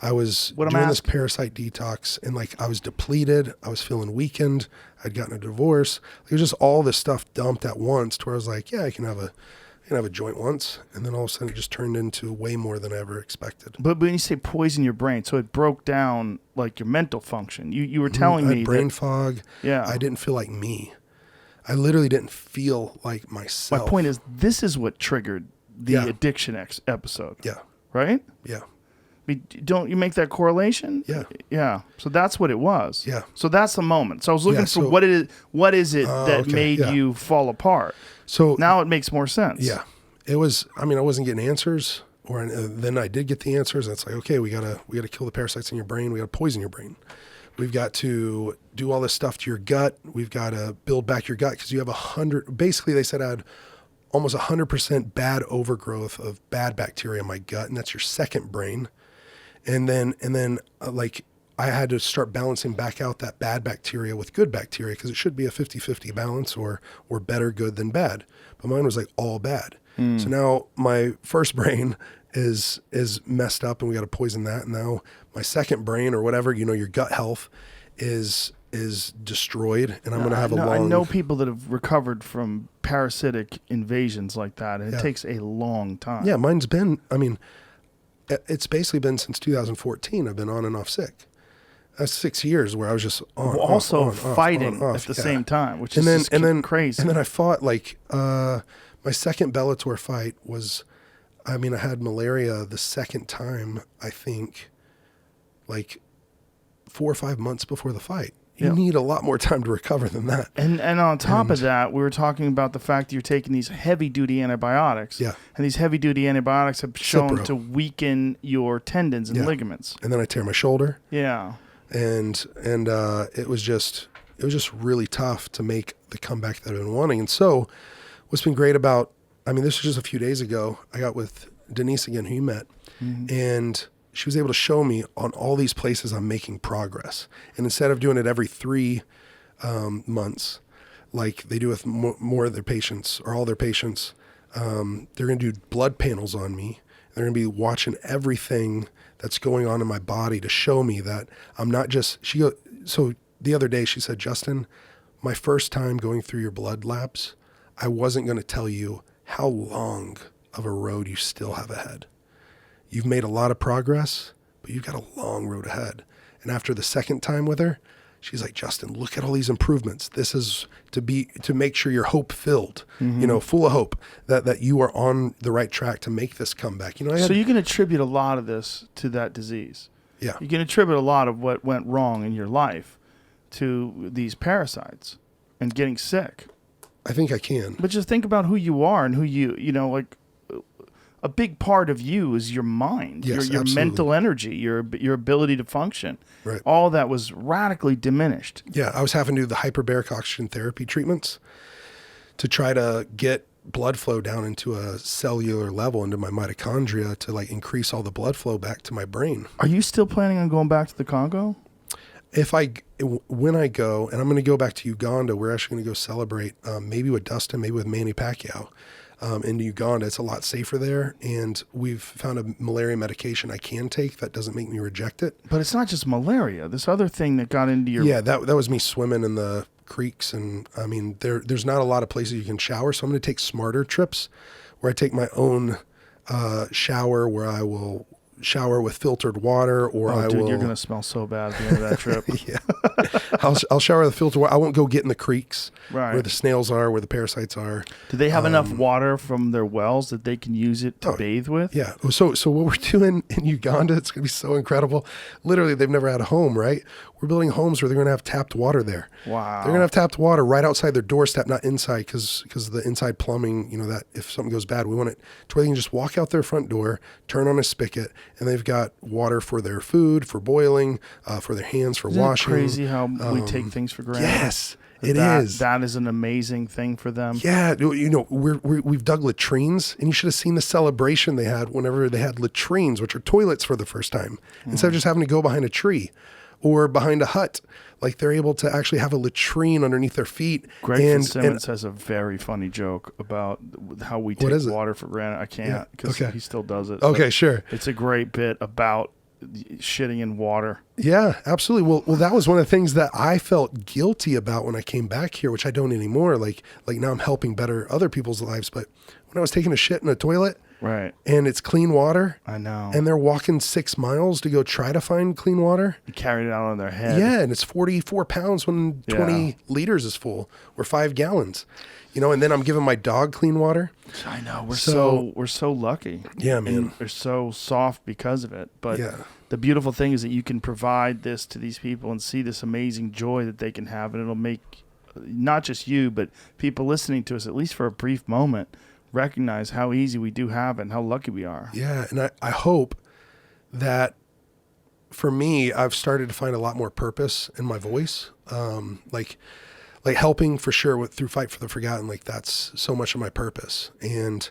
I was What I'm doing this asking- parasite detox, and like I was depleted. I was feeling weakened. I'd gotten a divorce. It was just all this stuff dumped at once to where I was like, yeah, I can have a joint once. And then all of a sudden it just turned into way more than I ever expected. But when you say poison your brain, so it broke down like your mental function. You were telling I me had brain that, fog. Yeah. I didn't feel like me. I literally didn't feel like myself. my point is, this is what triggered the Yeah. addiction episode, Yeah. right? Yeah. Don't you make that correlation? Yeah. Yeah. So that's what it was. Yeah. So that's the moment. So I was looking Yeah, for so- what is it that okay, made yeah. you fall apart? So Now it makes more sense. yeah, it was, I wasn't getting answers, or then I did get the answers. And it's like, okay, we gotta kill the parasites in your brain. We gotta poison your brain. We've got to do all this stuff to your gut. We've got to build back your gut, because you have basically they said I had almost 100% bad overgrowth of bad bacteria in my gut. And that's your second brain. And then like I had to start balancing back out that bad bacteria with good bacteria, because it should be a 50-50 balance, or better good than bad. But mine was like all bad. So now my first brain is messed up, and we got to poison that. And now my second brain, or whatever, your gut health is destroyed, and I'm going to have I know people that have recovered from parasitic invasions like that, and it Yeah. takes a long time. Yeah, mine's been, it's basically been since 2014. I've been on and off sick. That's 6 years where I was just on, Also off, fighting on, off. at the Yeah. same time, which is just crazy. And then I fought, like, my My second Bellator fight was, I mean, I had malaria the second time, I think, like 4 or 5 months before the fight. You need a lot more time to recover than that. And on top of that, we were talking about the fact that you're taking these heavy-duty antibiotics. Yeah. And these heavy-duty antibiotics have shown to weaken your tendons and ligaments. And then I tear my shoulder. Yeah. And it was just really tough to make the comeback that I've been wanting. And so what's been great about, I mean, this was just a few days ago, I got with Denise again, who you met, and she was able to show me on all these places I'm making progress. And instead of doing it every 3 months, like they do with more of their patients or all their patients, they're going to do blood panels on me. They're going to be watching everything that's going on in my body to show me that I'm not just, so the other day she said, Justin, my first time going through your blood labs, I wasn't going to tell you how long of a road you still have ahead. You've made a lot of progress, but you've got a long road ahead. And after the second time with her, she's like, Justin, look at all these improvements. This is to make sure you're hope filled, full of hope that you are on the right track to make this comeback. So you can attribute a lot of this to that disease. Yeah. You can attribute a lot of what went wrong in your life to these parasites and getting sick. I think I can. But just think about who you are and who like a big part of you is your mind, yes, your mental energy, your ability to function. Right. All that was radically diminished. Yeah, I was having to do the hyperbaric oxygen therapy treatments to try to get blood flow down into a cellular level into my mitochondria to like increase all the blood flow back to my brain. Are you still planning on going back to the Congo? When I go, and I'm going to go back to Uganda, we're actually going to go celebrate maybe with Dustin, maybe with Manny Pacquiao. In Uganda, it's a lot safer there, and we've found a malaria medication I can take that doesn't make me reject it. But it's not just malaria. This other thing that got into your... Yeah, that was me swimming in the creeks, and I mean, there's not a lot of places you can shower, so I'm going to take smarter trips where I take my own shower, where I will shower with filtered water, or you're going to smell so bad at the end of that trip. Yeah. I'll shower with filtered water. I won't go get in the creeks where the snails are, where the parasites are. Do they have enough water from their wells that they can use it to bathe with? Yeah. So what we're doing in Uganda, it's going to be so incredible. Literally, they've never had a home, right? We're building homes where they're going to have tapped water there. Wow. They're going to have tapped water right outside their doorstep, not inside, because the inside plumbing, that if something goes bad, we want it to where they can just walk out their front door, turn on a spigot, and they've got water for their food, for boiling, for their hands, for washing. Isn't it crazy how we take things for granted? Yes, it is. That is an amazing thing for them. Yeah, we've dug latrines, and you should have seen the celebration they had whenever they had latrines, which are toilets for the first time, instead of just having to go behind a tree or behind a hut. Like, they're able to actually have a latrine underneath their feet. Greg Fitzsimmons has a very funny joke about how we take water for granted. I can't, because he still does it. Okay, sure. It's a great bit about shitting in water. Yeah, absolutely. Well, that was one of the things that I felt guilty about when I came back here, which I don't anymore. Like now I'm helping better other people's lives. But when I was taking a shit in a toilet, right, and it's clean water, I know, and they're walking 6 miles to go try to find clean water, and carried it out on their head. Yeah, and it's 44 pounds when 20 liters is full, or 5 gallons. And then I'm giving my dog clean water. I know, we're so lucky. Yeah, man. And we're so soft because of it. But yeah, the beautiful thing is that you can provide this to these people and see this amazing joy that they can have, and it'll make not just you, but people listening to us, at least for a brief moment, recognize how easy we do have it and how lucky we are. Yeah, and I hope that for me, I've started to find a lot more purpose in my voice. Like helping for sure through Fight for the Forgotten, like that's so much of my purpose. And,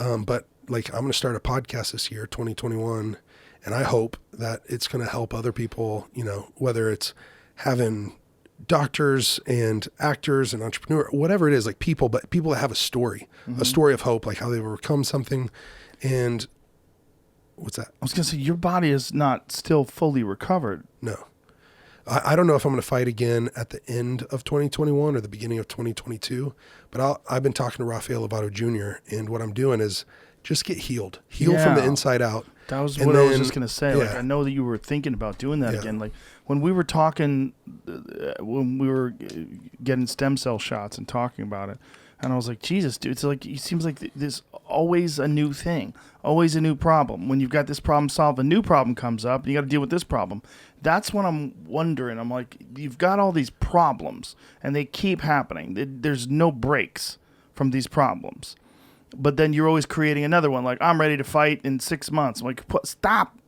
but like I'm going to start a podcast this year, 2021. And I hope that it's going to help other people, whether it's having doctors and actors and entrepreneurs, whatever it is, like people that have a story of hope, like how they've overcome something. And what's that? I was going to say, your body is not still fully recovered. No. I don't know if I'm going to fight again at the end of 2021 or the beginning of 2022, but I've been talking to Rafael Lovato Jr., and what I'm doing is just get healed from the inside out. That was what I was just going to say. Yeah. Like, I know that you were thinking about doing that again. Like when we were talking, when we were getting stem cell shots and talking about it, And I was like, Jesus, dude, it's like it seems like there's always a new thing, always a new problem. When you've got this problem solved, a new problem comes up, and you got to deal with this problem. That's what I'm wondering. I'm like, you've got all these problems, and they keep happening. There's no breaks from these problems. But then you're always creating another one. Like, I'm ready to fight in 6 months. I'm like, stop.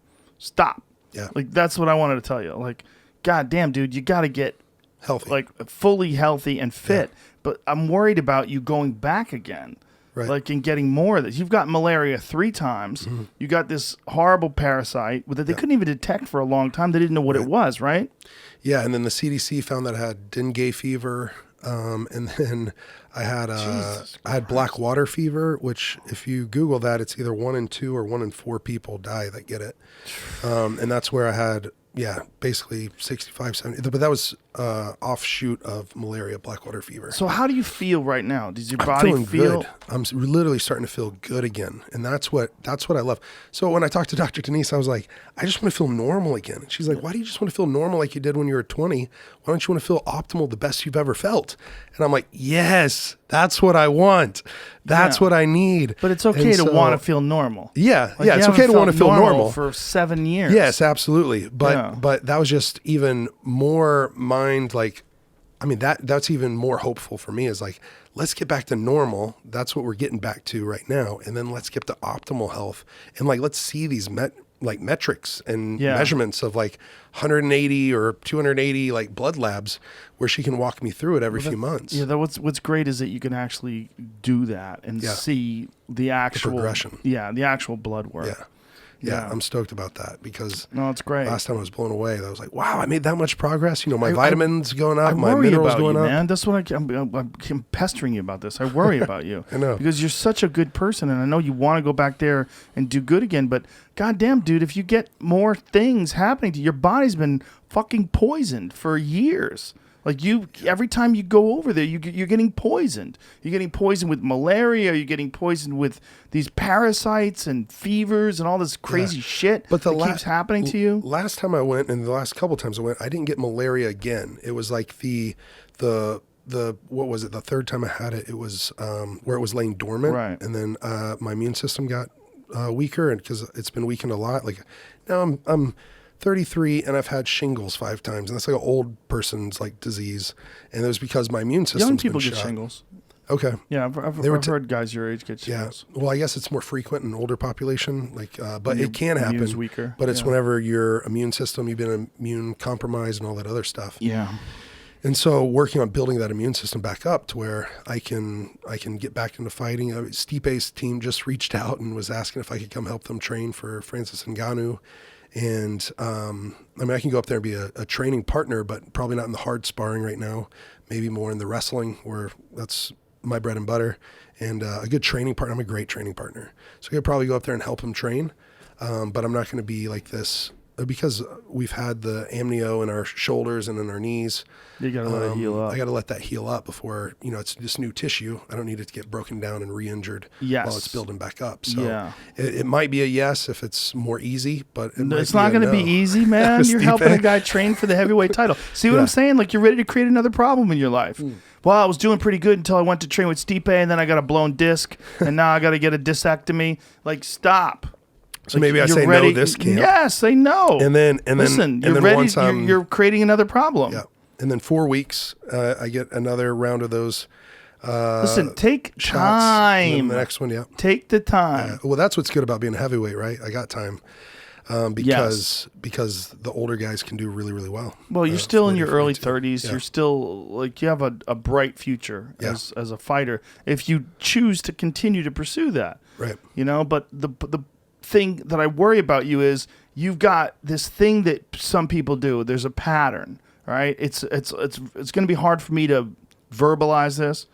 Yeah. Like, that's what I wanted to tell you. Like, God damn, dude, you got to get Healthy. like fully healthy and fit. Yeah. But I'm worried about you going back again. Right. Like, and getting more of this. You've got malaria 3 times. Mm-hmm. You got this horrible parasite that they couldn't even detect for a long time. They didn't know what it was, right? Yeah, and then the CDC found that I had dengue fever, and then I had black water fever, which if you Google that, it's either 1 in 2 or 1 in 4 people die that get it. And that's where I had, basically 65, 70. But that was offshoot of malaria, black water fever. So how do you feel right now? Does your I'm body feeling feel good? I'm literally starting to feel good again, and that's what I love. So when I talked to Dr. Denise, I was like, I just want to feel normal again. And she's like, why do you just want to feel normal like you did when you were 20? Why don't you want to feel optimal, the best you've ever felt? And I'm like, yes, that's what I want. That's what I need. But it's okay to want to feel normal. Yeah, Like, it's okay to want to feel normal for 7 years. Yes, absolutely. But that was just even more that's even more hopeful for me, is like, let's get back to normal. That's what we're getting back to right now. And then let's get to optimal health. And like, let's see these metrics and measurements of like 180 or 280 like blood labs where she can walk me through it every few months. Yeah, what's great is that you can actually do that and see the actual progression. Yeah, the actual blood work. Yeah, I'm stoked about that because it's great. Last time I was blown away. I was like, wow, I made that much progress. You know, my vitamins going up, my worry minerals about going you, up. Man, that's what I'm pestering you about this. I worry about you. I know. Because you're such a good person, and I know you want to go back there and do good again, but goddamn, dude, if you get more things happening to you, your body's been fucking poisoned for years. Like every time you go over there, you're getting poisoned. You're getting poisoned with malaria. You're getting poisoned with these parasites and fevers and all this crazy shit that keeps happening to you. Last time I went, and the last couple times I went, I didn't get malaria again. It was like the what was it? The third time I had it, it was where it was laying dormant, right? And then my immune system got weaker, and because it's been weakened a lot. Like now I'm 33 and I've had shingles 5 times, and that's like an old person's like disease, and it was because my immune system. Young people get shingles. Okay. Yeah, I've heard guys your age get shingles. Yeah. Well, I guess it's more frequent in older population, but it can happen. Immune's weaker. But it's whenever your immune system, you've been immune compromised and all that other stuff. Yeah. And so working on building that immune system back up to where I can get back into fighting. Stipe's team just reached out and was asking if I could come help them train for Francis Ngannou. And I can go up there and be a training partner, but probably not in the hard sparring right now. Maybe more in the wrestling, where that's my bread and butter. And a good training partner. I'm a great training partner, so I could probably go up there and help him train. But I'm not going to be like this because we've had the amnio in our shoulders and in our knees. You got to let it heal up. I got to let that heal up before, it's just new tissue. I don't need it to get broken down and re-injured while it's building back up. So it might be a yes if it's more easy, but it's not going to be easy, man. You're helping a guy train for the heavyweight title. See what I'm saying? Like, you're ready to create another problem in your life. Well, I was doing pretty good until I went to train with Stipe, and then I got a blown disc, and now I got to get a discectomy. Like, stop. So maybe I say ready. no this camp. Yeah, say no. And then listen, you're then ready. Once you're creating another problem. Yeah. And then 4 weeks, I get another round of those. Listen, take shots. time. And then the next one, take the time. Well, that's what's good about being a heavyweight, right? I got time. Because the older guys can do really, really well. Well, you're still in your early 30s. Yeah. You're still like, you have a bright future as a fighter if you choose to continue to pursue that. Right. But the thing that I worry about you is you've got this thing that some people do. There's a pattern, right? It's going to be hard for me to verbalize this.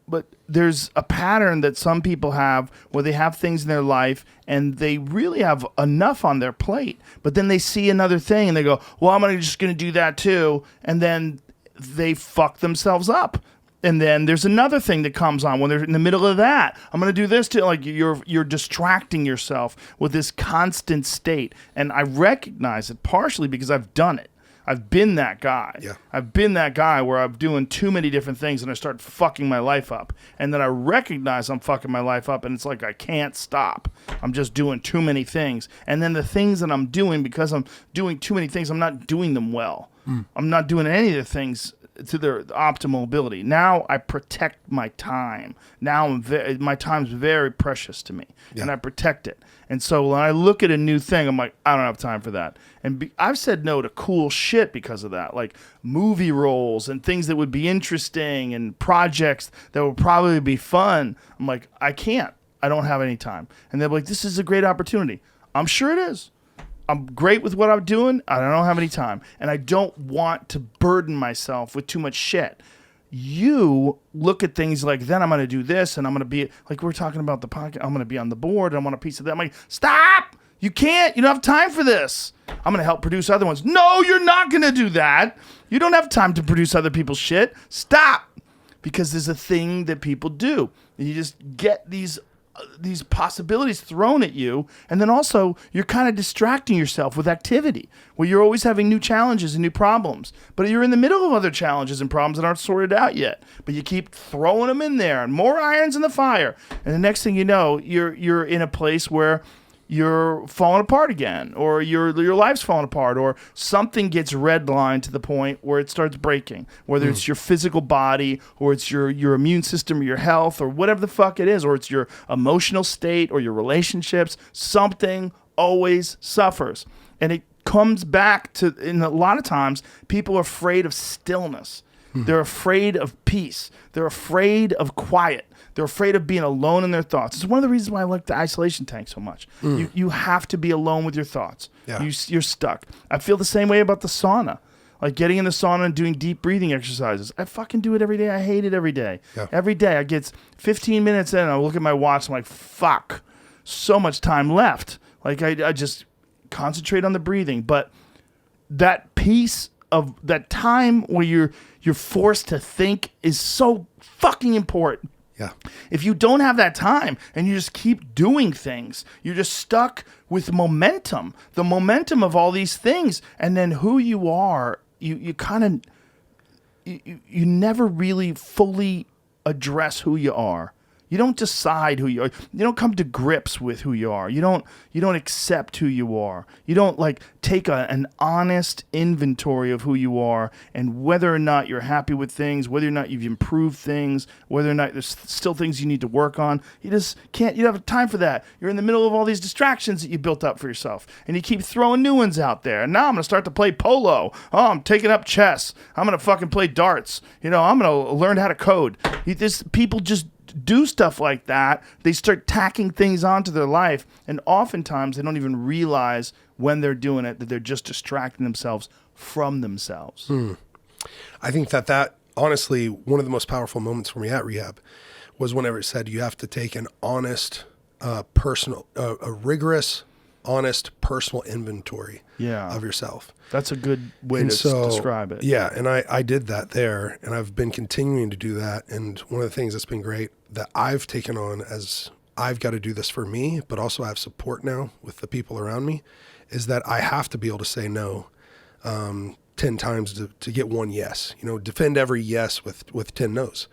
But there's a pattern that some people have where they have things in their life and they really have enough on their plate. But then they see another thing and they go, well, I'm just going to do that too. And then they fuck themselves up. And then there's another thing that comes on when they're in the middle of that. I'm going to do this too. Like, you're distracting yourself with this constant state. And I recognize it partially because I've done it. I've been that guy. Yeah. I've been that guy where I'm doing too many different things and I start fucking my life up. And then I recognize I'm fucking my life up and it's like I can't stop. I'm just doing too many things. And then the things that I'm doing, because I'm doing too many things, I'm not doing them well. I'm not doing any of the things to their optimal ability. Now I protect my time. Now my time's very precious to me, and I protect it. And so when I look at a new thing, I'm like, I don't have time for that. And I've said no to cool shit because of that, like movie roles and things that would be interesting and projects that would probably be fun. I'm like, I can't. I don't have any time. And they're like, this is a great opportunity. I'm sure it is. I'm great with what I'm doing. I don't have any time. And I don't want to burden myself with too much shit. You look at things like, then I'm going to do this, and I'm going to be, like we're talking about the podcast, I'm going to be on the board, and I want a piece of that. I'm like, stop! You can't. You don't have time for this. I'm going to help produce other ones. No, you're not going to do that. You don't have time to produce other people's shit. Stop! Because there's a thing that people do. And you just get these possibilities thrown at you, and then also you're kind of distracting yourself with activity where you're always having new challenges and new problems, but you're in the middle of other challenges and problems that aren't sorted out yet, but you keep throwing them in there and more irons in the fire, and the next thing you know, you're in a place where you're falling apart again, or your life's falling apart, or something gets redlined to the point where it starts breaking, whether it's your physical body, or it's your immune system, or your health, or whatever the fuck it is, or it's your emotional state, or your relationships. Something always suffers. And it comes back to, in a lot of times, people are afraid of stillness. They're afraid of peace. They're afraid of quiet. They're afraid of being alone in their thoughts. It's one of the reasons why I like the isolation tank so much. You have to be alone with your thoughts. Yeah. You're stuck. I feel the same way about the sauna. Like getting in the sauna and doing deep breathing exercises. I fucking do it every day. I hate it every day. Yeah. Every day I get 15 minutes in and I look at my watch. I'm like, fuck, so much time left. Like I just concentrate on the breathing. But that piece of that time where you're forced to think is so fucking important. Yeah. If you don't have that time and you just keep doing things, you're just stuck with momentum, the momentum of all these things. And then who you are, you kind of, you never really fully address who you are. You don't decide who you are. You don't come to grips with who you are. You don't accept who you are. You don't like take an honest inventory of who you are and whether or not you're happy with things, whether or not you've improved things, whether or not there's still things you need to work on. You just can't. You don't have time for that. You're in the middle of all these distractions that you built up for yourself, and you keep throwing new ones out there. And now I'm gonna start to play polo. Oh, I'm taking up chess. I'm gonna fucking play darts. I'm gonna learn how to code. People just do stuff like that. They start tacking things onto their life, and oftentimes they don't even realize when they're doing it that they're just distracting themselves from themselves. I think that honestly, one of the most powerful moments for me at rehab was whenever it said you have to take an honest, personal, a rigorous, honest, personal inventory of yourself. That's a good way to describe it. Yeah, and I did that there, and I've been continuing to do that. And one of the things that's been great that I've taken on as I've got to do this for me, but also I have support now with the people around me, is that I have to be able to say no 10 times to get one yes. Defend every yes with 10 no's,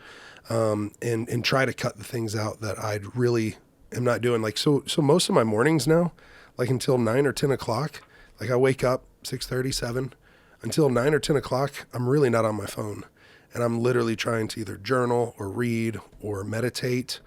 and try to cut the things out that I really am not doing. Like so most of my mornings now, like until 9 or 10 o'clock, like I wake up 6:30, 7, until 9 or 10 o'clock, I'm really not on my phone. And I'm literally trying to either journal or read or meditate.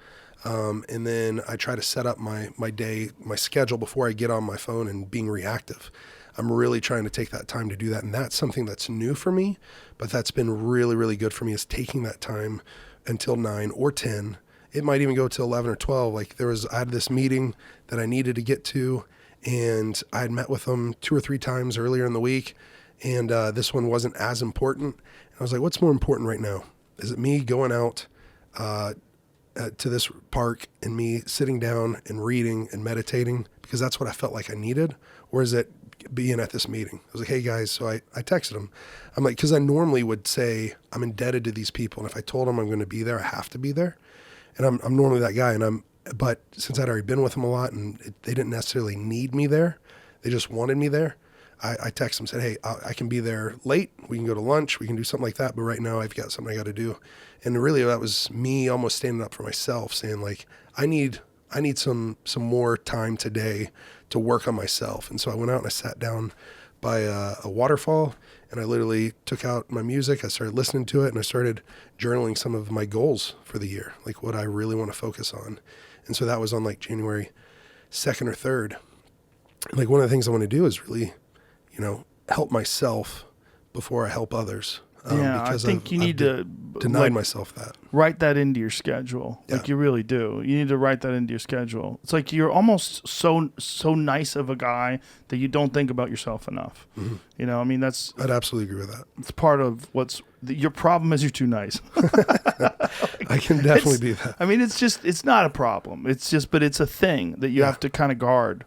And then I try to set up my day, my schedule before I get on my phone and being reactive. I'm really trying to take that time to do that. And that's something that's new for me, but that's been really, really good for me, is taking that time until 9 or 10. It might even go to 11 or 12. Like I had this meeting that I needed to get to, and I had met with them 2 or 3 times earlier in the week. And this one wasn't as important. And I was like, what's more important right now? Is it me going out to this park and me sitting down and reading and meditating because that's what I felt like I needed? Or is it being at this meeting? I was like, hey guys, so I texted them. I'm like, because I normally would say I'm indebted to these people. And if I told them I'm going to be there, I have to be there. And I'm normally that guy. But since I'd already been with them a lot and they didn't necessarily need me there, they just wanted me there. I text him, said, hey, I can be there late. We can go to lunch. We can do something like that. But right now I've got something I got to do. And really that was me almost standing up for myself, saying like, I need some more time today to work on myself. And so I went out and I sat down by a waterfall, and I literally took out my music. I started listening to it, and I started journaling some of my goals for the year, like what I really want to focus on. And so that was on like January 2nd or 3rd. Like one of the things I want to do is really, help myself before I help others. I think you need to deny myself that. Write that into your schedule. Yeah. Like you really do. You need to write that into your schedule. It's like you're almost so nice of a guy that you don't think about yourself enough. Mm-hmm. I mean, I'd absolutely agree with that. It's part of your problem is you're too nice. I can definitely be that. I mean, it's not a problem. But it's a thing that you have to kind of guard.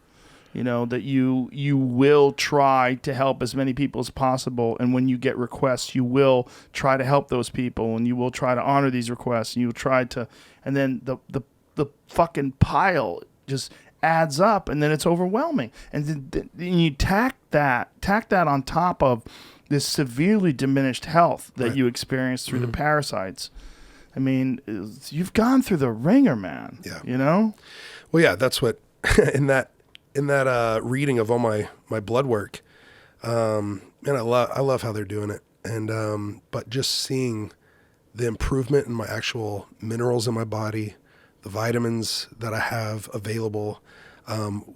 That you will try to help as many people as possible. And when you get requests, you will try to help those people, and you will try to honor these requests, and you will try to, and then the fucking pile just adds up, and then it's overwhelming. And then you tack that on top of this severely diminished health that you experience through the parasites. I mean, you've gone through the ringer, man. Yeah. Well, yeah, that's what, in that reading of all my blood work, and I love how they're doing it. And, but just seeing the improvement in my actual minerals in my body, the vitamins that I have available,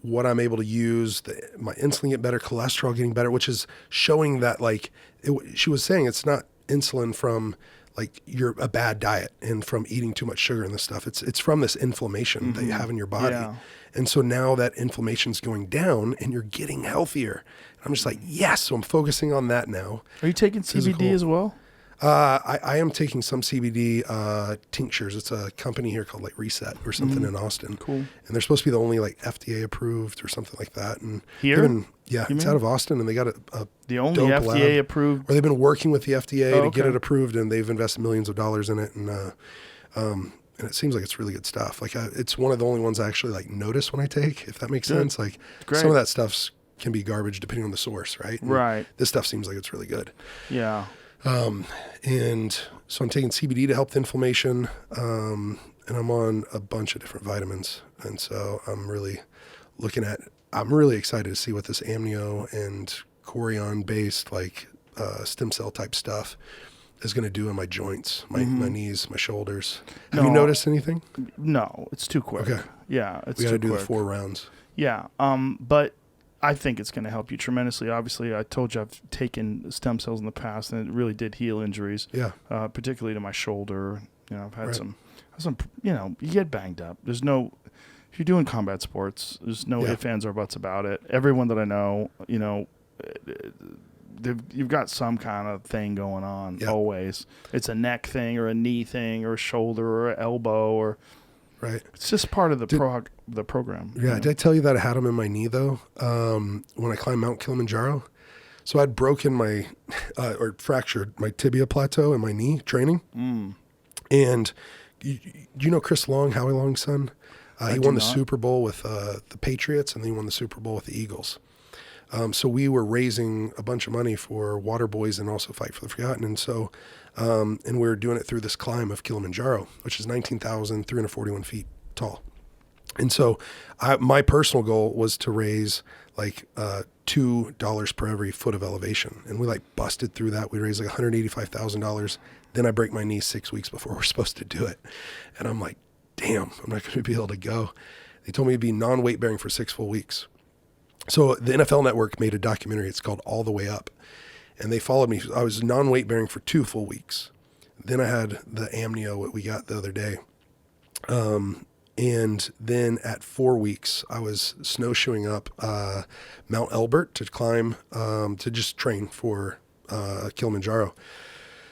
what I'm able to use, my insulin get better, cholesterol getting better, which is showing that she was saying it's not insulin from like a bad diet and from eating too much sugar and this stuff. It's from this inflammation that you have in your body. Yeah. And so now that inflammation's going down and you're getting healthier. I'm just like, yes. So I'm focusing on that now. Are you taking CBD as well? I am taking some CBD tinctures. It's a company here called like Reset or something in Austin. Cool. And they're supposed to be the only like FDA approved or something like that. And here? It's out of Austin, and they got the only dope FDA lab, approved. Or they've been working with the FDA to get it approved, and they've invested millions of dollars in it. And it seems like it's really good stuff. Like it's one of the only ones I actually like notice when I take, if that makes sense. Like some of that stuff can be garbage depending on the source, right? And right. This stuff seems like it's really good. Yeah. And so I'm taking CBD to help the inflammation, and I'm on a bunch of different vitamins. And so I'm really excited to see what this amnio and chorion based like stem cell type stuff is going to do in my joints, my knees, my shoulders. Have you noticed anything? No, it's too quick. Okay. Yeah, it's too quick. We got to do the 4 rounds. Yeah. But I think it's going to help you tremendously. Obviously, I told you I've taken stem cells in the past, and it really did heal injuries. Yeah. Particularly to my shoulder. I've had some. You get banged up. If you're doing combat sports, there's no ifs, ands, or buts about it. Everyone that I know, you've got some kind of thing going on always. It's a neck thing or a knee thing or a shoulder or an elbow or. Right. It's just part of the program. Yeah. Did I tell you that I had them in my knee though? When I climbed Mount Kilimanjaro. So I'd broken my, or fractured my tibia plateau in my knee training. And do you know Chris Long, Howie Long's son? He won the Super Bowl with the Patriots, and then he won the Super Bowl with the Eagles. So we were raising a bunch of money for Water Boys and also Fight for the Forgotten. And so, and we were doing it through this climb of Kilimanjaro, which is 19,341 feet tall. And so my personal goal was to raise like $2 per every foot of elevation. And we like busted through that. We raised like $185,000. Then I break my knee 6 weeks before we're supposed to do it. And I'm like, damn, I'm not going to be able to go. They told me to be non-weight bearing for 6 full weeks. So the NFL Network made a documentary. It's called All the Way Up. And they followed me. I was non-weight bearing for 2 full weeks. Then I had the amnio, what we got the other day. And then at 4 weeks, I was snowshoeing up Mount Elbert to climb, to just train for Kilimanjaro.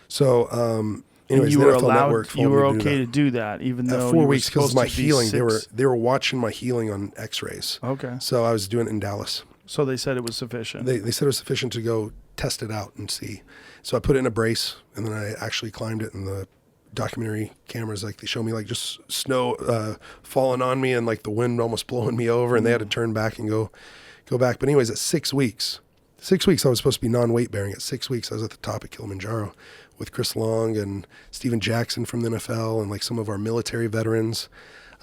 So, anyways, you the were NFL allowed. Network You were me okay to do that, even though at 4 you weeks because were my supposed to be healing. 6. They were watching my healing on X-rays. Okay. So I was doing it in Dallas. So they said it was sufficient. They said it was sufficient to go test it out and see. So I put it in a brace, and then I actually climbed it. And the documentary cameras, like they show me like just snow falling on me and like the wind almost blowing me over, and they had to turn back and go back. But anyways, at 6 weeks, 6 weeks. I was supposed to be non-weight bearing. At 6 weeks, I was at the top of Kilimanjaro with Chris Long and Steven Jackson from the NFL and like some of our military veterans.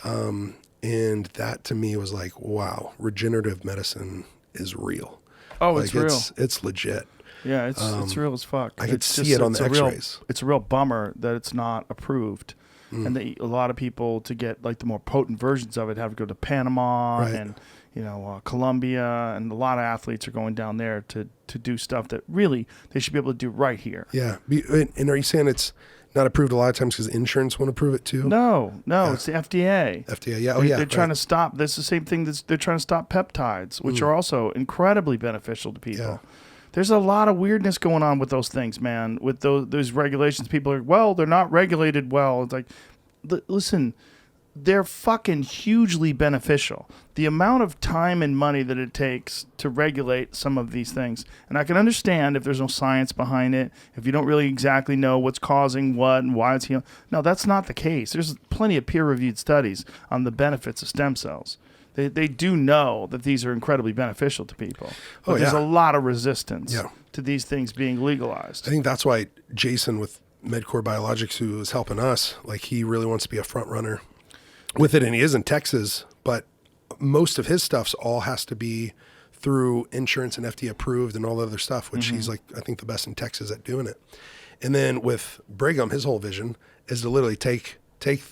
And that to me was like, wow, regenerative medicine is real. Oh, like, it's real. It's legit. Yeah, it's real as fuck. I could It's see it on the X-rays. It's a real bummer that it's not approved, and that a lot of people, to get like the more potent versions of it, have to go to Panama Right. and Colombia, and a lot of athletes are going down there to do stuff that really they should be able to do right here. Yeah. And are you saying it's not approved a lot of times because insurance won't approve it too? No, it's the FDA. FDA, yeah. They're trying to stop. That's the same thing. They're trying to stop peptides, which are also incredibly beneficial to people. Yeah. There's a lot of weirdness going on with those things, man. With those regulations, people are, well, they're not regulated well. It's like, listen, they're fucking hugely beneficial. The amount of time and money that it takes to regulate some of these things, and I can understand if there's no science behind it, if you don't really exactly know what's causing what and why it's healing. No, that's not the case. There's plenty of peer-reviewed studies on the benefits of stem cells. They do know that these are incredibly beneficial to people. But there's a lot of resistance to these things being legalized. I think that's why Jason with MedCore Biologics, who is helping us, like he really wants to be a front runner with it, and he is in Texas, but most of his stuff's all has to be through insurance and FDA approved and all the other stuff, which he's like, I think the best in Texas at doing it. And then with Brigham, his whole vision is to literally take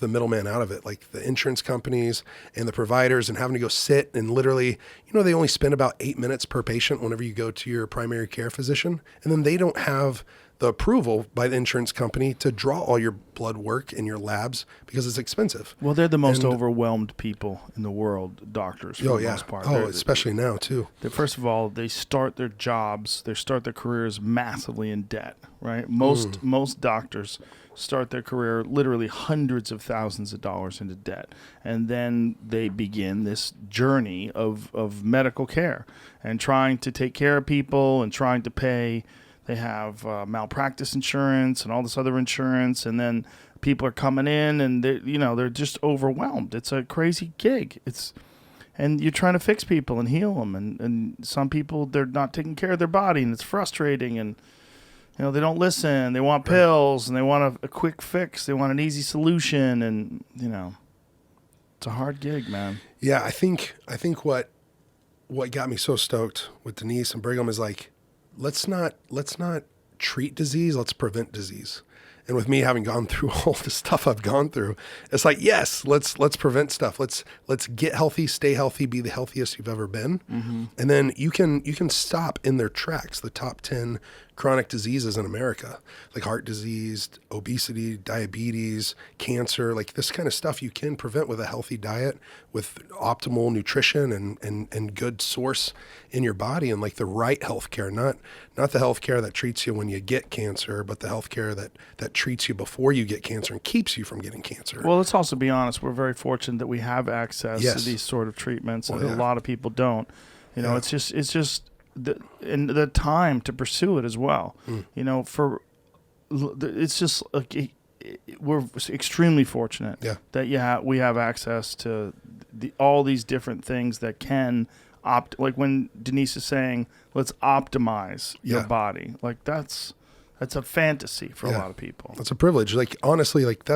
the middleman out of it, like the insurance companies and the providers, and having to go sit and literally, they only spend about 8 minutes per patient whenever you go to your primary care physician. And then they don't have the approval by the insurance company to draw all your blood work and your labs because it's expensive. Well, they're the most overwhelmed people in the world, doctors, for the most part. Especially now, too. First of all, they start their jobs, they start their careers massively in debt, right? Most doctors start their career literally hundreds of thousands of dollars into debt. And then they begin this journey of medical care and trying to take care of people and trying to pay. They have malpractice insurance and all this other insurance, and then people are coming in and they're just overwhelmed. It's a crazy gig. And you're trying to fix people and heal them, and some people, they're not taking care of their body, and it's frustrating, and they don't listen. They want pills, and they want a quick fix. They want an easy solution, and it's a hard gig, man. Yeah, I think what got me so stoked with Denise and Brigham is like, let's not treat disease, let's prevent disease. And with me having gone through all the stuff I've gone through, it's like, yes, let's prevent stuff. Let's get healthy, stay healthy, be the healthiest you've ever been. Mm-hmm. And then you can stop in their tracks the top 10 chronic diseases in America, like heart disease, obesity, diabetes, cancer, like this kind of stuff you can prevent with a healthy diet, with optimal nutrition and good source in your body, and like the right healthcare, not the healthcare that treats you when you get cancer, but the healthcare that treats you before you get cancer and keeps you from getting cancer. Well, let's also be honest. We're very fortunate that we have access to these sort of treatments, and a lot of people don't. It's just the time to pursue it as well. It's just like we're extremely fortunate that we have access to all these different things that can like when Denise is saying, let's optimize your body. Like that's a fantasy for a lot of people. That's a privilege. Like honestly, like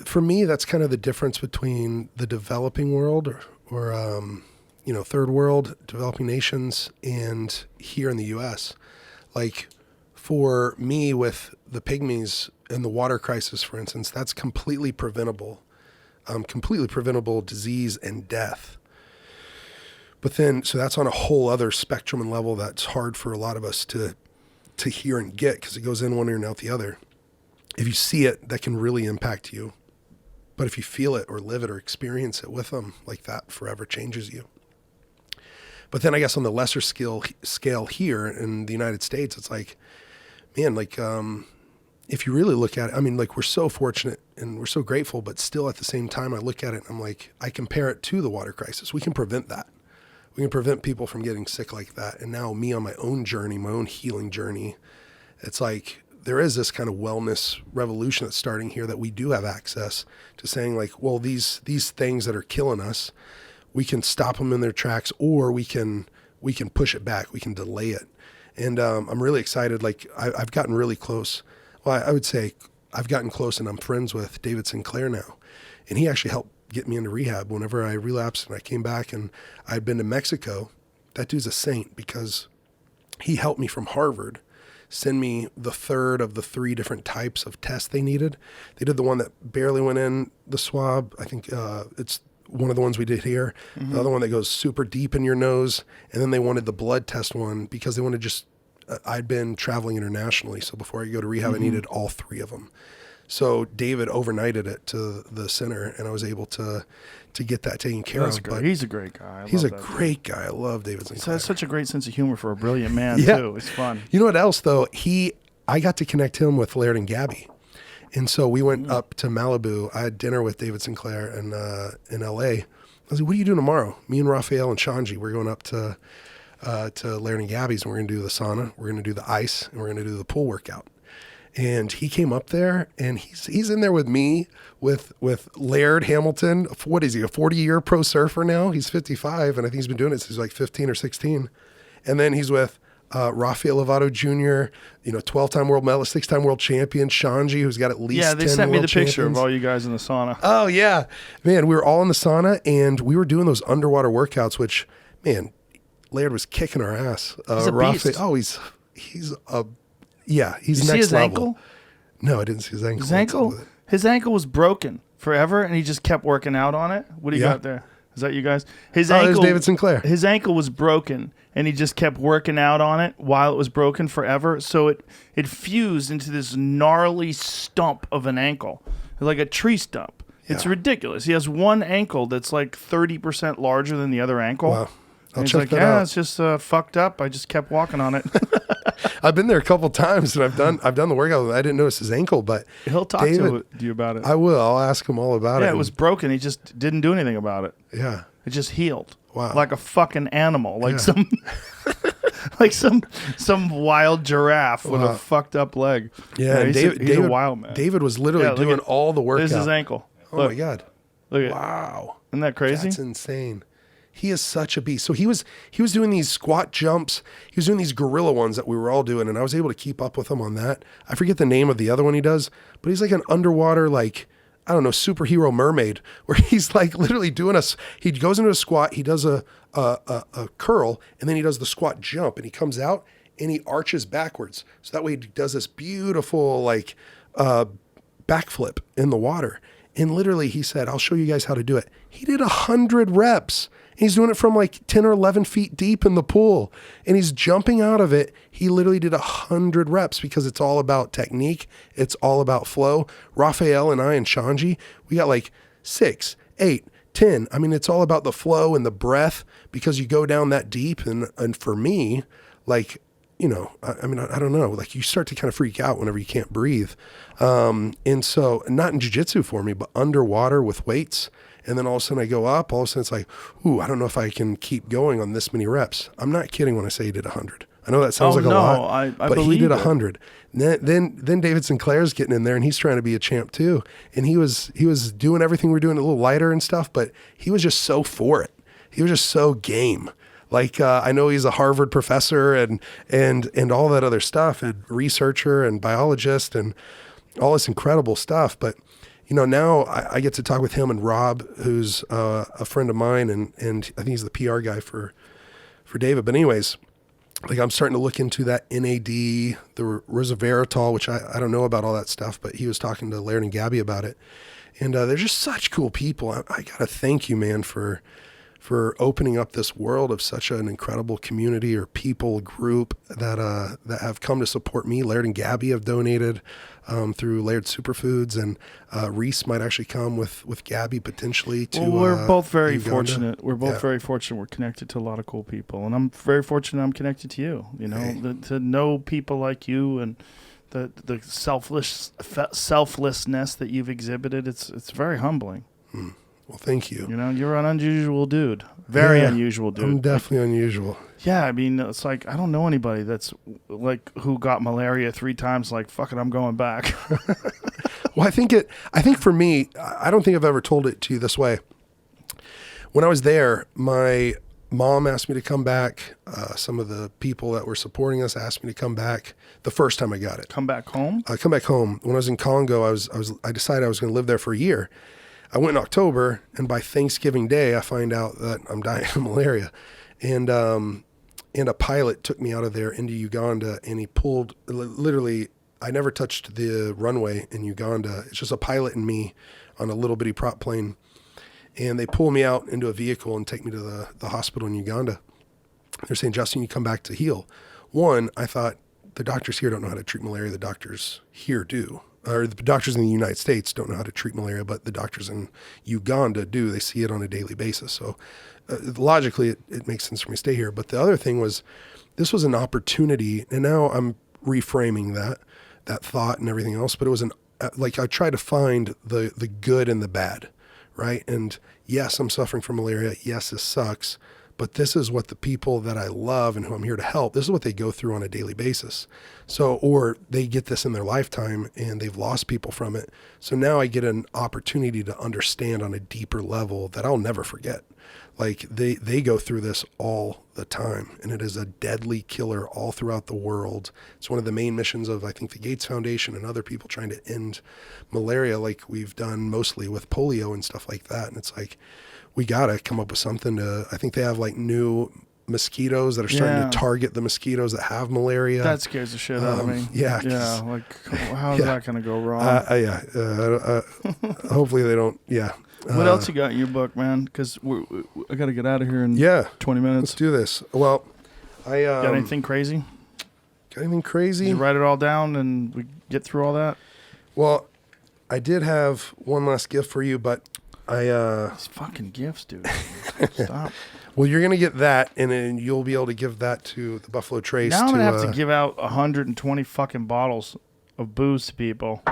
for me, that's kind of the difference between the developing world or third world, developing nations, and here in the U.S. Like for me with the pygmies and the water crisis, for instance, that's completely preventable disease and death. But then, so that's on a whole other spectrum and level that's hard for a lot of us to hear and get, because it goes in one ear and out the other. If you see it, that can really impact you. But if you feel it or live it or experience it with them, like that forever changes you. But then I guess on the lesser scale here in the United States, it's like, man, like if you really look at it, I mean, like we're so fortunate and we're so grateful, but still at the same time, I look at it and I'm like, I compare it to the water crisis. We can prevent that. We can prevent people from getting sick like that. And now me on my own journey, my own healing journey, it's like there is this kind of wellness revolution that's starting here that we do have access to saying like, well, these things that are killing us, we can stop them in their tracks, or we can we can push it back, we can delay it. And I'm really excited. Like I've gotten really close. Well, I would say I've gotten close, and I'm friends with David Sinclair now. And he actually helped get me into rehab whenever I relapsed and I came back, and I'd been to Mexico. That dude's a saint because he helped me from Harvard send me the third of the 3 different types of tests they needed. They did the one that barely went in the swab. I think it's one of the ones we did here. Mm-hmm. The other one that goes super deep in your nose. And then they wanted the blood test one because they wanted just, I'd been traveling internationally. So before I go to rehab, I needed all 3 of them. So David overnighted it to the center, and I was able to get that taken care of. Great. But he's a great guy. He's a great guy. I love David Sinclair. He has such a great sense of humor for a brilliant man, too. It's fun. You know what else, though? I got to connect him with Laird and Gabby. And so we went up to Malibu. I had dinner with David Sinclair in L.A. I was like, what are you doing tomorrow? Me and Raphael and Shanji, we're going up to Laird and Gabby's, and we're going to do the sauna, we're going to do the ice, and we're going to do the pool workout. And he came up there, and he's in there with me, with Laird Hamilton. What is he, a 40-year pro surfer now? He's 55, and I think he's been doing it since he's like 15 or 16. And then he's with Rafael Lovato Jr., 12-time world medalist, 6-time world champion, Shanji, who's got at least 10 world champions. Yeah, they sent me the picture of all you guys in the sauna. Oh, yeah. Man, we were all in the sauna, and we were doing those underwater workouts, which, man, Laird was kicking our ass. He's a beast. Oh, he's a... Yeah, he's you next see his level. Ankle? No, I didn't see his ankle. His ankle was broken forever, and he just kept working out on it. What do you got there? Is that you guys? His ankle. There's David Sinclair. His ankle was broken, and he just kept working out on it while it was broken forever. So it fused into this gnarly stump of an ankle, like a tree stump. Yeah. It's ridiculous. He has one ankle that's like 30% larger than the other ankle. Wow. I'll check that out. It's just fucked up. I just kept walking on it. I've been there a couple times, and I've done the workout. I didn't notice his ankle, but he'll talk to you about it. I will. I'll ask him all about it. Yeah, it was broken. He just didn't do anything about it. Yeah, it just healed. Wow, like a fucking animal, like some wild giraffe with a fucked up leg. Yeah, and he's a wild man. David was literally doing all the workout. There's his ankle. Oh my god! Look at wow, isn't that crazy? That's insane. He is such a beast. So he was doing these squat jumps. He was doing these gorilla ones that we were all doing, and I was able to keep up with him on that. I forget the name of the other one he does, but he's like an underwater, like, I don't know, superhero mermaid, where he's like literally doing he goes into a squat, he does a curl, and then he does the squat jump, and he comes out and he arches backwards. So that way he does this beautiful like backflip in the water. And literally he said, I'll show you guys how to do it. He did 100 reps. He's doing it from like 10 or 11 feet deep in the pool, and he's jumping out of it. He literally did 100 reps because it's all about technique. It's all about flow. Raphael and I and Shanji, we got like 6, 8, 10. I mean, it's all about the flow and the breath because you go down that deep. And for me, like, I don't know, like you start to kind of freak out whenever you can't breathe. And so not in jiu-jitsu for me, but underwater with weights. And then all of a sudden I go up, all of a sudden it's like, ooh, I don't know if I can keep going on this many reps. I'm not kidding when I say he did 100. I know that sounds a lot, but he did 100. Then David Sinclair's getting in there, and he's trying to be a champ too. And he was doing everything we're doing a little lighter and stuff, but he was just so for it. He was just so game. Like I know he's a Harvard professor and all that other stuff, and researcher and biologist and all this incredible stuff, but now I get to talk with him and Rob, who's a friend of mine, and I think he's the PR guy for David. But anyways, like I'm starting to look into that NAD, the resveratrol, which I don't know about all that stuff, but he was talking to Laird and Gabby about it. And they're just such cool people. I got to thank you, man, for opening up this world of such an incredible community or people group that have come to support me. Laird and Gabby have donated through Laird Superfoods, and Reese might actually come with Gabby potentially to. Well, we're both very fortunate. We're both very fortunate. We're connected to a lot of cool people, and I'm very fortunate. I'm connected to you. To know people like you and the selflessness that you've exhibited. It's very humbling. Well, thank you. You're an unusual dude. Very unusual dude. I'm definitely unusual. Yeah, I mean, it's like, I don't know anybody that's like who got malaria 3 times, like, fuck it, I'm going back. Well, I think for me, I don't think I've ever told it to you this way. When I was there, my Mom asked me to come back. Some of the people that were supporting us asked me to come back the first time I got it. Come back home? Come back home. When I was in Congo, I decided I was going to live there for a year. I went in October, and by Thanksgiving Day, I find out that I'm dying of malaria. And a pilot took me out of there into Uganda, and he pulled, literally, I never touched the runway in Uganda. It's just a pilot and me on a little bitty prop plane. And they pull me out into a vehicle and take me to the hospital in Uganda. They're saying, Justin, you come back to heal. One, I thought, the doctors here don't know how to treat malaria. The doctors here do. Or the doctors in the United States don't know how to treat malaria, but the doctors in Uganda do. They see it on a daily basis. So logically, it makes sense for me to stay here. But the other thing was, this was an opportunity, and now I'm reframing that thought and everything else, but it was like I try to find the good and the bad, right? And yes, I'm suffering from malaria. Yes, this sucks. But this is what the people that I love and who I'm here to help, this is what they go through on a daily basis. So, or they get this in their lifetime and they've lost people from it. So now I get an opportunity to understand on a deeper level that I'll never forget. Like they go through this all the time, and it is a deadly killer all throughout the world. It's one of the main missions of, I think, the Gates Foundation and other people trying to end malaria, like we've done mostly with polio and stuff like that. And it's like, we got to come up with something to, I think they have like new mosquitoes that are starting to target the mosquitoes that have malaria. That scares the shit out of me. Yeah. Yeah. Like, how's that going to go wrong? Hopefully they don't. Yeah. What else you got in your book, man? Because I got to get out of here in 20 minutes. Let's do this. Well, got anything crazy? Got anything crazy? Did you write it all down and we get through all that? Well, I did have one last gift for you, but these fucking gifts, dude. Stop. Well, you're gonna get that, and then you'll be able to give that to the Buffalo Trace. Now I'm gonna have to give out 120 fucking bottles of booze to people.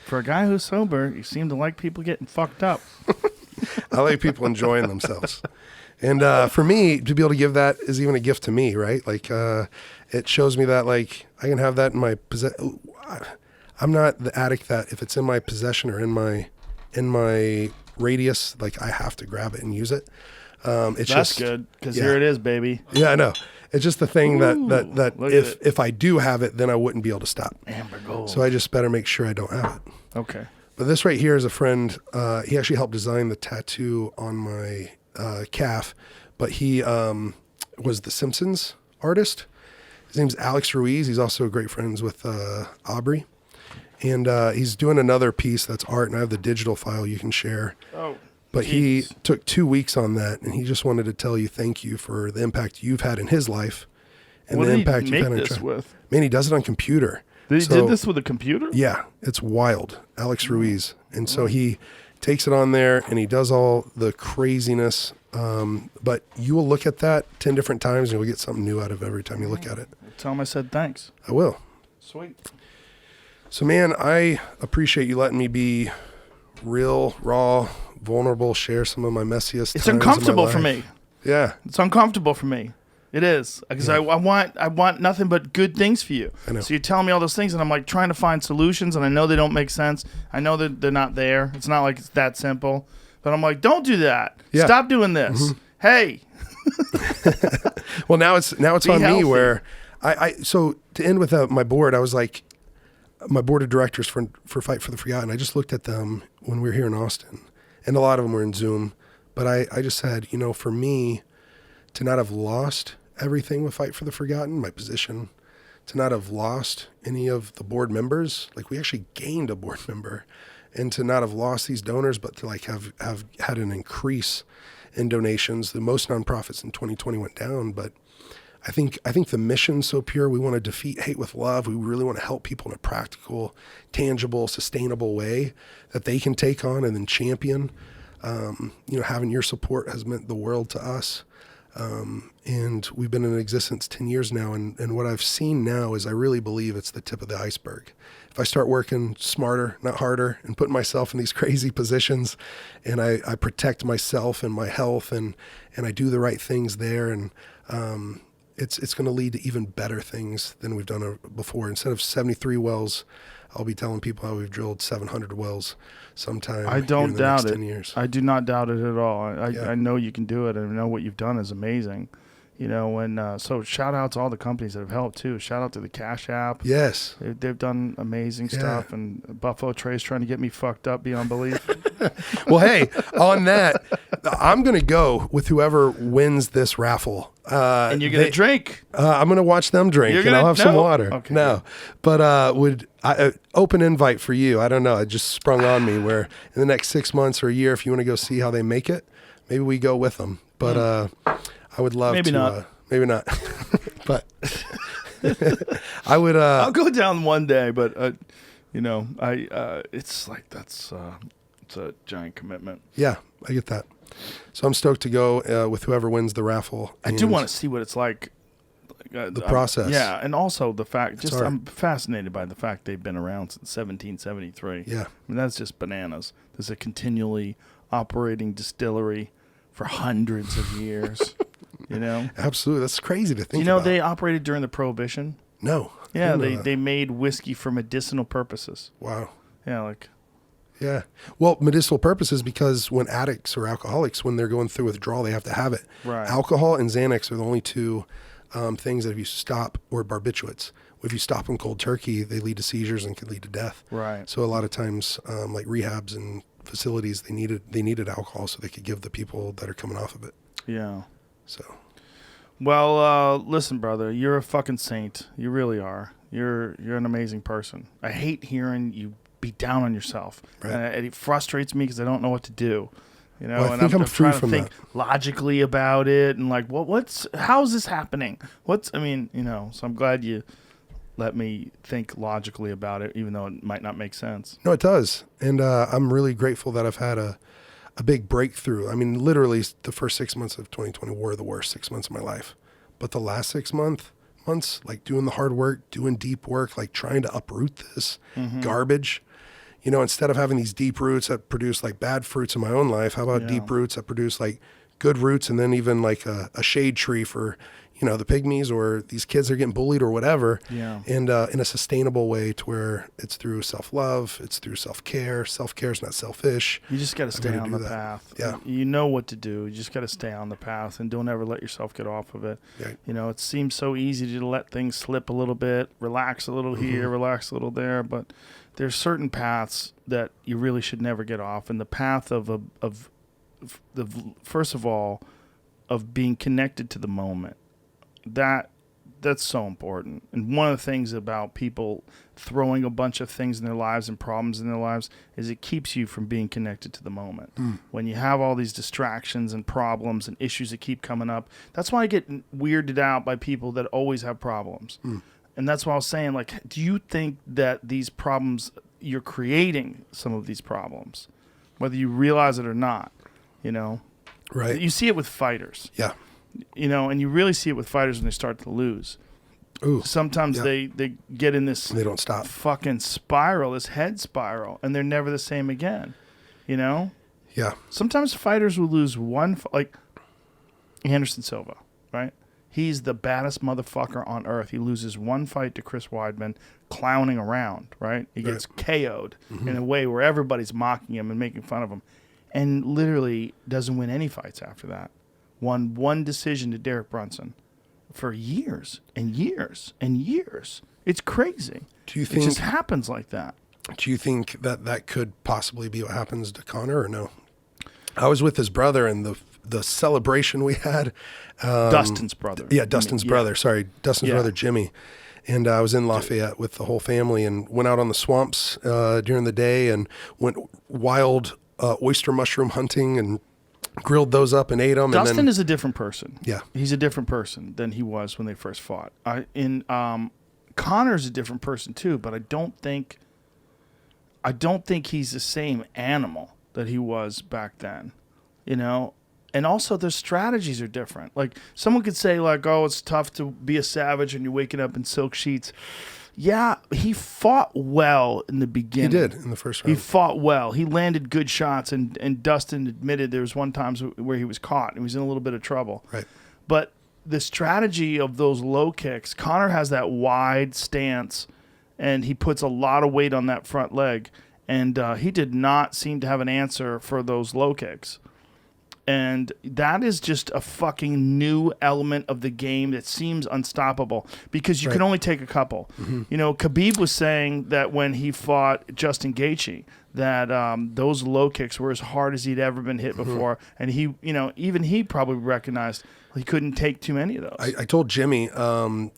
For a guy who's sober, you seem to like people getting fucked up. I like people enjoying themselves, and for me to be able to give that is even a gift to me, right? Like it shows me that like I can have that in my possession. I'm not the addict that if it's in my possession or in my radius, like I have to grab it and use it. It's That's good, because here it is, baby. Yeah, I know. It's just the thing that if I do have it, then I wouldn't be able to stop. Amber gold. So I just better make sure I don't have it. Okay. But this right here is a friend. He actually helped design the tattoo on my calf, but he was the Simpsons artist. His name's Alex Ruiz. He's also great friends with Aubrey. And he's doing another piece that's art, and I have the digital file you can share. Oh, but he took 2 weeks on that, and he just wanted to tell you thank you for the impact you've had in his life, and what the did impact he you've had make on this with? Man, he does it on computer. He did this with a computer? Yeah, it's wild. Alex Ruiz, and so he takes it on there, and he does all the craziness. But you will look at that 10 different times, and you'll get something new out of every time you look at it. Tell him I said thanks. I will. Sweet. So, man, I appreciate you letting me be real, raw, vulnerable, share some of my messiest. It's times uncomfortable of my for life. me. Yeah, It's uncomfortable for me. It is, because I want nothing but good things for you. I know. So you're telling me all those things, and I'm like trying to find solutions, and I know they don't make sense. I know that they're not there. It's not like it's that simple. But I'm like, don't do that. Yeah. Stop doing this. Hey. Well, now it's on healthy. me where so to end with my board, I was like, my board of directors for Fight for the Forgotten, I just looked at them when we were here in Austin, and a lot of them were in Zoom, but I just said, for me to not have lost everything with Fight for the Forgotten, my position, to not have lost any of the board members, like we actually gained a board member, and to not have lost these donors, but to like have had an increase in donations. The most nonprofits in 2020 went down, but I think the mission's so pure. We want to defeat hate with love. We really want to help people in a practical, tangible, sustainable way that they can take on and then champion. Having your support has meant the world to us. And we've been in existence 10 years now. And what I've seen now is I really believe it's the tip of the iceberg. If I start working smarter, not harder, and putting myself in these crazy positions, and I protect myself and my health, and I do the right things there, and it's going to lead to even better things than we've done before. Instead of 73 wells, I'll be telling people how we've drilled 700 wells sometime. I don't in the doubt next it. 10 years. I do not doubt it at all. Yeah. I know you can do it. I know what you've done is amazing. You know, and so shout out to all the companies that have helped too. Shout out to the Cash App. Yes. They've done amazing stuff. And Buffalo Trace trying to get me fucked up beyond belief. Well, hey, on that, I'm going to go with whoever wins this raffle. And you're going to drink. I'm going to watch them drink, You're and I'll have some no? water. Okay, no, but would open invite for you? I don't know. It just sprung on me. Where in the next 6 months or a year, if you want to go see how they make it, maybe we go with them. But I would love Maybe to. not. Maybe not. But I would. I'll go down one day, but you know, it's like it's a giant commitment. Yeah, I get that. So I'm stoked to go with whoever wins the raffle. I do want to see what it's like. The process. Yeah, and also the fact, hard. I'm fascinated by the fact they've been around since 1773. Yeah. I mean, that's just bananas. There's a continually operating distillery for hundreds of years, you know? Absolutely. That's crazy to think You know, about. they operated during the Prohibition. No. I Yeah, didn't know that. they made whiskey for medicinal purposes. Wow. Yeah, like, Yeah. Well, medicinal purposes, because when addicts or alcoholics, when they're going through withdrawal, they have to have it. Right. Alcohol and Xanax are the only two things that if you stop, or barbiturates, if you stop them cold turkey, they lead to seizures and can lead to death. right. So a lot of times, like rehabs and facilities, they needed alcohol so they could give the people that are coming off of it. Yeah. So Well, listen, brother, you're a fucking saint. You really are. You're an amazing person. I hate hearing you be down on yourself. Right. And it frustrates me because I don't know what to do. You know, Well, I and think I'm free trying to from think logically about it and like, how's this happening? So I'm glad you let me think logically about it, even though it might not make sense. no, it does, and I'm really grateful that I've had a big breakthrough. I mean, literally, the first 6 months of 2020 were the worst 6 months of my life, but the last 6 months, like doing the hard work, doing deep work, like trying to uproot this garbage. You know, instead of having these deep roots that produce like bad fruits in my own life, how about deep roots that produce like good roots, and then even like a shade tree for, you know, the pygmies or these kids that are getting bullied or whatever. Yeah. And in a sustainable way to where it's through self-love, it's through self-care. Self-care is not selfish. You just got to stay gotta on do the that. path. Yeah. You know what to do. You just got to stay on the path and don't ever let yourself get off of it. Yeah. You know, it seems so easy to let things slip a little bit, relax a little here, relax a little there, but there's certain paths that you really should never get off. And the path of first of all, of being connected to the moment, that's so important. And one of the things about people throwing a bunch of things in their lives and problems in their lives is it keeps you from being connected to the moment. When you have all these distractions and problems and issues that keep coming up, that's why I get weirded out by people that always have problems. And that's why I was saying, like, do you think that these problems, you're creating some of these problems, whether you realize it or not, you know? Right. You see it with fighters. Yeah. You know, and you really see it with fighters when they start to lose. Ooh. Sometimes Yeah. they get in this They don't stop. fucking spiral, this head spiral, and they're never the same again. You know? Yeah. Sometimes fighters will lose one, like Anderson Silva, right? He's the baddest motherfucker on earth. He loses one fight to Chris Weidman clowning around, right? He gets KO'd in a way where everybody's mocking him and making fun of him, and literally doesn't win any fights after that. Won one decision to Derek Brunson for years and years and years. It's crazy. Do you It think? just happens like that. Do you think that could possibly be what happens to Connor, or no? I was with his brother, and the celebration we had. Dustin's brother. Yeah, Dustin's brother. Sorry, Dustin's Yeah. brother, Jimmy. And I was in Lafayette with the whole family and went out on the swamps during the day and went wild oyster mushroom hunting and grilled those up and ate them. Dustin and then, is a different person. Yeah. He's a different person than he was when they first fought. Connor's a different person too, but I don't think he's the same animal that he was back then. You know? And also their strategies are different. Like someone could say like, oh, it's tough to be a savage and you're waking up in silk sheets. Yeah, he fought well in the beginning. he did in the first He round. fought well. He landed good shots, and Dustin admitted there was one time where he was caught and he was in a little bit of trouble. Right. But the strategy of those low kicks, Conor has that wide stance, and he puts a lot of weight on that front leg, and he did not seem to have an answer for those low kicks. And that is just a fucking new element of the game that seems unstoppable because you can only take a couple. You know, Khabib was saying that when he fought Justin Gaethje, that those low kicks were as hard as he'd ever been hit before, and he, you know, even he probably recognized he couldn't take too many of those. I told Jimmy,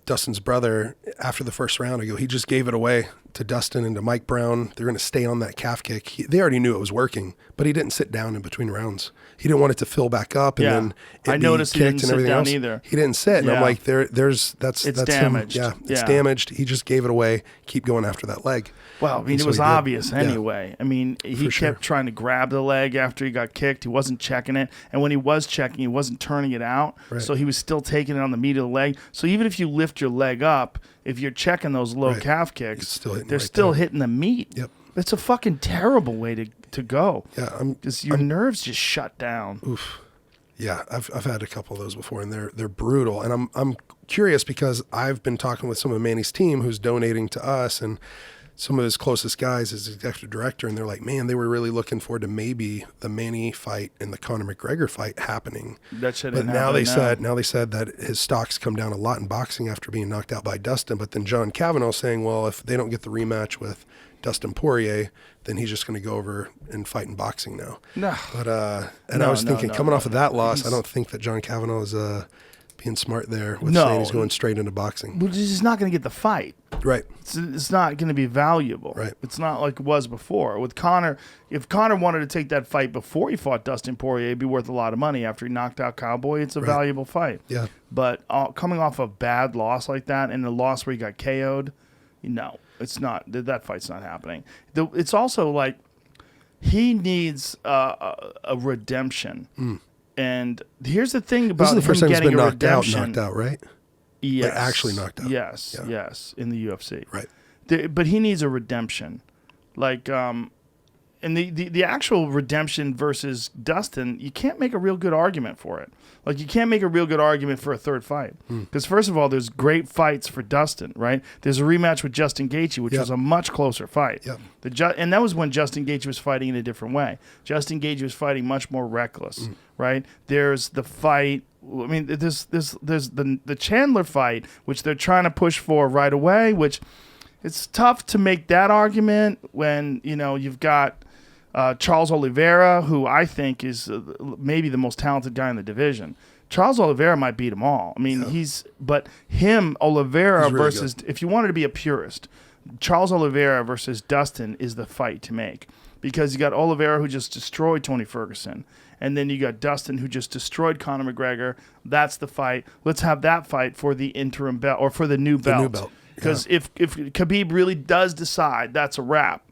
Dustin's brother, after the first round, I go, he just gave it away to Dustin and to Mike Brown. They're going to stay on that calf kick. They already knew it was working, but he didn't sit down in between rounds. He didn't want it to fill back up, and then I noticed he didn't sit down either. He didn't sit, and I'm like, that's damaged. him. Yeah, it's damaged. He just gave it away. Keep going after that leg. Well, I mean, it was obvious anyway. I mean, he kept trying to grab the leg after he got kicked. He wasn't checking it, and when he was checking, he wasn't turning it out. Right. So he was still taking it on the meat of the leg. So even if you lift your leg up, if you're checking those low calf kicks, they're still hitting the meat. Yep. It's a fucking terrible way to go. Yeah, because your nerves just shut down. Oof. Yeah, I've had a couple of those before, and they're brutal. And I'm curious because I've been talking with some of Manny's team who's donating to us, and some of his closest guys as executive director, and they're like, man, they were really looking forward to maybe the Manny fight and the Conor McGregor fight happening. That shit. But now they said that his stocks come down a lot in boxing after being knocked out by Dustin. But then John Kavanaugh saying, well, if they don't get the rematch with Dustin Poirier, then he's just going to go over and fight in boxing now. No. But I was thinking, coming off of that loss, I don't think that John Kavanaugh is being smart there with saying he's going straight into boxing. But he's not going to get the fight. Right. It's not going to be valuable. Right. It's not like it was before. With Conor, if Conor wanted to take that fight before he fought Dustin Poirier, it'd be worth a lot of money. After he knocked out Cowboy, it's a valuable fight. Yeah. But coming off a bad loss like that and a loss where he got KO'd, no, it's not. That fight's not happening. It's also like he needs a redemption. And here's the thing about this is the first him time he's getting been a knocked out, right? Yes. Like actually knocked out. Yes, in the UFC. Right. But he needs a redemption. Like, and the actual redemption versus Dustin, you can't make a real good argument for it. Like, you can't make a real good argument for a third fight. Because, first of all, there's great fights for Dustin, right? There's a rematch with Justin Gaethje, which was a much closer fight. Yep. And that was when Justin Gaethje was fighting in a different way. Justin Gaethje was fighting much more reckless, right? There's the fight. I mean, there's the Chandler fight, which they're trying to push for right away, which it's tough to make that argument when, you know, you've got Charles Oliveira, who I think is maybe the most talented guy in the division. Charles Oliveira might beat them all. I mean, Oliveira really versus, if you wanted to be a purist, Charles Oliveira versus Dustin is the fight to make. Because you got Oliveira, who just destroyed Tony Ferguson. And then you got Dustin, who just destroyed Conor McGregor. That's the fight. Let's have that fight for the interim belt, or for the new belt. The new belt. Because if Khabib really does decide that's a wrap,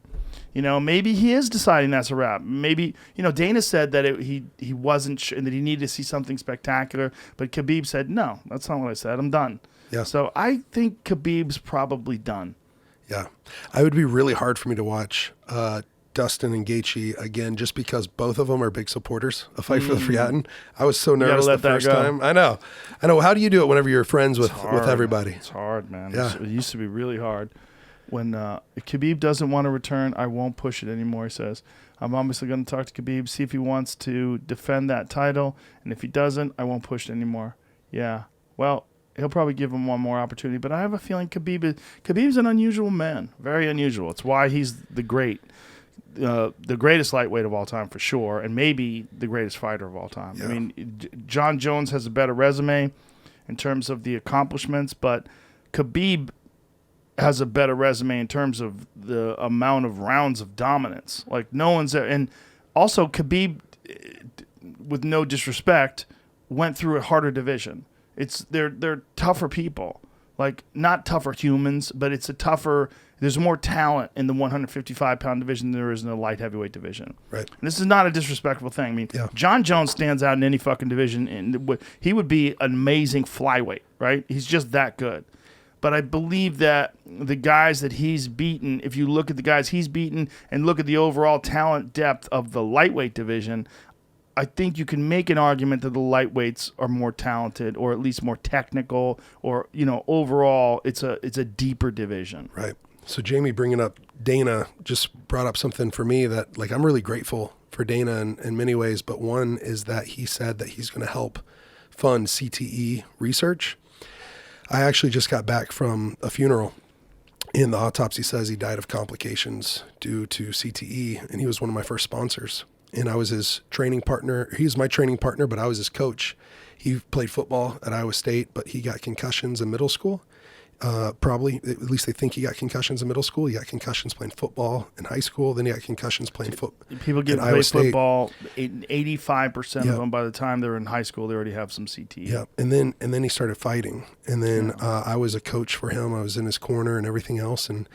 you know, maybe he is deciding that's a wrap. Maybe, you know, Dana said that he wasn't sure and that he needed to see something spectacular. But Khabib said, no, that's not what I said. I'm done. Yeah. So I think Khabib's probably done. Yeah. It would be really hard for me to watch Dustin and Gaethje again, just because both of them are big supporters of Fight for the Friatin. I was so nervous the first time. I know. How do you do it whenever you're friends with everybody? It's hard, man. Yeah. It used to be really hard. When Khabib doesn't want to return, I won't push it anymore, he says. I'm obviously going to talk to Khabib, see if he wants to defend that title, and if he doesn't, I won't push it anymore. Yeah. Well, he'll probably give him one more opportunity, but I have a feeling Khabib's an unusual man, very unusual. It's why he's the greatest lightweight of all time for sure, and maybe the greatest fighter of all time. Yeah. I mean, John Jones has a better resume in terms of the accomplishments, but Khabib has a better resume in terms of the amount of rounds of dominance. Like, no one's there. And also, Khabib, with no disrespect, went through a harder division. They're tougher people. Like, not tougher humans, but it's a tougher. There's more talent in the 155-pound division than there is in the light heavyweight division. Right. And this is not a disrespectful thing. I mean, John Jones stands out in any fucking division, and he would be an amazing flyweight, right? He's just that good. But I believe that the guys that he's beaten, if you look at the guys he's beaten and look at the overall talent depth of the lightweight division, I think you can make an argument that the lightweights are more talented, or at least more technical, or overall it's a deeper division. Right. So Jamie bringing up Dana just brought up something for me that, like, I'm really grateful for Dana in many ways, but one is that he said that he's going to help fund CTE research. I actually just got back from a funeral, and the autopsy says he died of complications due to CTE, and he was one of my first sponsors. And I was his training partner. He was my training partner, but I was his coach. He played football at Iowa State, but he got concussions in middle school. Probably, at least they think he got concussions in middle school. He got concussions playing football in high school. Then he got concussions playing football. People get play football. 85% of them, by the time they're in high school, they already have some CTE. Yeah, and then he started fighting. And then I was a coach for him. I was in his corner and everything else. And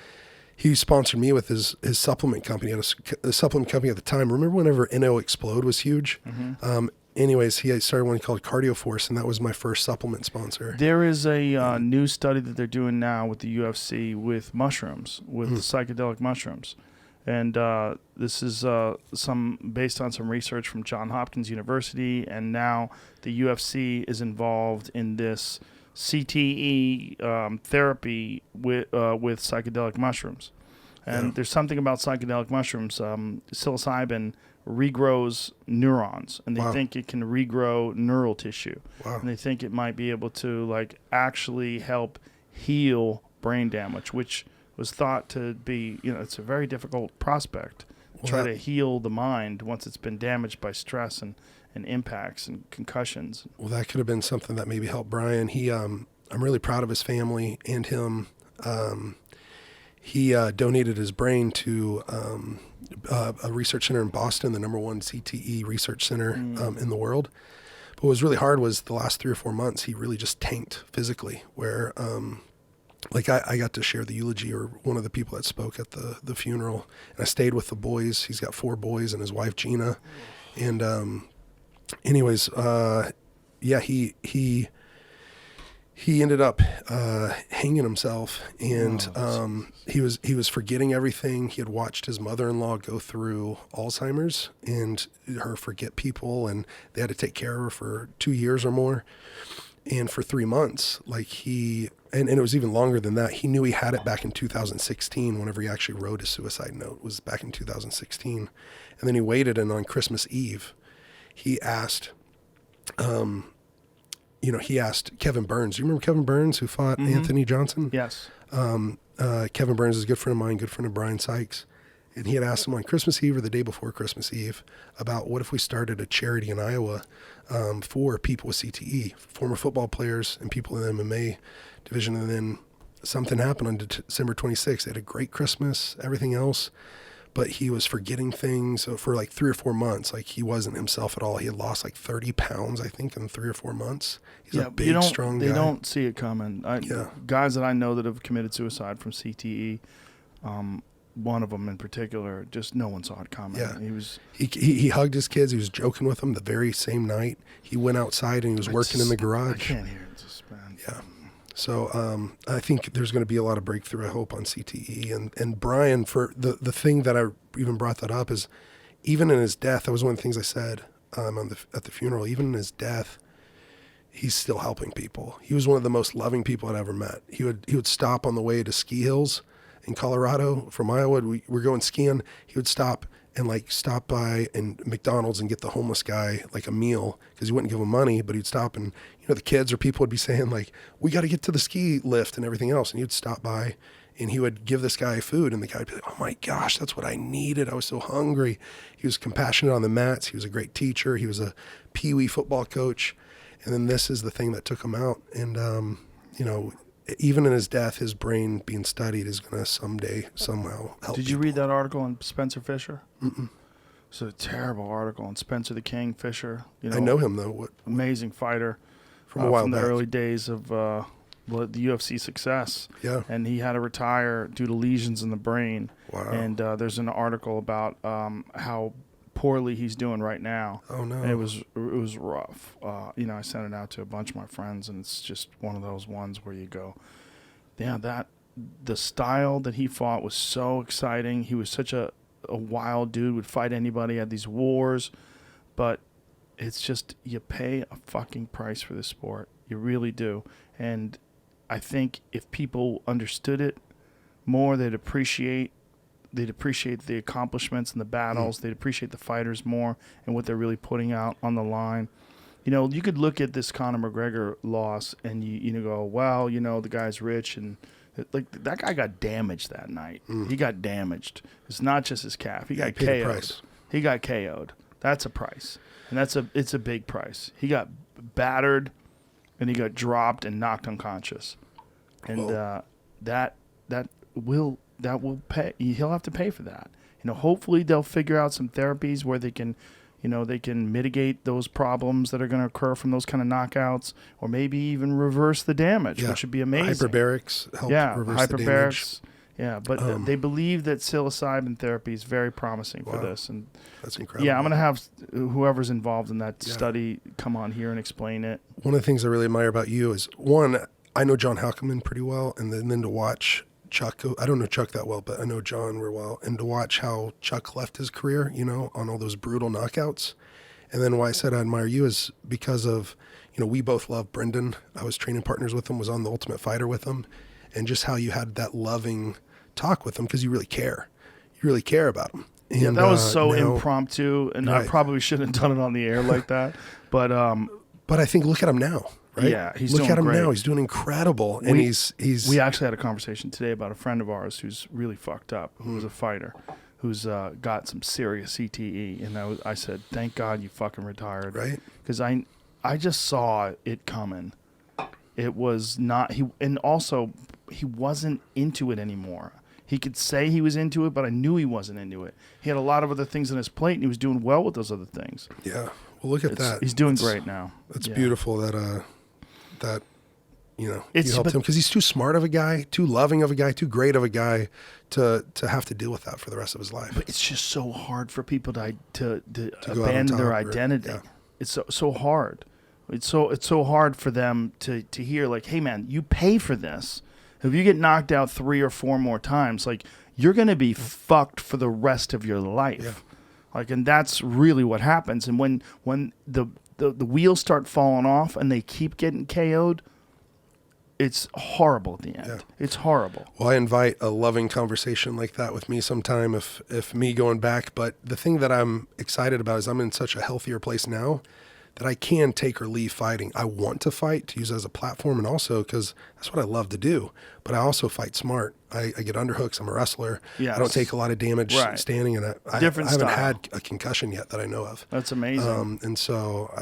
he sponsored me with his supplement company. He had a supplement company at the time. Remember whenever NO Explode was huge? Mm-hmm. Anyways, he started one called Cardio Force, and that was my first supplement sponsor. There is a new study that they're doing now with the UFC with mushrooms, with psychedelic mushrooms. And this is based on some research from Johns Hopkins University, and now the UFC is involved in this CTE therapy with psychedelic mushrooms. And there's something about psychedelic mushrooms, psilocybin regrows neurons, and they think it can regrow neural tissue. Wow. And they think it might be able to actually help heal brain damage, which was thought to be, it's a very difficult prospect. Try to heal the mind once it's been damaged by stress and impacts and concussions. Well, that could have been something that maybe helped Brian. I'm really proud of his family and him. He donated his brain to a research center in Boston, the #1 CTE research center in the world. But what was really hard was the last 3 or 4 months, he really just tanked physically, where I got to share the eulogy, or one of the people that spoke at the funeral, and I stayed with the boys. He's got 4 boys and his wife, Gina. And anyways, he ended up hanging himself, and he was forgetting everything. He had watched his mother-in-law go through Alzheimer's and her forget people, and they had to take care of her for 2 years or more. And for 3 months, and it was even longer than that. He knew he had it back in 2016. Whenever he actually wrote his suicide note, was back in 2016. And then he waited, and on Christmas Eve, he asked. He asked Kevin Burns. You remember Kevin Burns, who fought Anthony Johnson? Yes. Kevin Burns is a good friend of mine, good friend of Brian Sykes. And he had asked him on Christmas Eve or the day before Christmas Eve about what if we started a charity in Iowa for people with CTE, former football players and people in the MMA division. And then something happened on December 26th. They had a great Christmas, everything else. But he was forgetting things. So for 3 or 4 months, he wasn't himself at all. He had lost 30 pounds, I think, in 3 or 4 months. He's a big, strong guy. They don't see it coming. Guys that I know that have committed suicide from CTE, one of them in particular, just no one saw it coming. Yeah. He hugged his kids. He was joking with them the very same night. He went outside and he was working in the garage. I can't hear it. Yeah. So I think there's going to be a lot of breakthrough, I hope, on CTE. And Brian, for the thing that I even brought that up is, even in his death, that was one of the things I said at the funeral, even in his death, he's still helping people. He was one of the most loving people I'd ever met. He would stop on the way to ski hills in Colorado from Iowa. We were going skiing. He would stop and stop by in McDonald's and get the homeless guy a meal, because he wouldn't give him money, but he'd stop, and the kids or people would be saying we got to get to the ski lift and everything else, and he'd stop by and he would give this guy food, and the guy would be like, oh my gosh, that's what I needed. I was so hungry. He was compassionate on the mats. He was a great teacher. He was a Pee-wee football coach. And then this is the thing that took him out. And, even in his death, his brain being studied is going to someday somehow help. Did you read that article on Spencer Fisher? Mm-mm. It's a terrible article on Spencer the King Fisher. I know him, though. Amazing fighter from a while from back. The early days of the UFC success. Yeah. And he had to retire due to lesions in the brain. Wow. And there's an article about how poorly he's doing right now. Oh no. And it was rough. I sent it out to a bunch of my friends, and it's just one of those ones where you go, yeah, the style that he fought was so exciting. He was such a wild dude, would fight anybody, had these wars, but it's just you pay a fucking price for this sport. You really do. And I think if people understood it more, they'd appreciate the accomplishments and the battles. They'd appreciate the fighters more and what they're really putting out on the line. You know, you could look at this Conor McGregor loss and you go, well, you know, the guy's rich and like that guy got damaged that night. He got damaged. It's not just his calf. He got paid a KO'd. price. He got KO'd. That's a price, and it's a big price. He got battered, and he got dropped and knocked unconscious, and that will pay. He'll have to pay for that. You know, hopefully they'll figure out some therapies where they can mitigate those problems that are going to occur from those kind of knockouts, or maybe even reverse the damage, which would be amazing. Hyperbarics help reverse the damage. Yeah, but they believe that psilocybin therapy is very promising for this, and that's incredible. Yeah, I'm going to have whoever's involved in that study come on here and explain it. One of the things I really admire about you is, one, I know John Halkeman pretty well, and then to watch Chuck, I don't know Chuck that well, but I know John real well, and to watch how Chuck left his career, you know, on all those brutal knockouts. And then why I said I admire you is because of, you know, we both love Brendan. I was training partners with him, was on The Ultimate Fighter with him, and just how you had that loving talk with him because you really care. You really care about him. And, yeah, that was so impromptu, and I probably shouldn't have done it on the air like that. But I think look at him now. Right? Yeah, he's look doing at him great. now. He's doing incredible, and he's. We actually had a conversation today about a friend of ours who's really fucked up, who was a fighter, who's got some serious CTE, and I said, "Thank God you fucking retired," right? Because I just saw it coming. It was not and also he wasn't into it anymore. He could say he was into it, but I knew he wasn't into it. He had a lot of other things on his plate, and he was doing well with those other things. Yeah, well, look at that. He's doing great now. It's beautiful that you know, you helped him because he's too smart of a guy, too loving of a guy, too great of a guy to have to deal with that for the rest of his life. But it's just so hard for people to abandon their identity. It's so hard. It's so hard for them to hear, like, hey man, you pay for this. If you get knocked out 3 or 4 more times, like, you're gonna be fucked for the rest of your life. Yeah. Like, and that's really what happens. And when the wheels start falling off and they keep getting KO'd, it's horrible at the end. Yeah. It's horrible. Well, I invite a loving conversation like that with me sometime if me going back. But the thing that I'm excited about is I'm in such a healthier place now that I can take or leave fighting. I want to fight to use it as a platform, and also because that's what I love to do. But I also fight smart. I get underhooks. I'm a wrestler. Yes. I don't take a lot of damage standing, and I haven't had a concussion yet that I know of. That's amazing. And so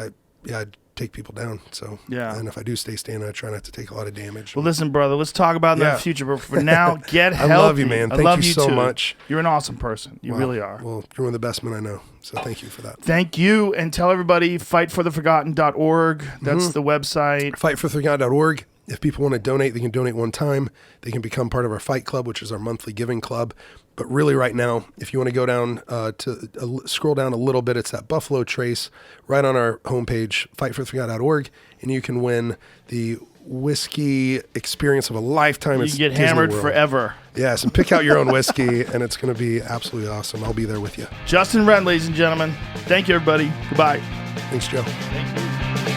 I take people down. So and if I do stay standing, I try not to take a lot of damage. Well, listen, brother, let's talk about that in the future. But for now, get healthy. I love you, man. Thank you so much. You're an awesome person. You really are. Well, you're one of the best men I know. So thank you for that. Thank you, and tell everybody fightfortheforgotten.org. That's the website. Fightfortheforgotten.org. If people want to donate, they can donate one time. They can become part of our Fight Club, which is our monthly giving club. But really right now, if you want to go down scroll down a little bit, it's that Buffalo Trace right on our homepage, fightfortheforgotten.org, and you can win the whiskey experience of a lifetime. You can get hammered forever. Yes, and pick out your own whiskey, and it's going to be absolutely awesome. I'll be there with you. Justin Wren, ladies and gentlemen. Thank you, everybody. Goodbye. Thanks, Joe. Thank you.